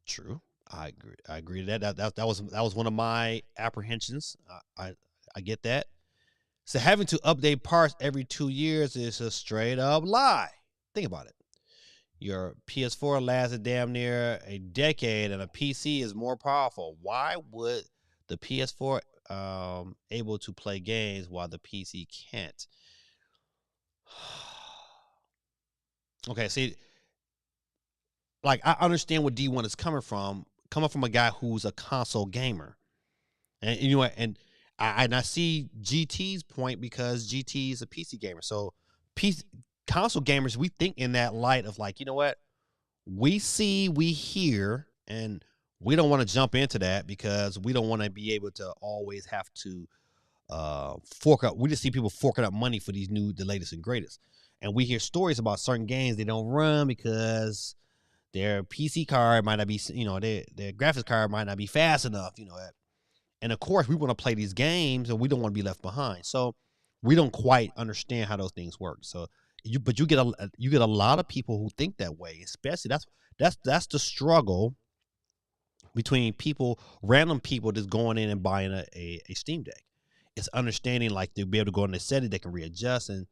True, I agree to that. That was one of my apprehensions. I get that. So having to update parts every 2 years is a straight up lie. Think about it. Your PS4 lasted damn near a decade, and a PC is more powerful. Why would the PS4 able to play games while the PC can't? Okay, see, like I understand where D1 is coming from a guy who's a console gamer, and and I see GT's point because GT is a PC gamer. So console gamers, we think in that light of like, you know what? We see, we hear, and we don't want to jump into that because we don't want to be able to always have to fork up. We just see people forking up money for the latest and greatest. And we hear stories about certain games they don't run because their PC card might not be, their graphics card might not be fast enough, And of course, we want to play these games, and we don't want to be left behind. So we don't quite understand how those things work. So you get a lot of people who think that way. Especially that's the struggle between random people just going in and buying a Steam Deck. It's understanding like they'll be able to go in the setting, they can readjust, and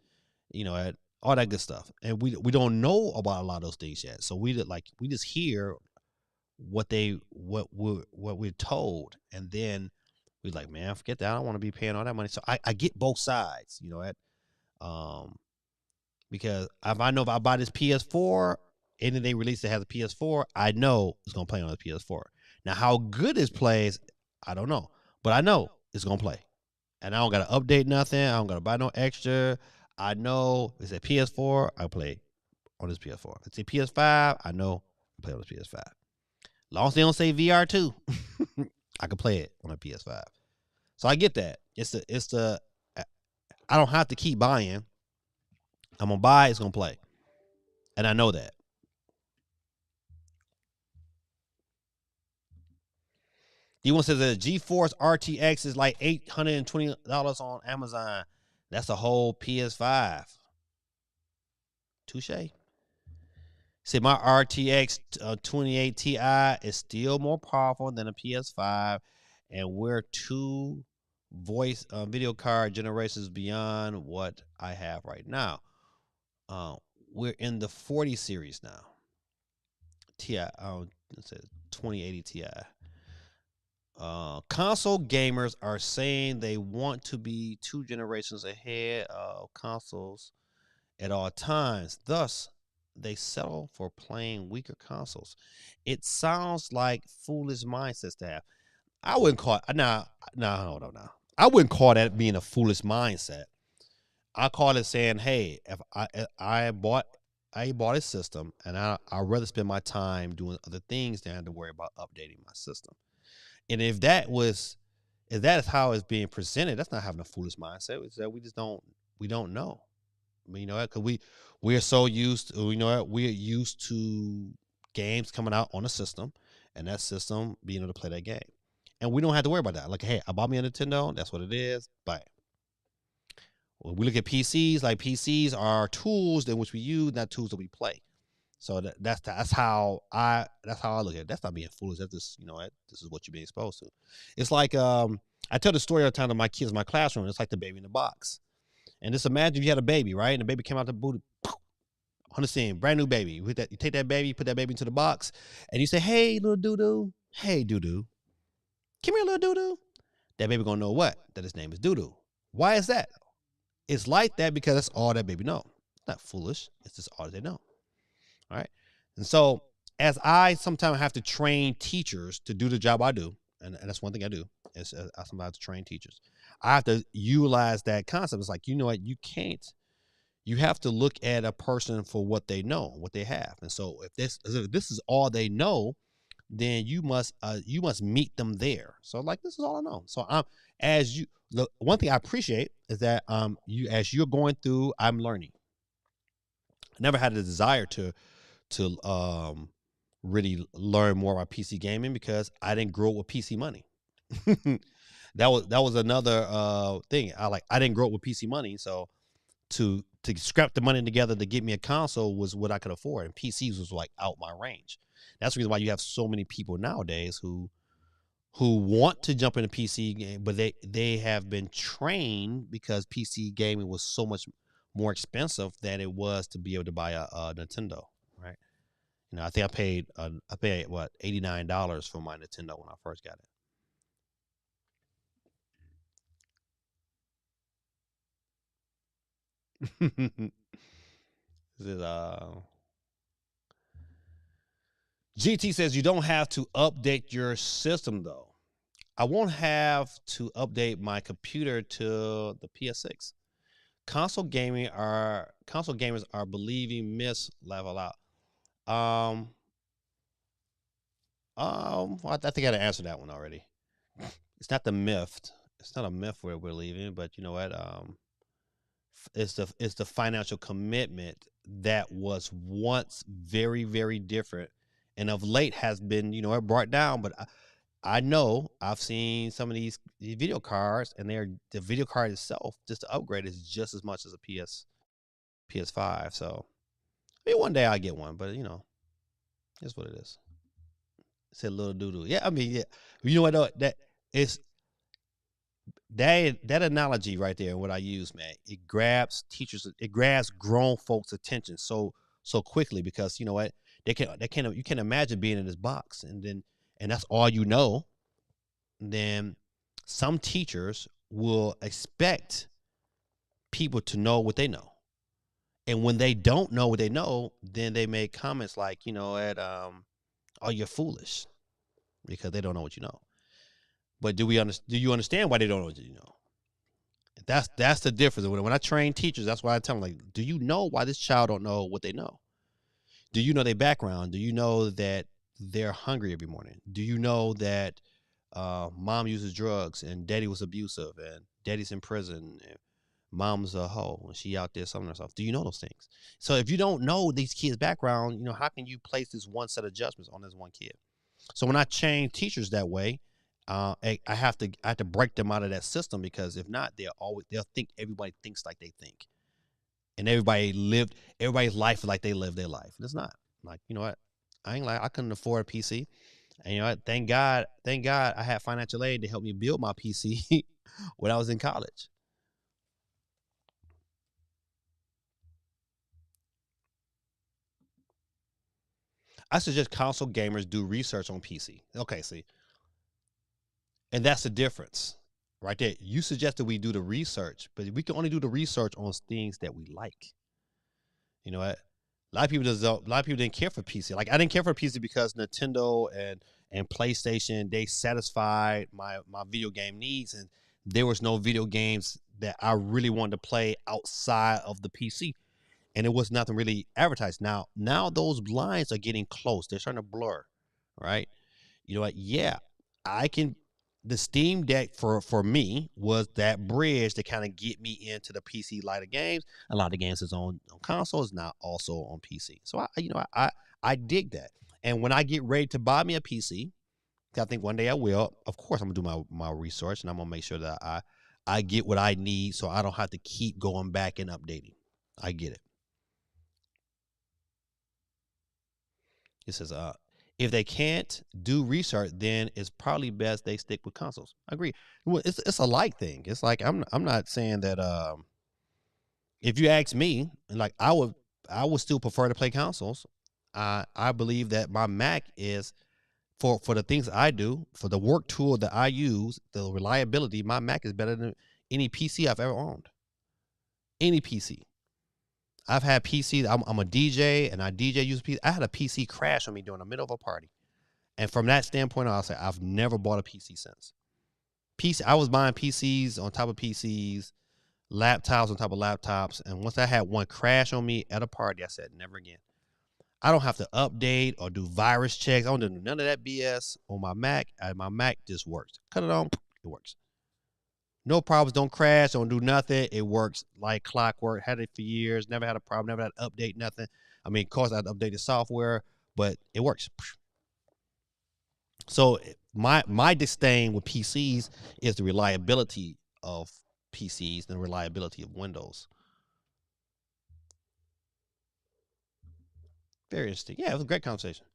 all that good stuff. And we don't know about a lot of those things yet. So we just hear what we're told, and then we're like, man, forget that. I don't want to be paying all that money. So I get both sides, because if I buy this PS4, anything they release that has a PS4, I know it's gonna play on the PS4. Now, how good it plays, I don't know, but I know it's gonna play, and I don't gotta update nothing. I don't gotta buy no extra. I know it's a PS4. I play on this PS4. If it's a PS5, I know I play on this PS5. As long as they don't say VR2, I can play it on a PS5. So I get that. I don't have to keep buying. I'm gonna buy, it's gonna play. And I know that. D1 says that GeForce RTX is like $820 on Amazon. That's a whole PS5. Touche. See, my RTX 28 Ti is still more powerful than a PS5, and we're 2 voice video card generations beyond what I have right now. We're in the 40 series now. Ti, it says 2080 Ti. Console gamers are saying they want to be 2 generations ahead of consoles at all times. Thus, they settle for playing weaker consoles. It sounds like foolish mindsets to have. I wouldn't call it. No. I wouldn't call that being a foolish mindset. I call it saying, hey, if I bought a system, and I'd rather spend my time doing other things than have to worry about updating my system. And if that is how it's being presented, that's not having a foolish mindset. It's that we don't know. I mean, because we're so used to, we're used to games coming out on a system, and that system being able to play that game. And we don't have to worry about that. Like, hey, I bought me a Nintendo. That's what it is. But when we look at PCs, like PCs are tools in which we use, not tools that we play. So that's how I look at it. That's not being foolish. That's just, this is what you're being exposed to. It's like I tell the story all the time to my kids in my classroom. It's like the baby in the box. And just imagine you had a baby, right? And the baby came out the booty on the scene, brand new baby. You take that baby, put that baby into the box, and you say, "Hey, little doo doo, hey doo doo, come here, little doo doo." That baby gonna know what? That his name is doo doo. Why is that? It's like that because that's all that baby know. It's not foolish. It's just all they know. All right. And so, as I sometimes have to train teachers to do the job I do, and that's one thing I do, is I sometimes have to train teachers. I have to utilize that concept. It's like, you know what? You can't. You have to look at a person for what they know, what they have. And so, if this is all they know, then you must meet them there. So, like, this is all I know. So the one thing I appreciate is that as you're going through, I'm learning. I never had a desire to really learn more about PC gaming because I didn't grow up with PC money. That was another thing. I didn't grow up with PC money, so to scrap the money together to get me a console was what I could afford, and PCs was like out my range. That's the reason why you have so many people nowadays who want to jump in a PC game, but they have been trained because PC gaming was so much more expensive than it was to be able to buy a Nintendo, right? I think I paid what $89 for my Nintendo when I first got it. This is, GT says you don't have to update your system though. I won't have to update my computer to the PS6. Console gamers are believing myths level out. Well, I think I had to answer that one already. It's not the myth. It's not a myth where we're leaving, but you know what? It's the financial commitment that was once very, very different, and of late has been, it brought down. But I know I've seen some of these video cards, and the video card itself, just to upgrade, is just as much as a PS5. So maybe one day I'll get one, but it's what it is. It's a little doo doo. Yeah, I mean, yeah. You know what though? That analogy right there, what I use, man, it grabs grown folks' attention so quickly because you know what you can imagine being in this box and that's all you know. Then some teachers will expect people to know what they know, and when they don't know what they know, then they make comments like, "Oh, you're foolish," because they don't know what you know. But do you understand why they don't know what you know? That's the difference. When I train teachers, that's why I tell them, like, do you know why this child don't know what they know? Do you know their background? Do you know that they're hungry every morning? Do you know that mom uses drugs and daddy was abusive and daddy's in prison and mom's a hoe and she out there selling herself? Do you know those things? So if you don't know these kids' background, how can you place this one set of judgments on this one kid? So when I train teachers that way, I have to break them out of that system because if not, they'll think everybody thinks like they think, and everybody's life is like they live their life, and it's not. Like, you know what? I couldn't afford a PC, and you know what? Thank God, I had financial aid to help me build my PC when I was in college. I suggest console gamers do research on PC. Okay, see, and that's the difference right there. You suggested we do the research, but we can only do the research on things that we like. You know what? A lot of people didn't care for PC. Like I didn't care for PC because Nintendo and PlayStation, they satisfied my video game needs, and there was no video games that I really wanted to play outside of the PC, and it was nothing really advertised. Now those lines are getting close. They're starting to blur, right? You know what? Yeah, I can. The Steam Deck for me was that bridge to kind of get me into the PC lighter games. A lot of games is on consoles, now also on PC. So I dig that. And when I get ready to buy me a PC, I think one day I will. Of course, I'm gonna do my research and I'm gonna make sure that I get what I need, so I don't have to keep going back and updating. I get it. It says, if they can't do research, then it's probably best they stick with consoles. I agree. Well, it's a like thing. It's like I'm not saying that if you ask me, like I would still prefer to play consoles. I believe that my Mac is for the things I do, for the work tool that I use, the reliability, my Mac is better than any PC I've ever owned. Any PC. I've had PCs. I'm a DJ and I DJ use PC. I had a PC crash on me during the middle of a party. And from that standpoint, I'll say I've never bought a PC since. I was buying PCs on top of PCs, laptops on top of laptops. And once I had one crash on me at a party, I said, never again. I don't have to update or do virus checks. I don't do none of that BS on my Mac. My Mac just works. Cut it on, it works. No problems, don't crash, don't do nothing. It works like clockwork. Had it for years, never had a problem, never had to update nothing. I mean, of course, I had to update the software, but it works. So my disdain with PCs is the reliability of PCs and the reliability of Windows. Very interesting. Yeah, it was a great conversation.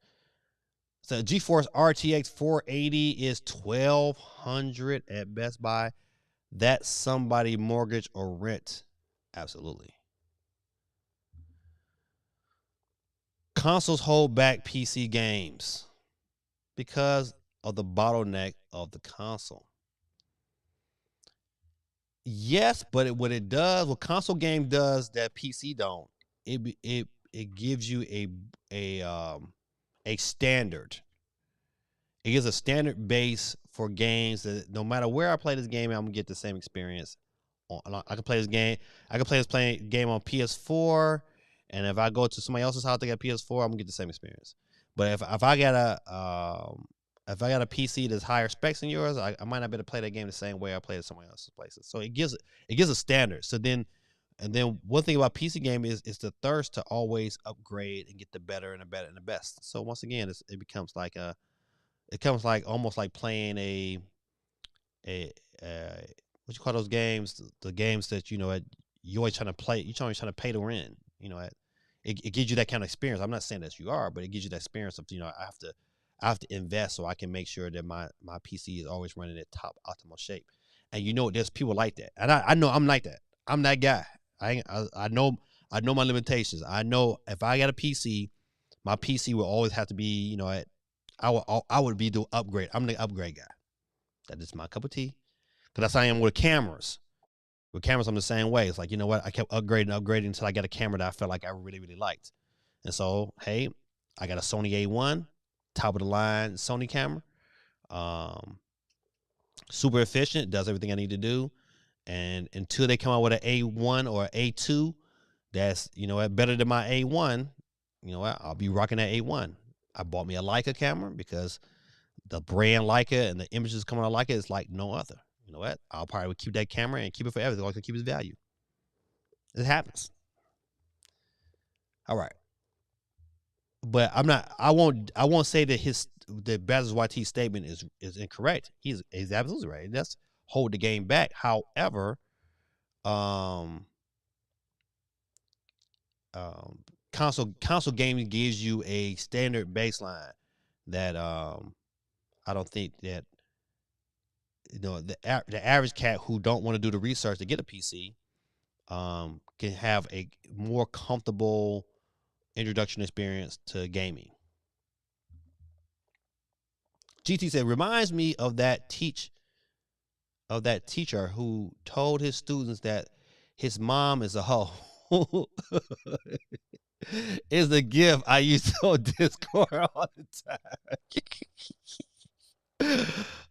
So GeForce RTX 480 is $1,200 at Best Buy. That's somebody mortgage or rent. Absolutely. Consoles hold back PC games because of the bottleneck of the console. Yes, but what it does, what console game does that PC don't, it gives you a standard. It gives a standard base for games that no matter where I play this game, I'm gonna get the same experience. I can play this game. I can play this game on PS4, and if I go to somebody else's house, they got PS4, I'm gonna get the same experience. But if I got a PC that's higher specs than yours, I might not be able to play that game the same way I play it somewhere else's places. So it gives a standard. So then one thing about PC game is the thirst to always upgrade and get the better and the better and the best. So once again, it becomes like almost like playing a what you call those games, the games that you always trying to play, you're always trying to pay to win. It gives you that kind of experience. I'm not saying that you are, but it gives you that experience of I have to invest so I can make sure that my PC is always running at top optimal shape. And there's people like that, and I know I'm like that. I'm that guy. I know my limitations. I know if I got a PC, my PC will always have to be I would be the upgrade. I'm the upgrade guy. That is my cup of tea. Because that's how I am with cameras. With cameras, I'm the same way. It's like, you know what? I kept upgrading until I got a camera that I felt like I really, really liked. And so, hey, I got a Sony A1, top of the line Sony camera. Super efficient, does everything I need to do. And until they come out with an A1 or an A2, that's, better than my A1, I'll be rocking that A1. I bought me a Leica camera because the brand Leica and the images coming out Leica is like no other. You know what? I'll probably keep that camera and keep it forever. I can keep its value. It happens. All right. But I won't say that that Basil's YT statement is incorrect. He's absolutely right. That's hold the game back. However, console gaming gives you a standard baseline that I don't think that the average cat who don't want to do the research to get a PC can have a more comfortable introduction experience to gaming. GT said, reminds me of that teacher who told his students that his mom is a hoe. Is a gift I use on Discord all the time.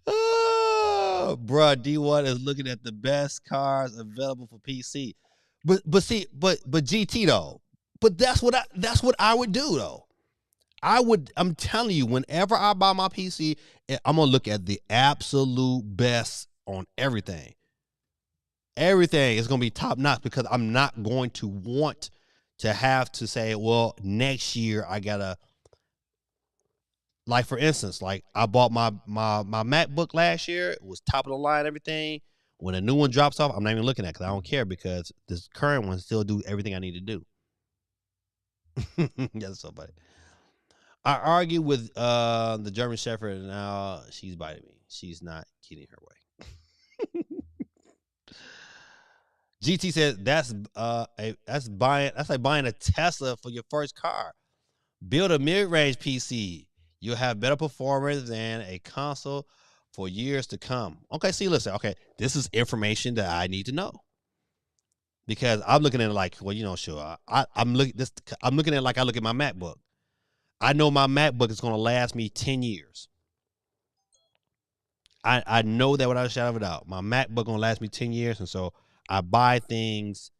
Oh, bruh, D1 is looking at the best cars available for PC. But GT though. But that's what I would do though. I'm telling you, whenever I buy my PC, I'm gonna look at the absolute best on everything. Everything is gonna be top notch because I'm not going to want to have to say, well, next year I gotta, like for instance, like I bought my MacBook last year. It was top of the line, everything. When a new one drops off, I'm not even looking at it because I don't care because this current one still do everything I need to do. That's so funny. I argue with the German Shepherd, and now she's biting me. She's not getting her way. GT says that's like buying a Tesla for your first car. Build a mid-range PC. You'll have better performance than a console for years to come. Okay, see, listen. Okay, this is information that I need to know because I'm looking at it like, well, sure. I'm looking at it like I look at my MacBook. I know my MacBook is going to last me 10 years. I know that without a shadow of a doubt. My MacBook going to last me 10 years, and so I buy things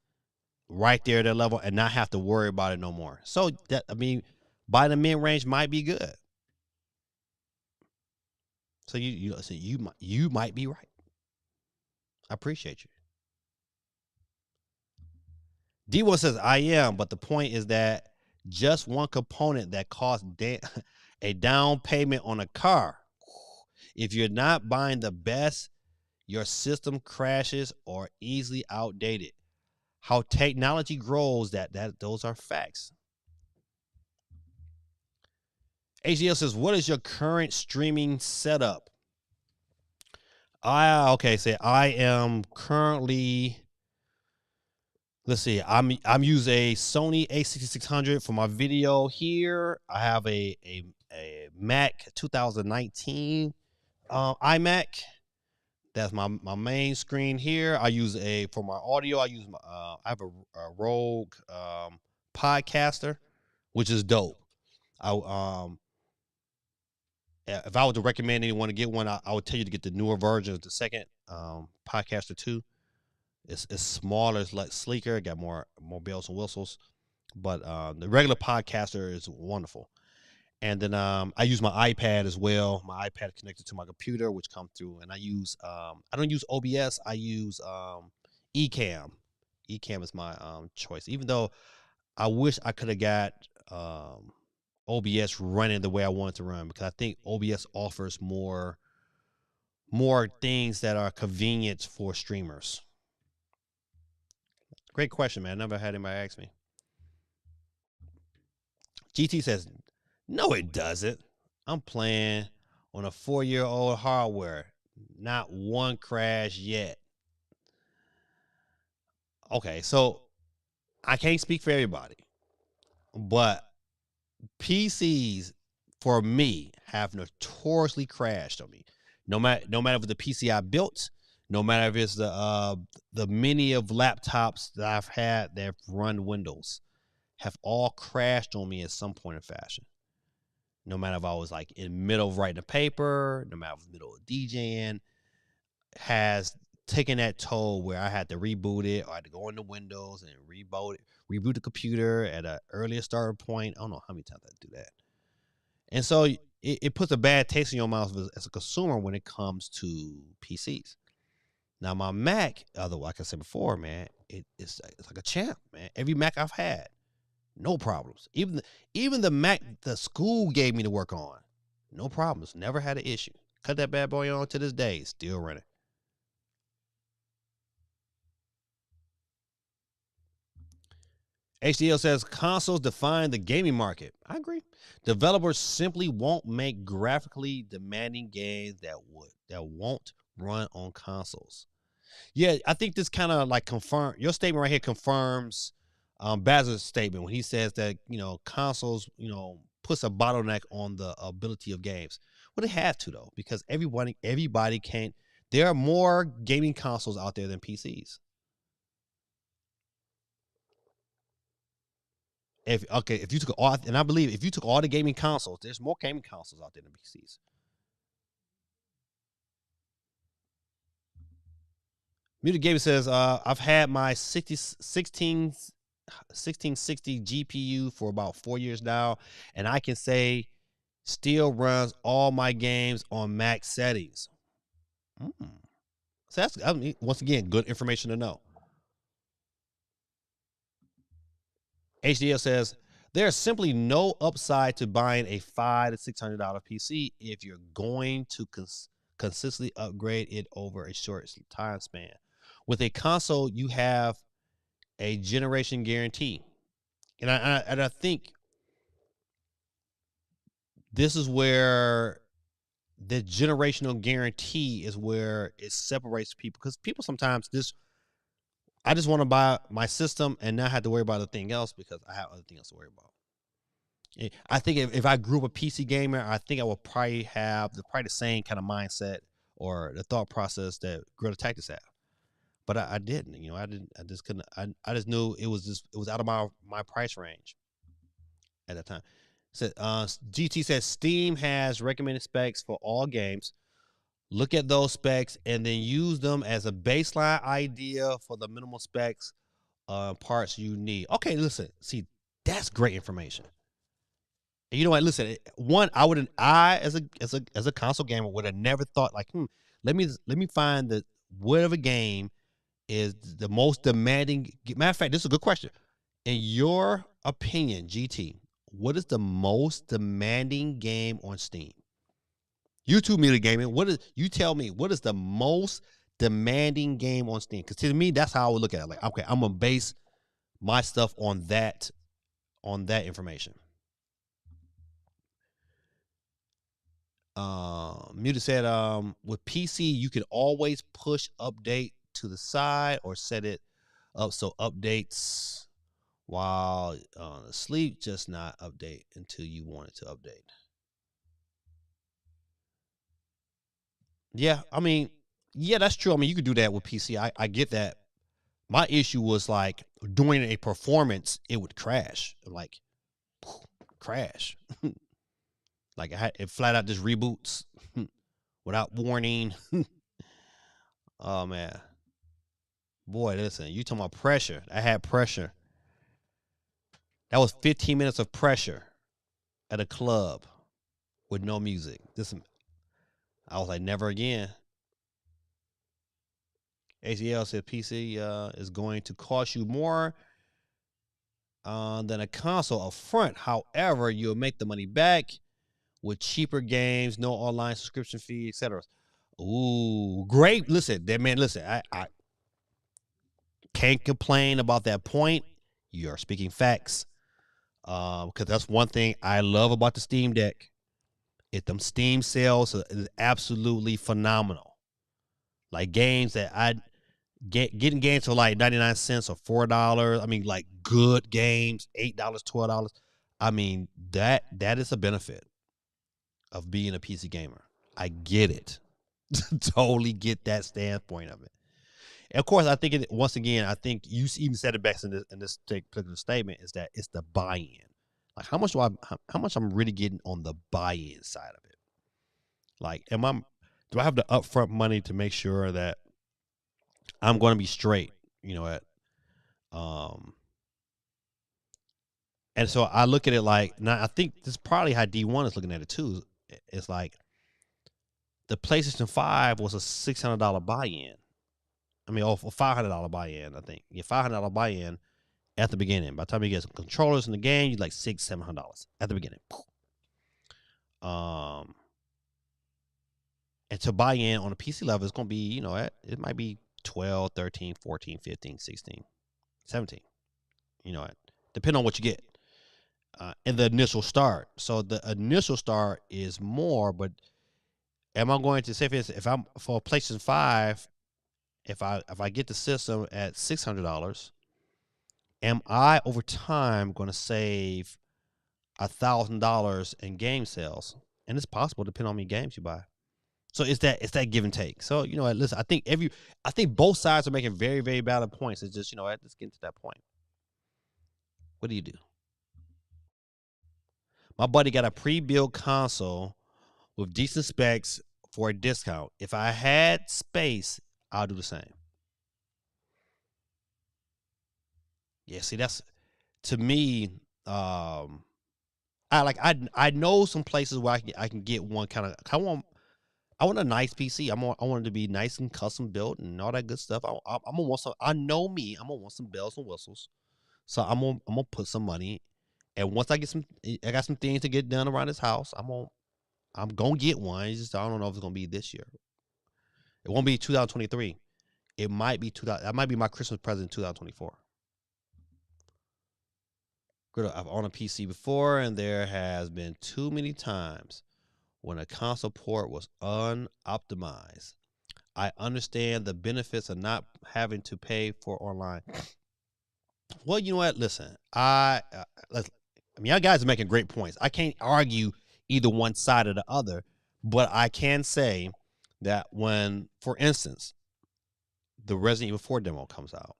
right there at that level and not have to worry about it no more. So buying a mid range might be good. So you might be right. I appreciate you. D1 says I am, but the point is that just one component that costs a down payment on a car. If you're not buying the best, your system crashes or easily outdated. How technology grows, those are facts. HDL says, what is your current streaming setup? Okay, so I am currently, let's see, I'm using a Sony A6600 for my video here. I have a Mac 2019 iMac. That's my main screen here. I use for my audio. I have a Rogue podcaster, which is dope. If I were to recommend anyone to get one, I would tell you to get the newer version of the second podcaster 2. It's smaller, it's like sleeker, got more bells and whistles. But the regular podcaster is wonderful. And then I use my iPad as well. My iPad connected to my computer, which come through. And I use I don't use OBS. I use Ecamm. Ecamm is my choice. Even though I wish I could have got OBS running the way I want it to run, because I think OBS offers more things that are convenient for streamers. Great question, man. I never had anybody ask me. GT says, no, it doesn't. I'm playing on a 4-year-old hardware. Not one crash yet. Okay, so I can't speak for everybody, but PCs for me have notoriously crashed on me. No matter if it's the PC I built, no matter if it's the many of laptops that I've had that have run Windows, have all crashed on me at some point in fashion. No matter if I was like in the middle of writing a paper, no matter if I was in the middle of DJing, has taken that toll where I had to reboot it, or I had to go into Windows and reboot the computer at an earlier starting point. I don't know how many times I do that. And so it puts a bad taste in your mouth as a consumer when it comes to PCs. Now, my Mac, like I said before, man, it's like a champ, man. Every Mac I've had, no problems. Even the Mac the school gave me to work on, no problems. Never had an issue. Cut that bad boy on to this day, still running. HDL says consoles define the gaming market. I agree. Developers simply won't make graphically demanding games that won't run on consoles. Yeah, I think this kind of like your statement right here confirms Baz's statement when he says that consoles puts a bottleneck on the ability of games. Well, they have to, though, because everybody can't. There are more gaming consoles out there than PCs. If you took all, and I believe if you took all the gaming consoles, there's more gaming consoles out there than PCs. Muted Gamer says, I've had my 1660 GPU for about 4 years now, and I can say still runs all my games on max settings. So that's, once again, good information to know. HDL says, there's simply no upside to buying a $500 to $600 PC if you're going to consistently upgrade it over a short time span. With a console, you have a generation guarantee. And I think this is where the generational guarantee is where it separates people, because people sometimes I just want to buy my system and not have to worry about a thing else because I have other things else to worry about. I think if I grew up a PC gamer, I think I would probably have the same kind of mindset or the thought process that Greta Tactics have. But I didn't, I just couldn't. I just knew it was out of my price range at that time. So GT says Steam has recommended specs for all games. Look at those specs and then use them as a baseline idea for the minimal specs parts you need. Okay, listen, see, that's great information. And you know what? Listen, one, I as a console gamer would have never thought like, let me find the whatever game is the most demanding. Matter of fact, this is a good question. In your opinion, GT, what is the most demanding game on Steam? YouTube Media Gaming, you tell me, what is the most demanding game on Steam? Because to me, that's how I would look at it. Like, okay, I'm gonna base my stuff on that information. Muta said, with PC, you can always push update to the side or set it up so updates while sleep, just not update until you want it to update. Yeah, I mean, yeah, that's true. I mean, you could do that with PC. I get that. My issue was like during a performance, it would crash, like crash. Like it flat out just reboots without warning. Oh man, boy, listen, you talking about pressure? I had pressure. That was 15 minutes of pressure at a club with no music. I was like, never again. ACL said PC is going to cost you more than a console up front. However, you'll make the money back with cheaper games, no online subscription fee, etc. Ooh, great. Listen, I can't complain about that point. You're speaking facts. Because that's one thing I love about the Steam Deck. Them Steam sales is absolutely phenomenal. Like games that I getting games for like 99 cents or $4. I mean, like good games, $8, $12. I mean, that is a benefit of being a PC gamer. I get it. Totally get that standpoint of it. And of course, I think once again, I think you even said it best in this particular statement is that it's the buy-in. Like how much I'm really getting on the buy-in side of it. Like, do I have the upfront money to make sure that I'm going to be straight, and so I look at it like, now I think this is probably how D1 is looking at it too. It's like the PlayStation 5 was a $600 buy-in. I mean, or $500 buy-in, I think. Yeah, $500 buy-in at the beginning. By the time you get some controllers in the game, you like $600-$700 at the beginning. And to buy in on a PC level, it's going to be, it might be 12, 13, 14, 15, 16, 17. Depending on what you get. In the initial start. So the initial start is more, but am I going to say if I'm for PlayStation 5, if I get the system at $600, am I over time going to save $1,000 in game sales? And it's possible depending on how many games you buy. So it's that give and take. So listen, I think both sides are making very, very valid points. It's just let's get to that point. What do you do? My buddy got a pre-built console with decent specs for a discount. If I had space, I'll do the same. Yeah, see, that's to me. I know some places where I can get one kind of. I want a nice PC. I want it to be nice and custom built and all that good stuff. I'm gonna want some. I know me. I'm gonna want some bells and whistles. So I'm gonna put some money. And once I got some things to get done around this house. I'm gonna get one. It's just I don't know if it's gonna be this year. It won't be 2023. It might be 2000. That might be my Christmas present in 2024. I've owned a PC before, and there has been too many times when a console port was unoptimized. I understand the benefits of not having to pay for online. Well, you know what? Listen, y'all guys are making great points. I can't argue either one side or the other, but I can say that when, for instance, the Resident Evil 4 demo comes out,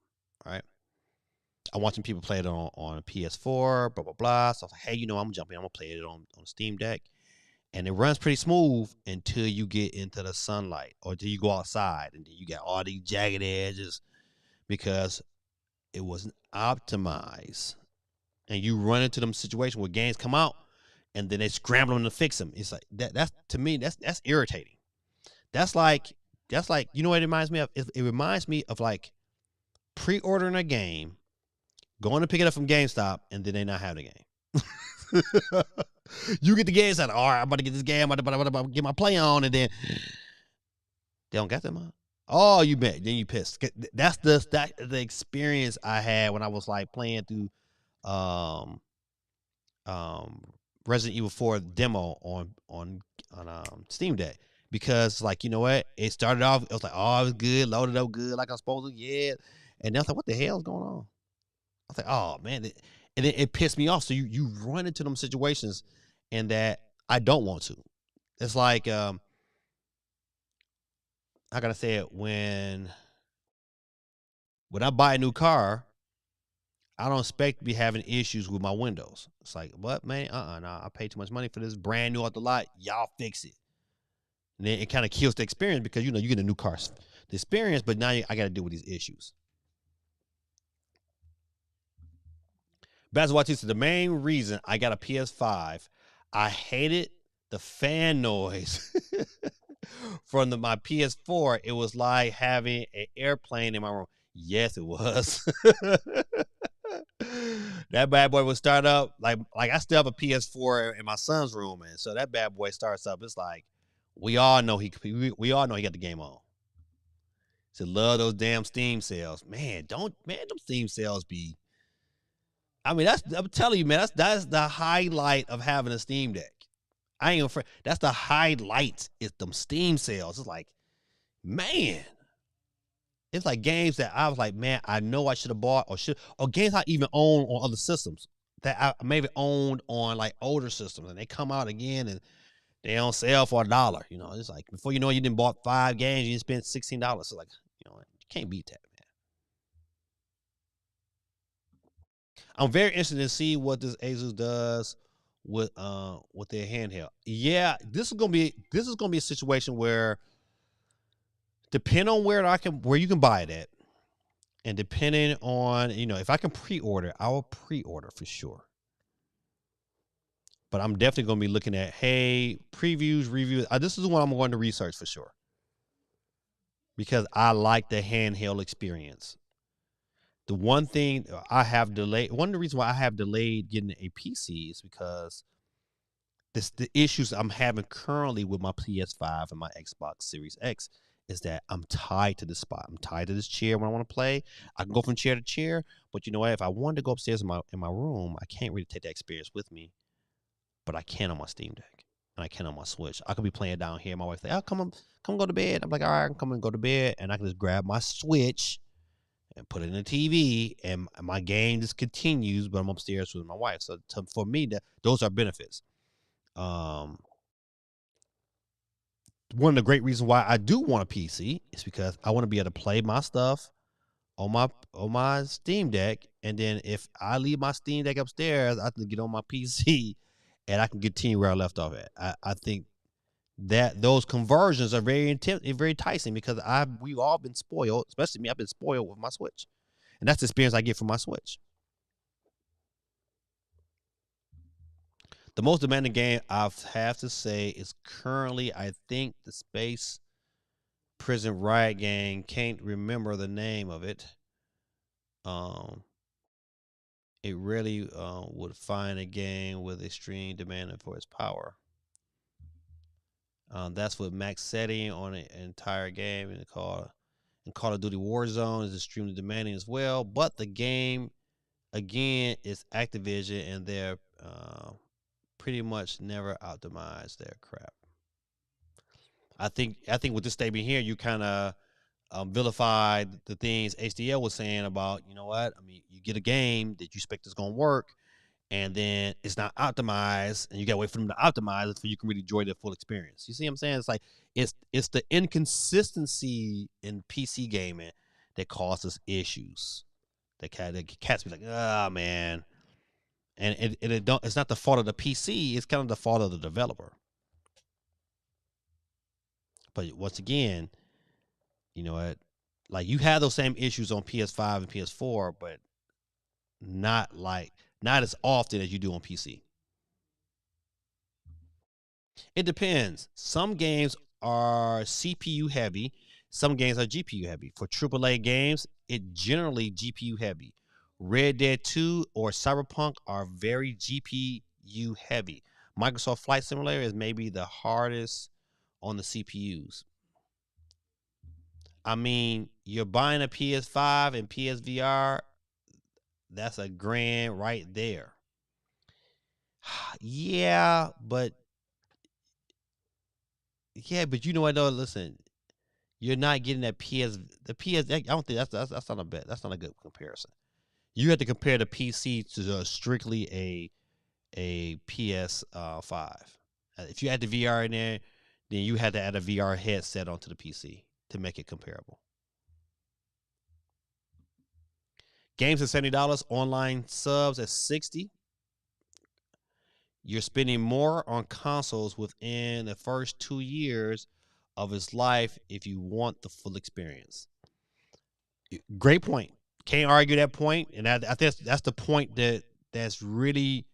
right? I'm watching people play it on PS4, blah, blah, blah. So I was like, hey, I'm going to play it on Steam Deck. And it runs pretty smooth until you get into the sunlight or until you go outside. And then you got all these jagged edges because it wasn't optimized. And you run into them situations where games come out and then they scramble them to fix them. It's like that's to me, that's irritating. That's like you know what it reminds me of? It reminds me of like pre-ordering a game, going to pick it up from GameStop, and then they not have the game. You get the game, said, all right, I'm about to get this game, I'm about to get my play on, and then they don't get them out. Oh, you bet. Then you pissed. That's the experience I had when I was like playing through Resident Evil 4 demo on Steam Deck. Because like, you know what? It started off, it was like, oh, it was good, loaded up good, like I'm supposed to, yeah. And then I was like, what the hell is going on? I was like, oh man. And then it pissed me off. So you run into them situations and that I don't want to. It's like I gotta say it, when I buy a new car, I don't expect to be having issues with my windows. It's like, what, man? Nah, I paid too much money for this brand new off the lot. Y'all fix it. And then it kind of kills the experience because, you get a new car, the experience, but now I got to deal with these issues. Basketball said the main reason I got a PS5, I hated the fan noise from my PS4. It was like having an airplane in my room. Yes, it was. That bad boy would start up like I still have a PS4 in my son's room, and so that bad boy starts up. It's like we all know he got the game on. So love those damn Steam sales, man. Them Steam sales be. I mean, I'm telling you, man. That's the highlight of having a Steam Deck. I ain't afraid. That's the highlight. Is them Steam sales. It's like, man. It's like games that I was like, man, I know I should have bought or games I even own on other systems that I maybe owned on like older systems, and they come out again and they on sale for $1. It's like before you know it, you didn't bought 5 games, you spent $16. So like, you can't beat that, man. I'm very interested to see what this Asus does with their handheld. Yeah, this is gonna be a situation where, depending on where you can buy it at, and depending on if I can pre-order, I will pre-order for sure. But I'm definitely gonna be looking at previews, reviews. This is one I'm going to research for sure because I like the handheld experience. The one thing I have delayed, one of the reasons why I have delayed getting a PC is because the issues I'm having currently with my PS5 and my Xbox Series X is that I'm tied to this spot. I'm tied to this chair when I want to play. I can go from chair to chair, but you know what? If I wanted to go upstairs in my room, I can't really take that experience with me, but I can on my Steam Deck and I can on my Switch. I could be playing down here. My wife's like, "Oh, come go to bed." I'm like, "All right, I can come and go to bed," and I can just grab my Switch and put it in the TV, and my game just continues, but I'm upstairs with my wife. So for me, those are benefits. One of the great reasons why I do want a PC is because I want to be able to play my stuff on my Steam Deck, and then if I leave my Steam Deck upstairs, I can get on my PC and I can continue where I left off at. I think that those conversions are very enticing because we've all been spoiled, especially me. I've been spoiled with my Switch, and that's the experience I get from my Switch. The most demanding game I have to say is currently, I think, the Space Prison Riot game. Can't remember the name of it. It really would find a game with extreme demand for its power. That's with max setting on an entire game, and Call of Duty Warzone is extremely demanding as well. But the game again, it's Activision, and they're pretty much never optimize their crap. I think with this statement here, you kind of vilified the things HDL was saying about, you know what? I mean, you get a game that you expect is going to work, and then it's not optimized, and you got to wait for them to optimize it so you can really enjoy the full experience. You see what I'm saying? It's like it's the inconsistency in PC gaming that causes issues. That cats be like, oh man, and it don't. It's not the fault of the PC. It's kind of the fault of the developer. But once again, you know what? Like you have those same issues on PS5 and PS4, but not as often as you do on PC. It depends. Some games are CPU heavy, some games are GPU heavy. For AAA games, it generally GPU heavy. Red Dead 2 or Cyberpunk are very GPU heavy. Microsoft Flight Simulator is maybe the hardest on the CPUs. I mean, you're buying a PS5 and PSVR, that's a grand right there. Yeah, but you know what though? Listen, you're not getting that the PS. I don't think that's not a bet. That's not a good comparison. You have to compare the PC to strictly a PS5. If you add the VR in there, then you had to add a VR headset onto the PC to make it comparable. Games at $70, online subs at $60. You're spending more on consoles within the first 2 years of its life if you want the full experience. Great point. Can't argue that point, and I think that's the point that's really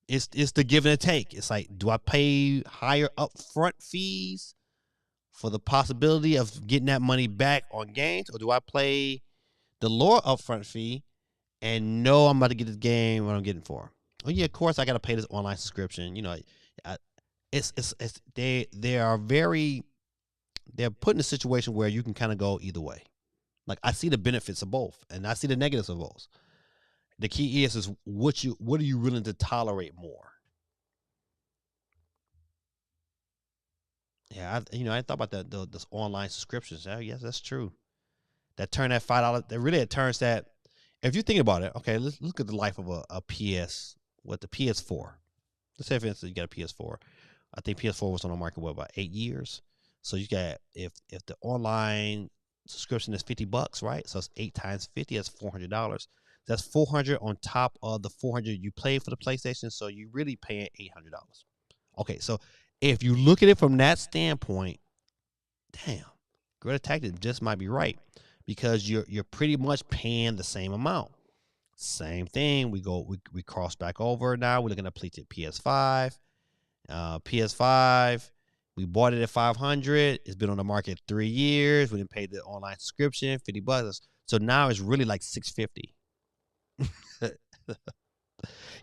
it's the give and take. It's like, do I pay higher upfront fees for the possibility of getting that money back on games, or do I play the lower upfront fee and know I'm about to get this game what I'm getting for? Oh yeah, of course I got to pay this online subscription. You know, it's they're put in a situation where you can kind of go either way. Like I see the benefits of both, and I see the negatives of both. The key is what are you willing to tolerate more? Yeah, I thought about those online subscriptions. Yeah, yes, that's true. That turn that $5. That really it turns that. If you think about it, okay, let's look at the life of a PS. What the PS4? Let's say for instance you got a PS4. I think PS4 was on the market about 8 years. So you got if the online subscription is $50, right? So it's 8 times 50. That's $400. That's $400 on top of the $400 you paid for the PlayStation. So you're really paying $800. Okay, so if you look at it from that standpoint, damn, Greta Tactic just might be right because you're pretty much paying the same amount. Same thing. We cross back over now. We're looking at PS5. PS5. We bought it at $500. It's been on the market 3 years. We didn't pay the online subscription, $50. So now it's really like $650.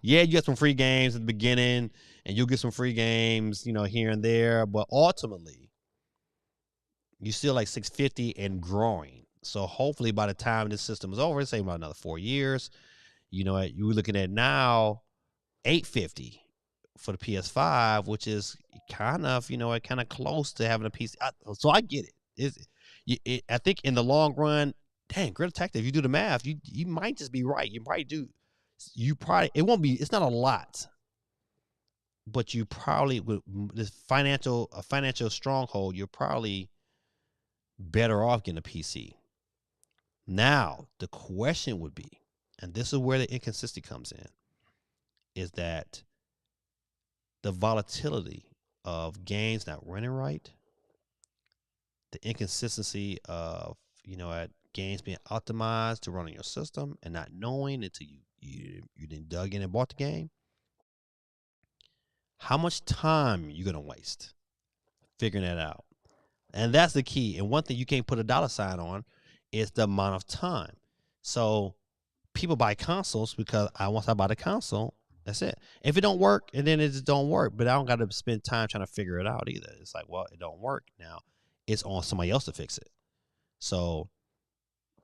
Yeah, you get some free games at the beginning, and you'll get some free games, here and there. But ultimately, you still like $650 and growing. So hopefully, by the time this system is over, say about another 4 years, you're looking at now $850 for the PS5, which is kind of close to having a PC. So I get it. I think in the long run, dang, Grid Detective, if you do the math, you might just be right. You probably do. It won't be. It's not a lot, but you probably with this financial stronghold, you're probably better off getting a PC. Now the question would be, and this is where the inconsistency comes in, is that the volatility of games not running right, the inconsistency of games being optimized to run on your system and not knowing until you didn't dug in and bought the game. How much time you gonna waste figuring that out? And that's the key. And one thing you can't put a dollar sign on is the amount of time. So people buy consoles because once I buy the console, that's it. If it don't work, and then it just don't work. But I don't got to spend time trying to figure it out either. It's like, well, it don't work now. It's on somebody else to fix it. So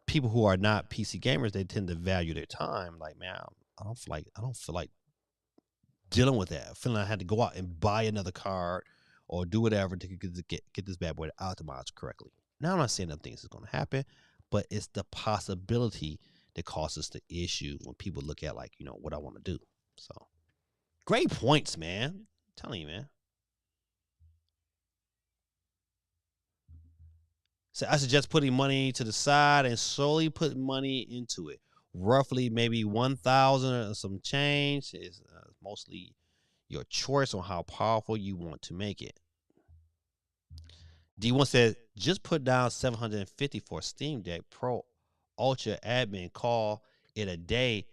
people who are not PC gamers, they tend to value their time. Like, man, I don't feel like dealing with that. Feeling I had to go out and buy another card or do whatever to get this bad boy optimized correctly. Now I'm not saying that things is going to happen, but it's the possibility that causes the issue when people look at like what I want to do. So great points, man. I'm telling you, man. So I suggest putting money to the side and slowly put money into it. Roughly maybe 1,000 or some change is mostly your choice on how powerful you want to make it. D1 said, just put down 750 for Steam Deck Pro Ultra admin. Call it a day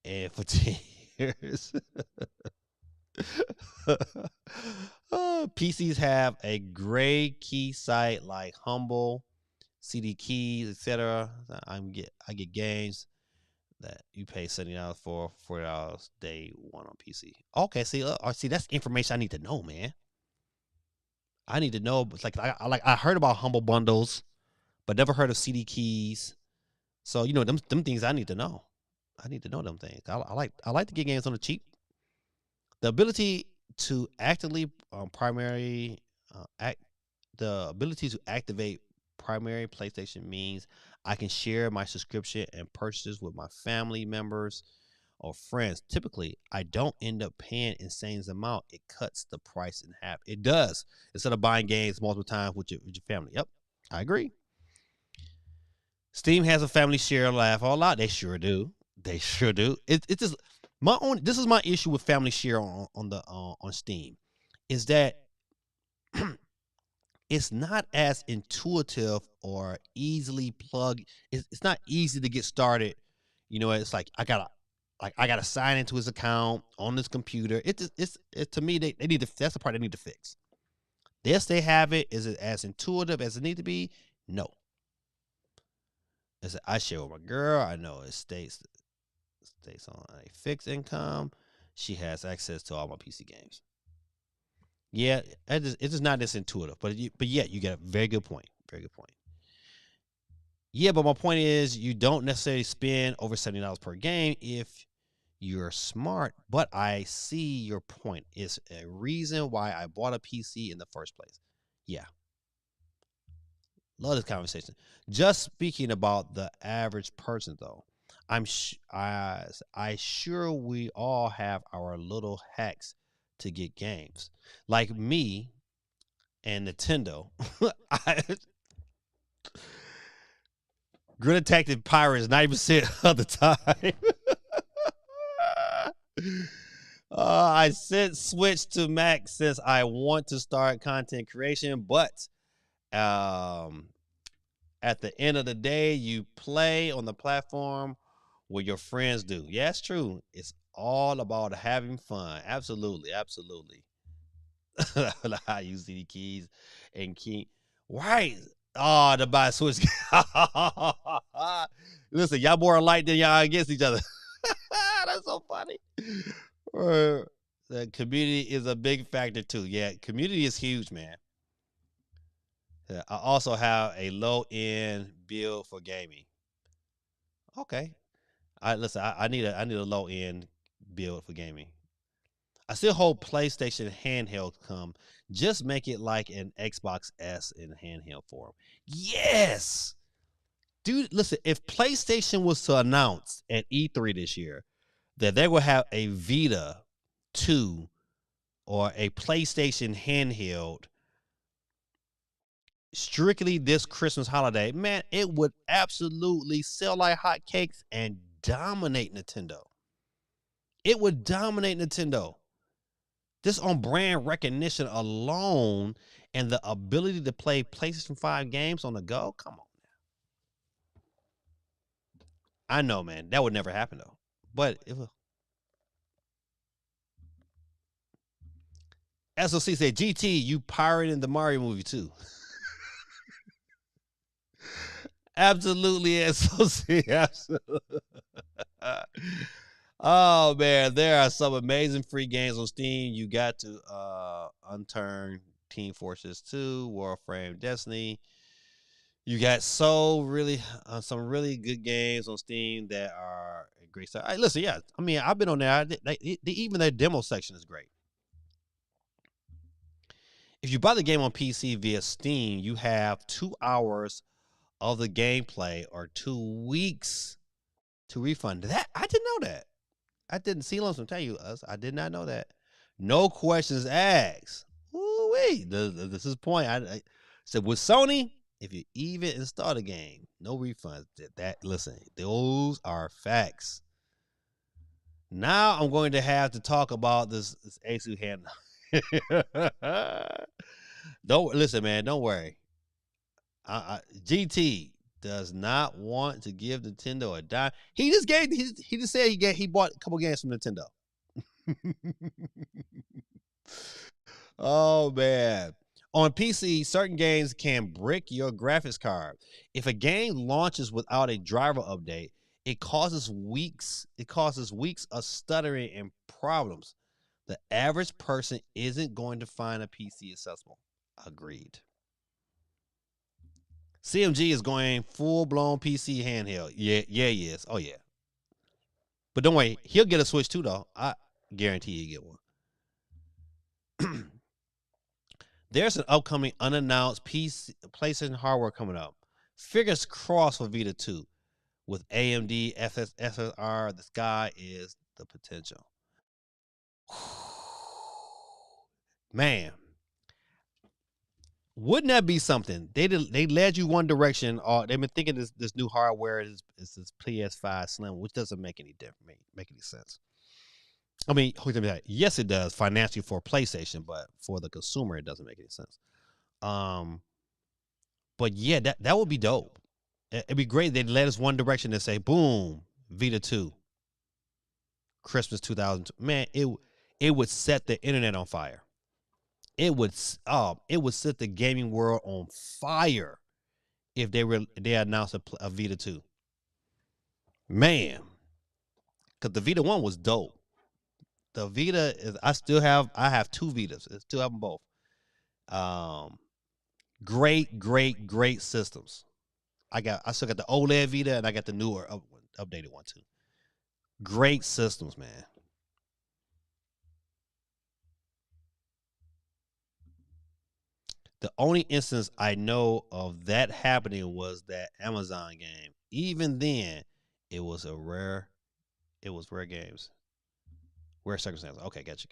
and for 10 years. PCs have a great key site like Humble, CD Keys, etc. I get games that you pay $70 for, $40 day one on PC. Okay, see that's information I need to know, man. I need to know. It's like I heard about Humble bundles, but never heard of CD Keys. So them things I need to know. I need to know them things. I like to get games on the cheap. The ability to actively the ability to activate primary PlayStation means I can share my subscription and purchases with my family members or friends. Typically, I don't end up paying insane amount. It cuts the price in half. It does. Instead of buying games multiple times with your family. Yep, I agree. Steam has a family share. Laugh all out. They sure do. They sure do. It's just my own. This is my issue with family share on Steam, is that it's not as intuitive or easily plug. It's not easy to get started. It's like I gotta sign into his account on this computer. It's to me they need to. That's the part they need to fix. Yes, they have it. Is it as intuitive as it need to be? No. I share with my girl. I know it states on a fixed income. She has access to all my PC games. Yeah, it's just not this intuitive. But yeah, you get a very good point. Very good point. Yeah, but my point is you don't necessarily spend over $70 per game if you're smart. But I see your point. It's a reason why I bought a PC in the first place. Yeah. Love this conversation. Just speaking about the average person, though, I sure we all have our little hacks to get games. Like me and Nintendo, Grid Attack the Pirates 90% of the time. I since switched to Mac since I want to start content creation, but at the end of the day, you play on the platform where your friends do. Yeah, it's true. It's all about having fun. Absolutely, absolutely. I use CD keys and key. Right. Oh, to buy Switch. Listen, y'all more alike than y'all against each other. That's so funny. The community is a big factor too. Yeah, community is huge, man. Yeah, I also have a low end build for gaming. Okay. I need a low end build for gaming. I still hope PlayStation handheld come. Just make it like an Xbox S in handheld form. Yes. Dude, listen, if PlayStation was to announce at E3 this year that they will have a Vita 2 or a PlayStation handheld strictly this Christmas holiday, man, it would absolutely sell like hotcakes and dominate Nintendo. It would dominate Nintendo. Just on brand recognition alone and the ability to play PlayStation 5 games on the go. Come on now. I know, man. That would never happen though. But if SOC said, GT, you pirating the Mario movie too. Absolutely, SOC. Absolutely. Oh man, there are some amazing free games on Steam. You got to Unturn, Team Fortress 2, Warframe, Destiny. You got some really good games on Steam that are great stuff. Listen, yeah, I mean, I've been on there. Even their demo section is great. If you buy the game on PC via Steam, you have 2 hours of the gameplay or 2 weeks to refund. That I didn't know that. I didn't see Lonesome tell you us. I did not know that. No questions asked. Ooh wait, this is the point. I said with Sony, if you even install the game, no refunds. Listen, those are facts. Now I'm going to have to talk about this Asu hand. Don't listen, man. Don't worry. GT does not want to give Nintendo a dime. He just said he bought a couple games from Nintendo. Oh man. On PC, certain games can brick your graphics card. If a game launches without a driver update, it causes weeks of stuttering and problems. The average person isn't going to find a PC accessible. Agreed. CMG is going full blown PC handheld. Yeah, he is. Oh yeah. But don't worry, he'll get a Switch too, though. I guarantee he'll get one. There's an upcoming unannounced PlayStation hardware coming up. Fingers crossed for Vita 2. With AMD FSR, the sky is the potential. Man, wouldn't that be something? They led you one direction. They've been thinking this new hardware is this PS5 Slim, which doesn't make any sense. I mean, yes, it does financially for PlayStation, but for the consumer, it doesn't make any sense. But yeah, that would be dope. It'd be great. They'd let us one direction and say, boom, Vita 2, Christmas 2000. Man, it would set the internet on fire. It would set the gaming world on fire if they announced a Vita 2. Man, because the Vita 1 was dope. The Vita is I have two Vitas. I still have them both. Great systems. I still got the OLED Vita and I got the newer updated one too. Great systems, man. The only instance I know of that happening was that Amazon game. Even then, it was rare games. Rare circumstances. Okay, gotcha.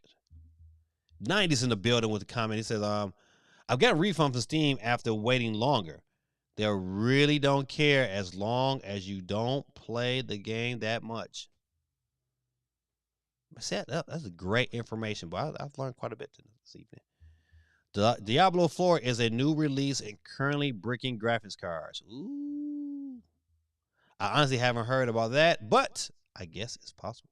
90's in the building with the comment. He says, I've got a refund from Steam after waiting longer. They really don't care as long as you don't play the game that much. That's a great information, but I've learned quite a bit this evening. Diablo 4 is a new release and currently bricking graphics cards. Ooh. I honestly haven't heard about that, but I guess it's possible.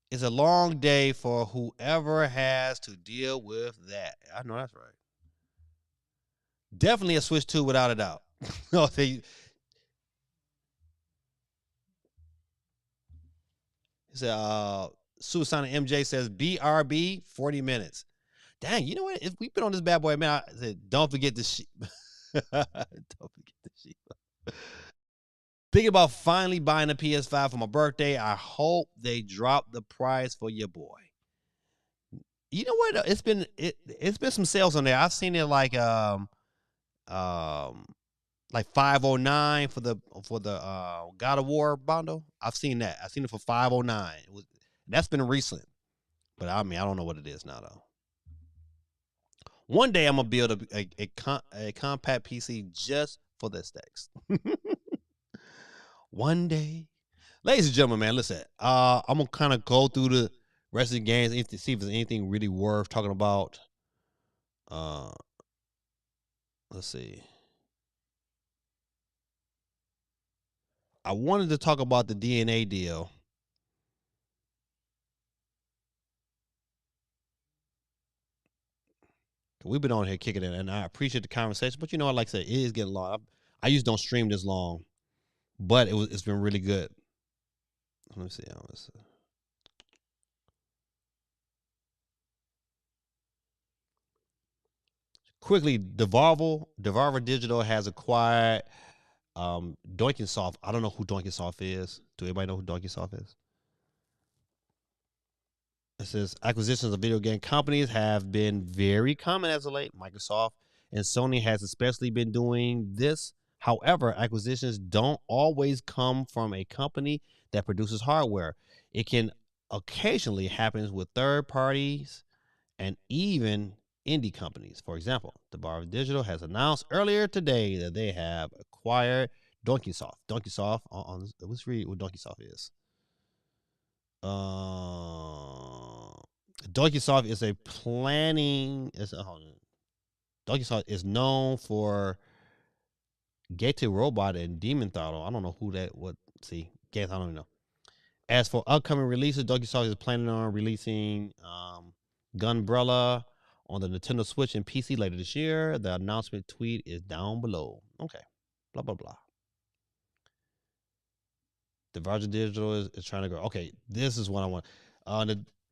It's a long day for whoever has to deal with that. I know that's right. Definitely a Switch 2 without a doubt. He said, Suicide MJ says BRB 40 minutes. Dang, you know what? If we've been on this bad boy, man, I said, don't forget the sheep. Don't forget the sheep. Thinking about finally buying a PS5 for my birthday. I hope they drop the price for your boy. You know what? It's been some sales on there. I've seen it like 509 for the God of War bundle. I've seen that. I've seen it for 509. That's been recent. But I mean, I don't know what it is now though. One day I'm gonna build a compact PC just for the aesthetics. One day, ladies and gentlemen, man, listen. I'm gonna kind of go through the rest of the games to see if there's anything really worth talking about. Let's see. I wanted to talk about the DNA deal. We've been on here kicking it, and I appreciate the conversation. But like I said, it is getting long. I usually don't stream this long, but it's been really good. Let me see. Quickly, Devolver Digital has acquired Donkeysoft. I don't know who Donkeysoft is. Do anybody know who Donkeysoft is? It says acquisitions of video game companies have been very common as of late. Microsoft and Sony has especially been doing this. However, acquisitions don't always come from a company that produces hardware. It can occasionally happen with third parties and even indie companies. For example, the Bar of Digital has announced earlier today that they have acquired Donkeysoft. Let's read what Donkeysoft is. Donkeysoft is a planning. Donkeysoft is known for Gated Robot and Demon Throttle. I don't know who that. What? See, Gates. I don't even know. As for upcoming releases, Donkeysoft is planning on releasing Gunbrella on the Nintendo Switch and PC later this year. The announcement tweet is down below. Okay. Blah, blah, blah. The Virgin Digital is trying to grow. Okay, this is what I want.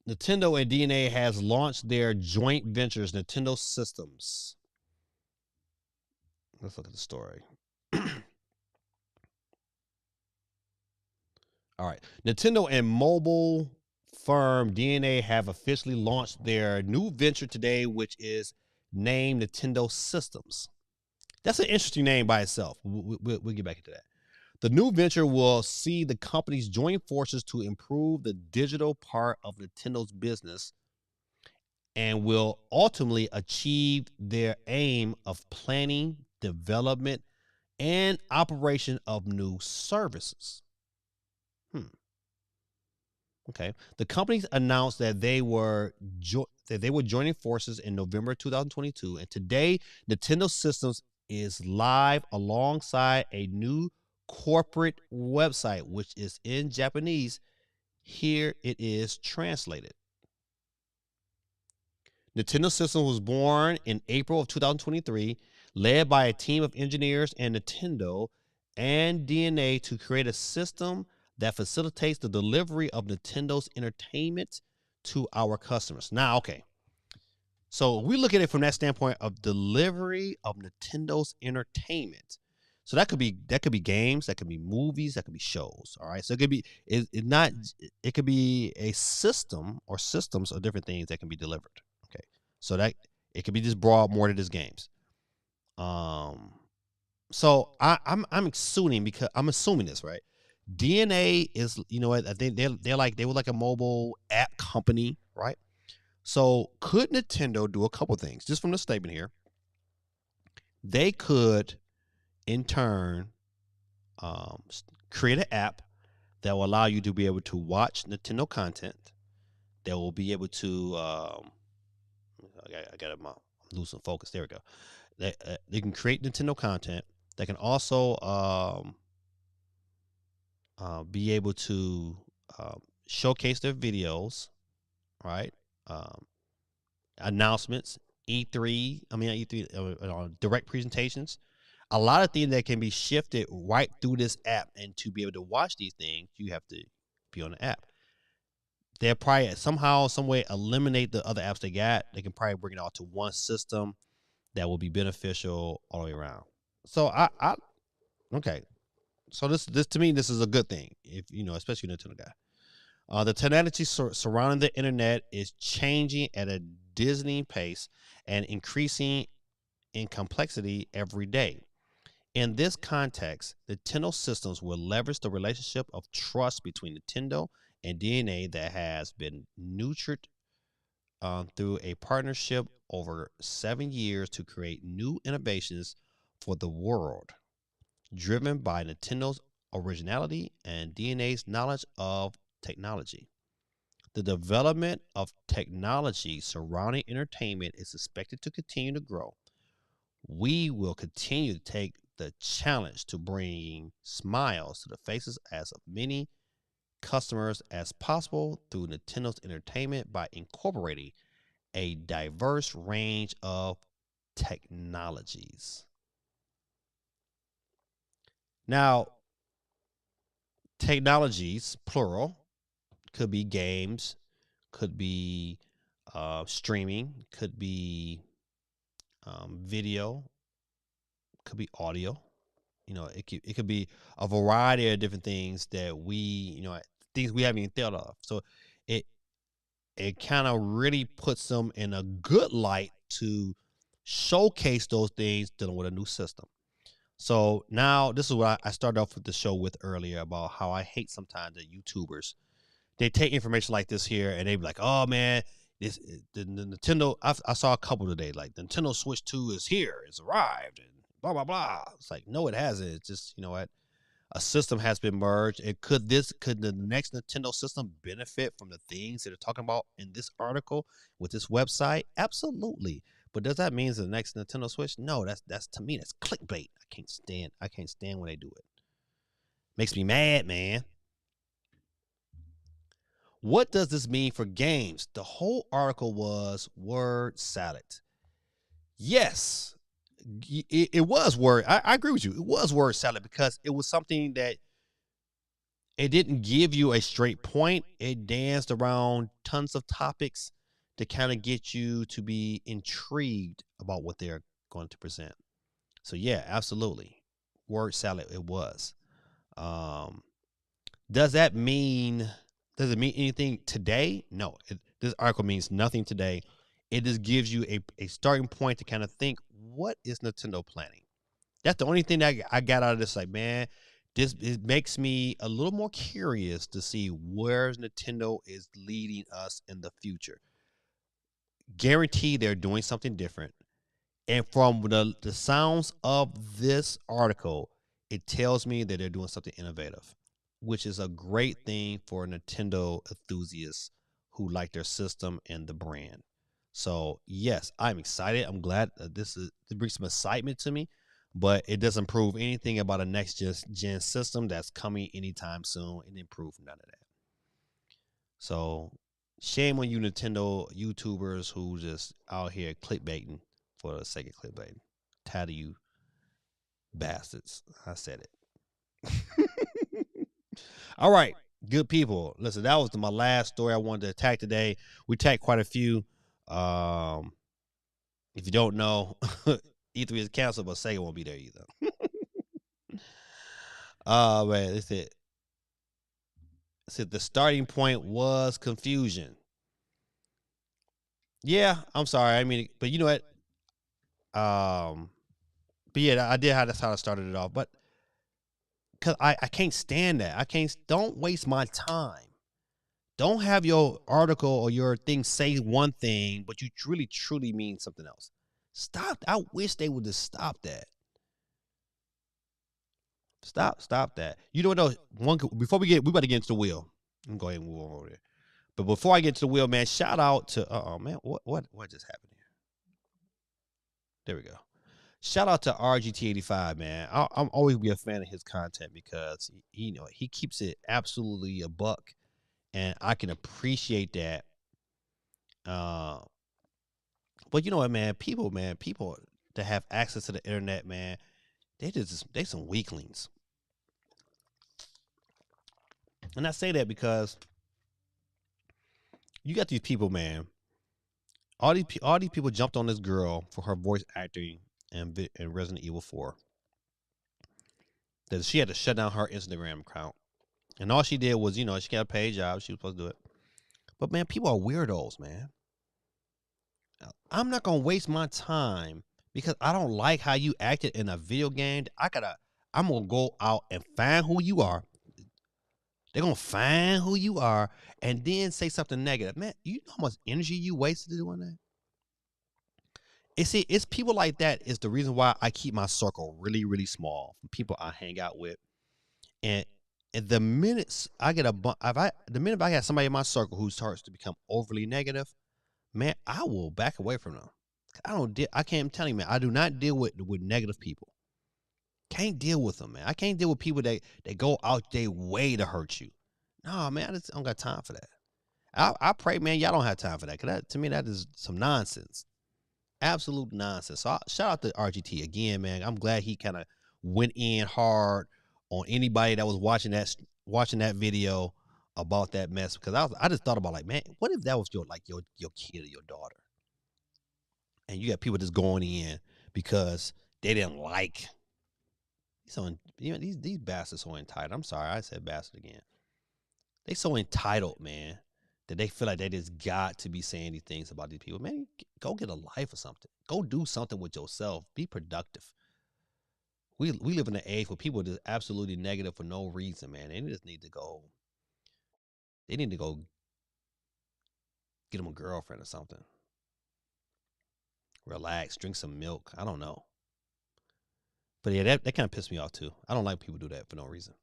Nintendo and DNA has launched their joint ventures, Nintendo Systems. Let's look at the story. All right. Nintendo and mobile firm DNA have officially launched their new venture today, which is named Nintendo Systems. That's an interesting name by itself. We'll get back into that. The new venture will see the companies join forces to improve the digital part of Nintendo's business and will ultimately achieve their aim of planning, development, and operation of new services. Okay. The companies announced that they were joining forces in November 2022, and today Nintendo Systems is live alongside a new corporate website, which is in Japanese. Here it is translated. Nintendo Systems was born in April of 2023, led by a team of engineers and Nintendo and DNA to create a system that facilitates the delivery of Nintendo's entertainment to our customers. Now, okay. So we look at it from that standpoint of delivery of Nintendo's entertainment. So that could be games, that could be movies, that could be shows. All right. So it could be it could be a system or systems of different things that can be delivered. Okay. So that it could be just broad more than just games. So I'm assuming because I'm assuming this, right? DNA is, you know what, I think they were like a mobile app company, right? So could Nintendo do a couple things just from the statement here? They could, in turn, create an app that will allow you to be able to watch Nintendo content. That will be able to, I got I'm losing focus. There we go. They can create Nintendo content. They can also be able to showcase their videos, right? Announcements, E3, direct presentations. A lot of things that can be shifted right through this app, and to be able to watch these things, you have to be on the app. They'll probably somehow, some way eliminate the other apps they got. They can probably bring it all to one system that will be beneficial all the way around. So okay. So this to me, this is a good thing. If especially Nintendo guy. The technology surrounding the internet is changing at a dizzying pace and increasing in complexity every day. In this context, Nintendo Systems will leverage the relationship of trust between Nintendo and DNA that has been nurtured through a partnership over 7 years to create new innovations for the world, driven by Nintendo's originality and DNA's knowledge of technology. The development of technology surrounding entertainment is expected to continue to grow. We will continue to take the challenge to bring smiles to the faces as of many customers as possible through Nintendo's entertainment by incorporating a diverse range of technologies. Now, technologies, plural, could be games, could be streaming, could be video, could be audio. It could be a variety of different things that things we haven't even thought of. So it it kind of really puts them in a good light to showcase those things dealing with a new system. So now this is what I started off with the show with earlier about how I hate sometimes that YouTubers, they take information like this here and they be like, oh man, the Nintendo. I saw a couple today, like Nintendo Switch 2 is here, it's arrived, and blah blah blah. It's like, no, it hasn't. It's just, what, a system has been merged. And could the next Nintendo system benefit from the things that are talking about in this article with this website? Absolutely. But does that mean the next Nintendo Switch? No, that's to me, that's clickbait. I can't stand when they do it. Makes me mad, man. What does this mean for games? The whole article was word salad. Yes, it was word. I agree with you. It was word salad because it was something that it didn't give you a straight point. It danced around tons of topics to kind of get you to be intrigued about what they're going to present. So yeah, absolutely. Word salad it was. Does it mean anything today? No. This article means nothing today. It just gives you a starting point to kind of think, what is Nintendo planning? That's the only thing that I got out of this. Like, man, it makes me a little more curious to see where Nintendo is leading us in the future. Guarantee they're doing something different. And from the sounds of this article, it tells me that they're doing something innovative, which is a great thing for Nintendo enthusiasts who like their system and the brand. So yes, I'm excited. I'm glad that this brings some excitement to me, but it doesn't prove anything about a next gen system that's coming anytime soon. It didn't prove none of that. So shame on you Nintendo YouTubers who just out here clickbaiting for the sake of clickbaiting. Tired of you bastards. I said it. All right, good people. Listen, that was my last story I wanted to attack today. We attacked quite a few. If you don't know, E3 is canceled, but Sega won't be there either. Man, that's it. The starting point was confusion. Yeah, I'm sorry. I mean, but you know what? But yeah, I did how that's how I started it off. But because I can't stand that. Don't waste my time. Don't have your article or your thing say one thing, but you really, truly mean something else. Stop. I wish they would just stop that. Stop that. You know what though? Before we about to get into the wheel. I'm going to move over there. But before I get to the wheel, man, shout out to man, what just happened here? There we go. Shout out to RGT85, man. I'm always be a fan of his content because he keeps it absolutely a buck, and I can appreciate that. But you know what, man? People that have access to the internet, man, they some weaklings. And I say that because you got these people, man. All these people jumped on this girl for her voice acting in Resident Evil 4. That she had to shut down her Instagram account, and all she did was, she got a paid job. She was supposed to do it. But man, people are weirdos, man. I'm not gonna waste my time because I don't like how you acted in a video game. I'm gonna go out and find who you are. They're gonna find who you are and then say something negative. Man, you know how much energy you wasted doing that? It's people like that is the reason why I keep my circle really, really small from people I hang out with. And the minute I got somebody in my circle who starts to become overly negative, man, I will back away from them. I can't tell you, man, I do not deal with negative people. Can't deal with them, man. I can't deal with people that go out their way to hurt you. No, man, I don't got time for that. I pray, man, y'all don't have time for that. Cause to me, that is some nonsense. Absolute nonsense. So shout out to RGT again, man. I'm glad he kind of went in hard on anybody that was watching that video about that mess. Because I just thought about, like, man, what if that was your kid or your daughter? and you got people just going in because they didn't like. So, these bastards so entitled. I'm sorry, I said bastard again. They so entitled, man, that they feel like they just got to be saying these things about these people. Man, go get a life or something. Go do something with yourself. Be productive. We live in an age where people are just absolutely negative for no reason, man. They just need to go. They need to go get them a girlfriend or something. Relax, drink some milk. I don't know. But yeah, that kind of pissed me off too. I don't like people do that for no reason.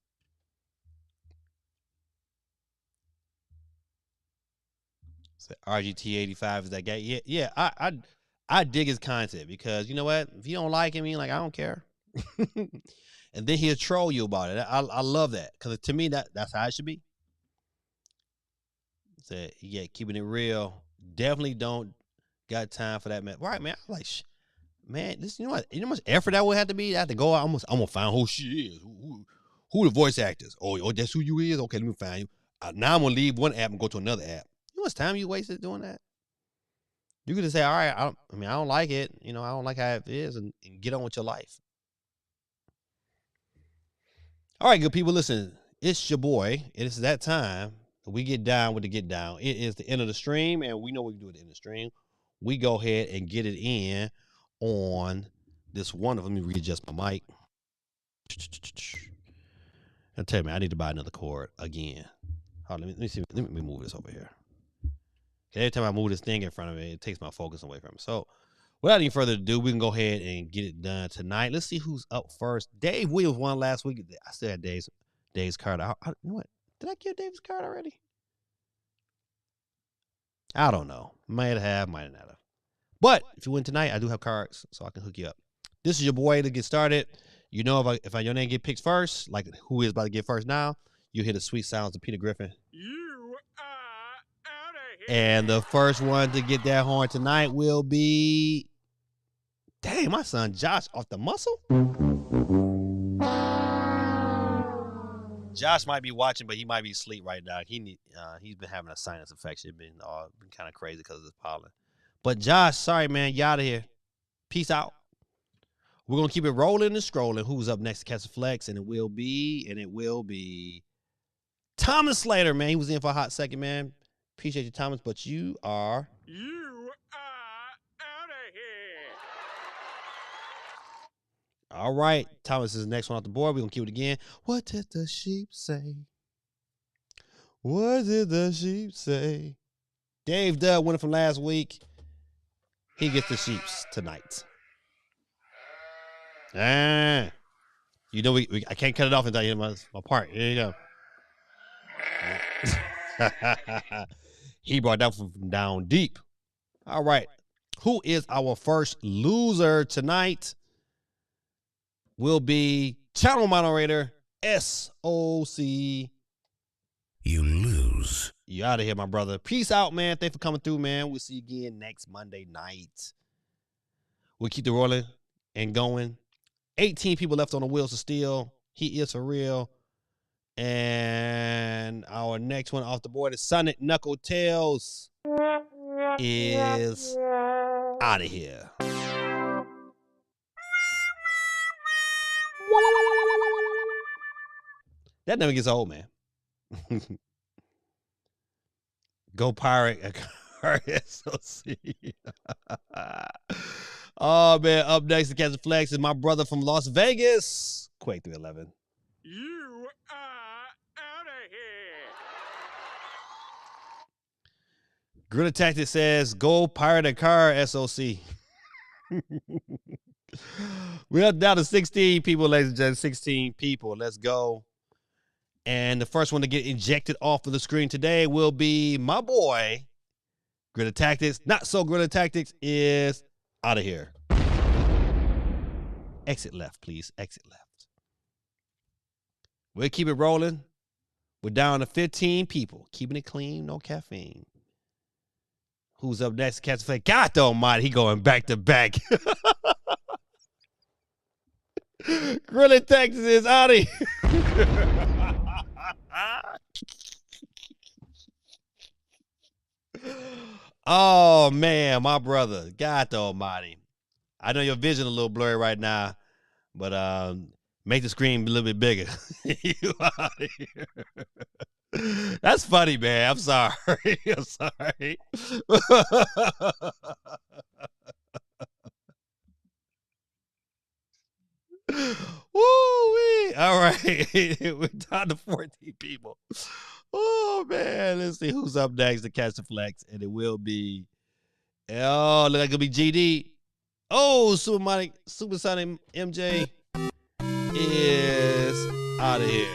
So RGT85 is that guy. Yeah. I dig his content because you know what? If you don't like him, like I don't care. And then he'll troll you about it. I love that because to me that's how it should be. So yeah, keeping it real. Definitely don't got time for that, man. Right, man. I'm like, man, this you know what? You know how much effort that would have to be. I have to go out. I'm gonna find who she is. Who the voice actors? Oh, that's who you is. Okay, let me find you. Now I'm gonna leave one app and go to another app. You know how much time you wasted doing that? You could just say, all right, I don't like it. I don't like how it is, and get on with your life. All right, good people, listen, it's your boy. It is that time. We get down with the get down. It is the end of the stream, and we know what we do at the end of the stream. We go ahead and get it in on this wonderful. Let me readjust my mic. I'll tell you, man, I need to buy another cord again. Let me see. Let me move this over here. Every time I move this thing in front of me, it takes my focus away from it. So, without any further ado, we can go ahead and get it done tonight. Let's see who's up first. Dave Williams won last week. I still had Dave's card. You know what? Did I give Dave's card already? I don't know. Might have, might not have. But if you win tonight, I do have cards, so I can hook you up. This is your boy to get started. You know, if your name get picked first, like who is about to get first now, you hear the sweet sounds of Peter Griffin. You are out of here. And the first one to get that horn tonight will be, dang, my son Josh off the muscle. Josh might be watching, but he might be asleep right now. He's been having a sinus infection. It's been kind of crazy because of this pollen. But Josh, sorry, man, you out of here. Peace out. We're going to keep it rolling and scrolling. Who's up next to catch the flex? And it will be Thomas Slater, man. He was in for a hot second, man. Appreciate you, Thomas, but you are out of here. All right. Thomas is the next one off the board. We're going to keep it again. What did the sheep say? What did the sheep say? Dave Dub winning from last week. He gets the sheeps tonight. You know, I can't cut it off until I hit my part. Here you go. He brought that from down deep. All right. Who is our first loser tonight? Will be channel moderator SOC. You lose. You out of here, my brother. Peace out, man. Thanks for coming through, man. We'll see you again next Monday night. We'll keep the rolling and going. 18 people left on the wheels of steel. He is for real. And our next one off the board is Sonic Knuckle Tails is out of here. That never gets old, man. Go pirate a car SOC. Oh, man. Up next to catch the flex is my brother from Las Vegas, Quake 311. You are out of here. Gorilla Tactics says, go pirate a car SOC. We're up down to 16 people, ladies and gentlemen. 16 people. Let's go. And the first one to get ejected off of the screen today will be my boy, Gorilla Tactics. Not so Gorilla Tactics is out of here. Exit left, please. Exit left. We'll keep it rolling. We're down to 15 people. Keeping it clean, no caffeine. Who's up next? Catch the flag. God almighty, he going back to back. Gorilla Tactics is out of here. Oh man, my brother. God almighty. I know your vision a little blurry right now, but make the screen a little bit bigger. You out of here. That's funny, man. I'm sorry. I'm sorry. Woo-wee. All right. We're down to 14 people. Oh man. Let's see who's up next to catch the flex. And it will be look like it'll be GD. Oh, Supersonic MJ is out of here.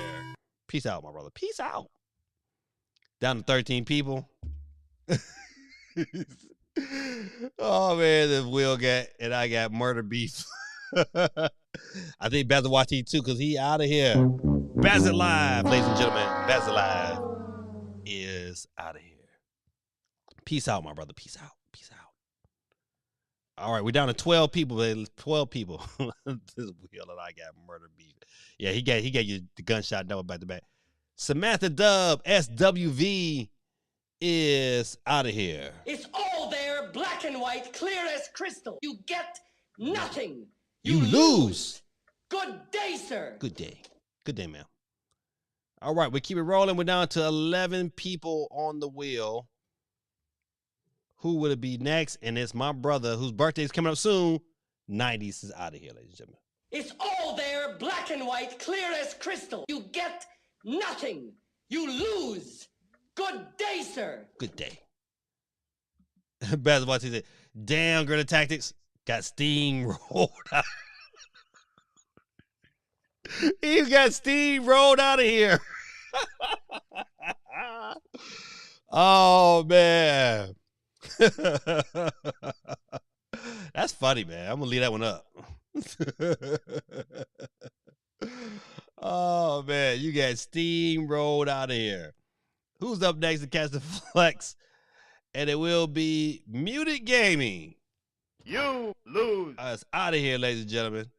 Peace out, my brother. Peace out. Down to 13 people. Oh man, this Will got and I got murder beef. I think Basil watch it too, because he out of here. Basil Live, ladies and gentlemen. Basil Live is out of here. Peace out, my brother. Peace out. Peace out. All right, we're down to 12 people. 12 people. This Will and I got murder beef. Yeah, he gave you the gunshot double back to back. Samantha Dub, SWV is out of here. It's all there, black and white, clear as crystal. You get nothing. You lose. Good day, sir. Good day. Good day, ma'am. All right, we keep it rolling. We're down to 11 people on the wheel. Who would it be next? And it's my brother, whose birthday is coming up soon. 90s is out of here, ladies and gentlemen. It's all there, black and white, clear as crystal. You get nothing. You lose. Good day, sir. Good day. Basketball said, damn, Guerrilla Tactics got steamrolled out. He got steamrolled out of here. Oh, man. That's funny, man. I'm going to leave that one up. Oh, man. You got steamrolled out of here. Who's up next to catch the flex? And it will be Muted Gaming. You lose. It's out of here, ladies and gentlemen.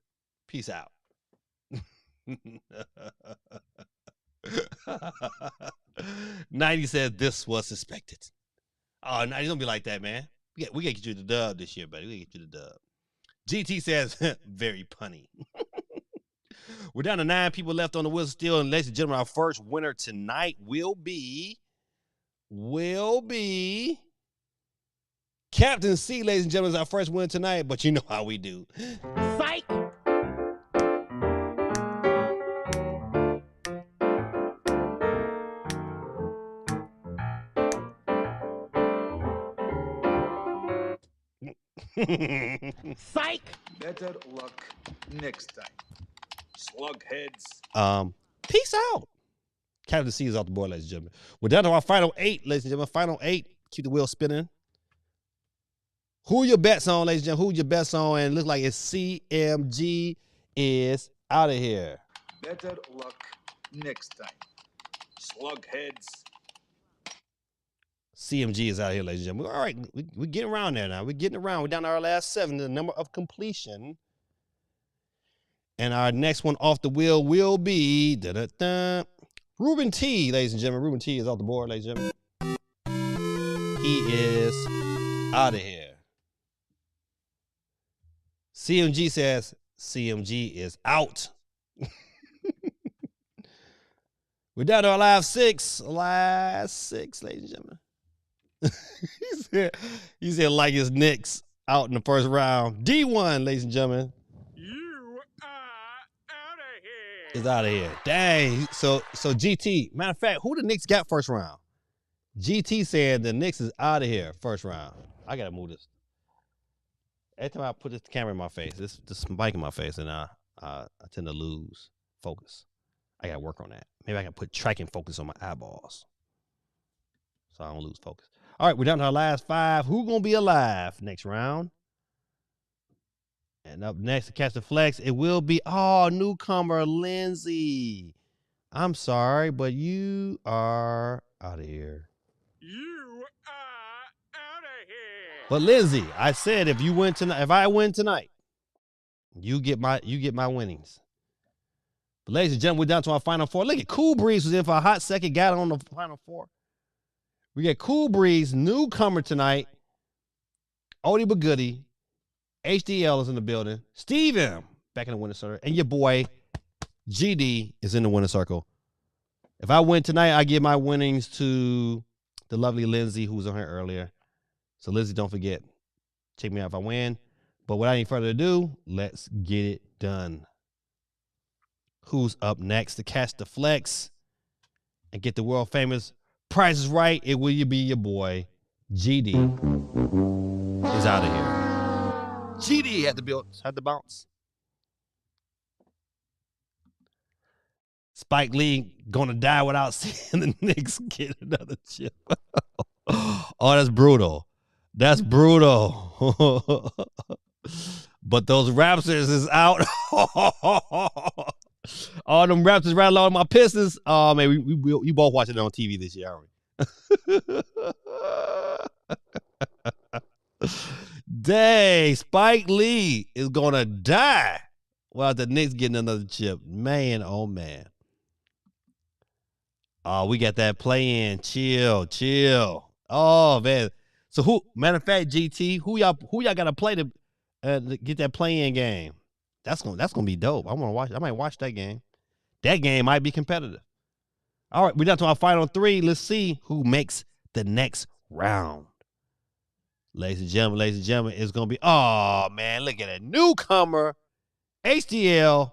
Peace out. 90 says this was suspected. Oh, 90 don't be like that, man. We got to get you the dub this year, buddy. We got to get you the dub. GT says very punny. We're down to 9 people left on the wheel still, and ladies and gentlemen, our first winner tonight will be Captain C, ladies and gentlemen, is our first winner tonight, but you know how we do. Psych. Psych. Better luck next time. Slugheads. Peace out. Captain C is off the board, ladies and gentlemen. We're down to our final 8, ladies and gentlemen. Final 8. Keep the wheel spinning. Who your bets on, ladies and gentlemen? Who your bets on? And it looks like it's CMG is out of here. Better luck next time. Slugheads. CMG is out of here, ladies and gentlemen. All right, we're getting around there now. We're getting around. We're down to our last 7, the number of completion. And our next one off the wheel will be Ruben T, ladies and gentlemen. Ruben T is off the board, ladies and gentlemen. He is out of here. CMG says CMG is out. We're down to our last 6. Last 6, ladies and gentlemen. he said like his Knicks out in the first round. D1, ladies and gentlemen. You are out of here. Is out of here. Dang. So GT, matter of fact, who the Knicks got first round? GT said the Knicks is out of here first round. I gotta move this. Every time I put this camera in my face, this mic in my face, and I tend to lose focus. I gotta work on that. Maybe I can put tracking focus on my eyeballs so I don't lose focus. All right, we're down to our last 5. Who gonna be alive next round? And up next to catch the flex, it will be newcomer Lindsay. I'm sorry, but you are out of here. You are out of here. But Lindsay, I said if I win tonight, you get my winnings. But ladies and gentlemen, we're down to our final 4. Look at Cool Breeze was in for a hot second, got on the final 4. We got Cool Breeze, newcomer tonight. Odie but Goody. HDL is in the building. Steve M. back in the winner's circle. And your boy, GD, is in the winner's circle. If I win tonight, I give my winnings to the lovely Lindsay, who was on here earlier. So, Lindsay, don't forget, check me out if I win. But without any further ado, let's get it done. Who's up next to catch the flex and get the world famous Price is Right? It will be your boy, GD, is out of here. GD had to bounce. Spike Lee gonna die without seeing the Knicks get another chip. Oh, that's brutal. That's brutal. But those Raptors is out. All them Raptors right along my Pistons. Oh man, we both watching it on TV this year, aren't we? Dang, Spike Lee is gonna die while the Knicks getting another chip. Man, oh man. Oh, we got that play in. Chill. Oh man. So matter of fact, GT, who y'all gotta play to get that play in game? That's gonna be dope. I might watch that game. That game might be competitive. All right, we're down to our final three. Let's see who makes the next round. Ladies and gentlemen, it's going to be, oh, man, look at that. Newcomer, HDL,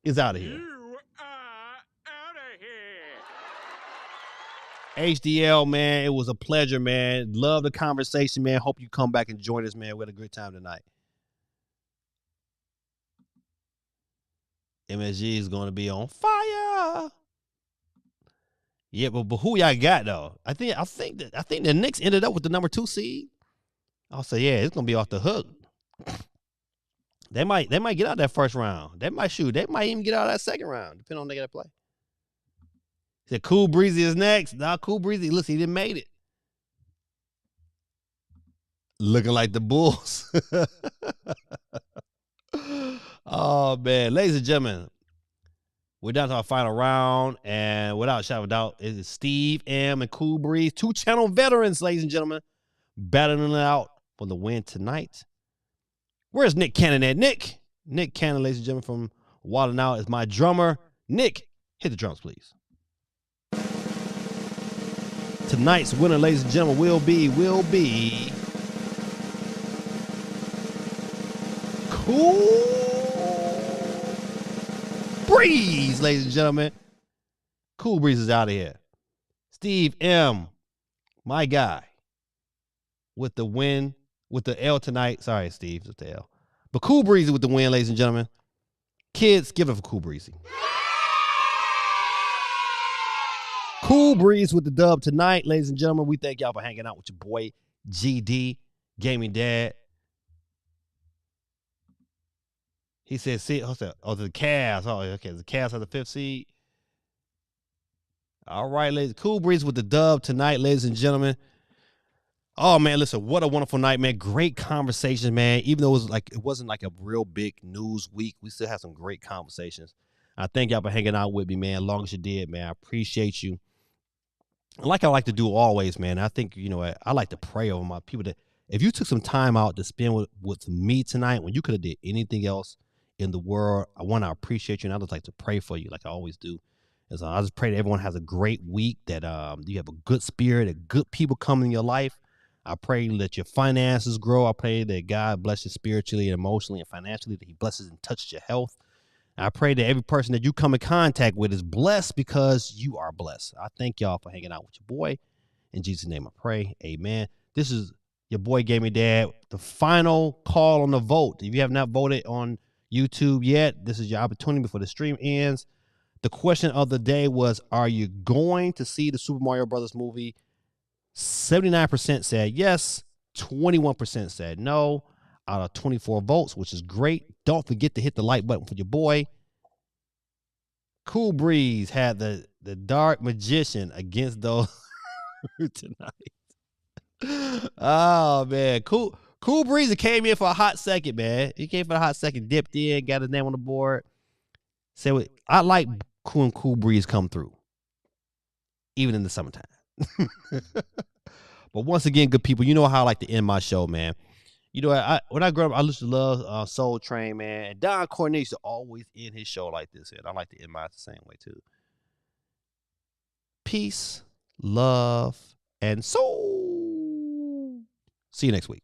is out of here. You are out of here. HDL, man, it was a pleasure, man. Love the conversation, man. Hope you come back and join us, man. We had a good time tonight. MSG is going to be on fire. Yeah, but who y'all got though? I think the Knicks ended up with the number 2 seed. I'll say, yeah, it's gonna be off the hook. They might get out that first round. They might even get out that second round, depending on they gotta play. He said Cool Breezy is next. Now Cool Breezy, listen, he didn't made it. Looking like the Bulls. Oh man, ladies and gentlemen, we're down to our final round, and without a shadow of a doubt, it is Steve M and Cool Breeze, 2-channel veterans, ladies and gentlemen, battling it out for the win tonight. Where's Nick Cannon at? Nick Cannon, ladies and gentlemen, from Wildin' Out is my drummer. Nick, hit the drums, please. Tonight's winner, ladies and gentlemen, will be Cool Breeze, ladies and gentlemen. Cool Breeze is out of here. Steve M, my guy, with the win, with the L tonight. Sorry, Steve, with the L. But Cool Breezy with the win, ladies and gentlemen. Kids, give it for Cool Breezy. Cool Breeze with the dub tonight, ladies and gentlemen. We thank y'all for hanging out with your boy, GD, Gaming Dad. He said, see, the Cavs. Oh, okay, the Cavs have the 5th seed. All right, ladies. Cool Breeze with the dub tonight, ladies and gentlemen. Oh, man, listen, what a wonderful night, man. Great conversation, man. Even though it wasn't like a real big news week, we still had some great conversations. I thank y'all for hanging out with me, man. As long as you did, man, I appreciate you. Like I like to do always, man, I think, I like to pray over my people that if you took some time out to spend with me tonight when you could have did anything else in the world, I want to appreciate you, and I just like to pray for you like I always do. And so I just pray that everyone has a great week, that you have a good spirit, that good people come in your life. I pray that your finances grow. I pray that God bless you spiritually and emotionally and financially, that he blesses and touches your health. And I pray that every person that you come in contact with is blessed because you are blessed. I thank y'all for hanging out with your boy. In Jesus' name I pray. Amen. This is your boy Gaming Dad. The final call on the vote. If you have not voted on YouTube yet, this is your opportunity before the stream ends. The question of the day was, are you going to see the Super Mario Brothers movie? 79% said yes. 21% said no. Out of 24 votes, which is great. Don't forget to hit the like button for your boy. Cool Breeze had the Dark Magician against those tonight. Oh, man. Cool Breeze came in for a hot second, man. He came for a hot second, dipped in, got his name on the board. Said, I like Cool Breeze come through, even in the summertime. But once again, good people, you know how I like to end my show, man. You know, when I grew up, I used to love Soul Train, man. And Don Cornelius used to always end his show like this. And I like to end mine the same way, too. Peace, love, and soul. See you next week.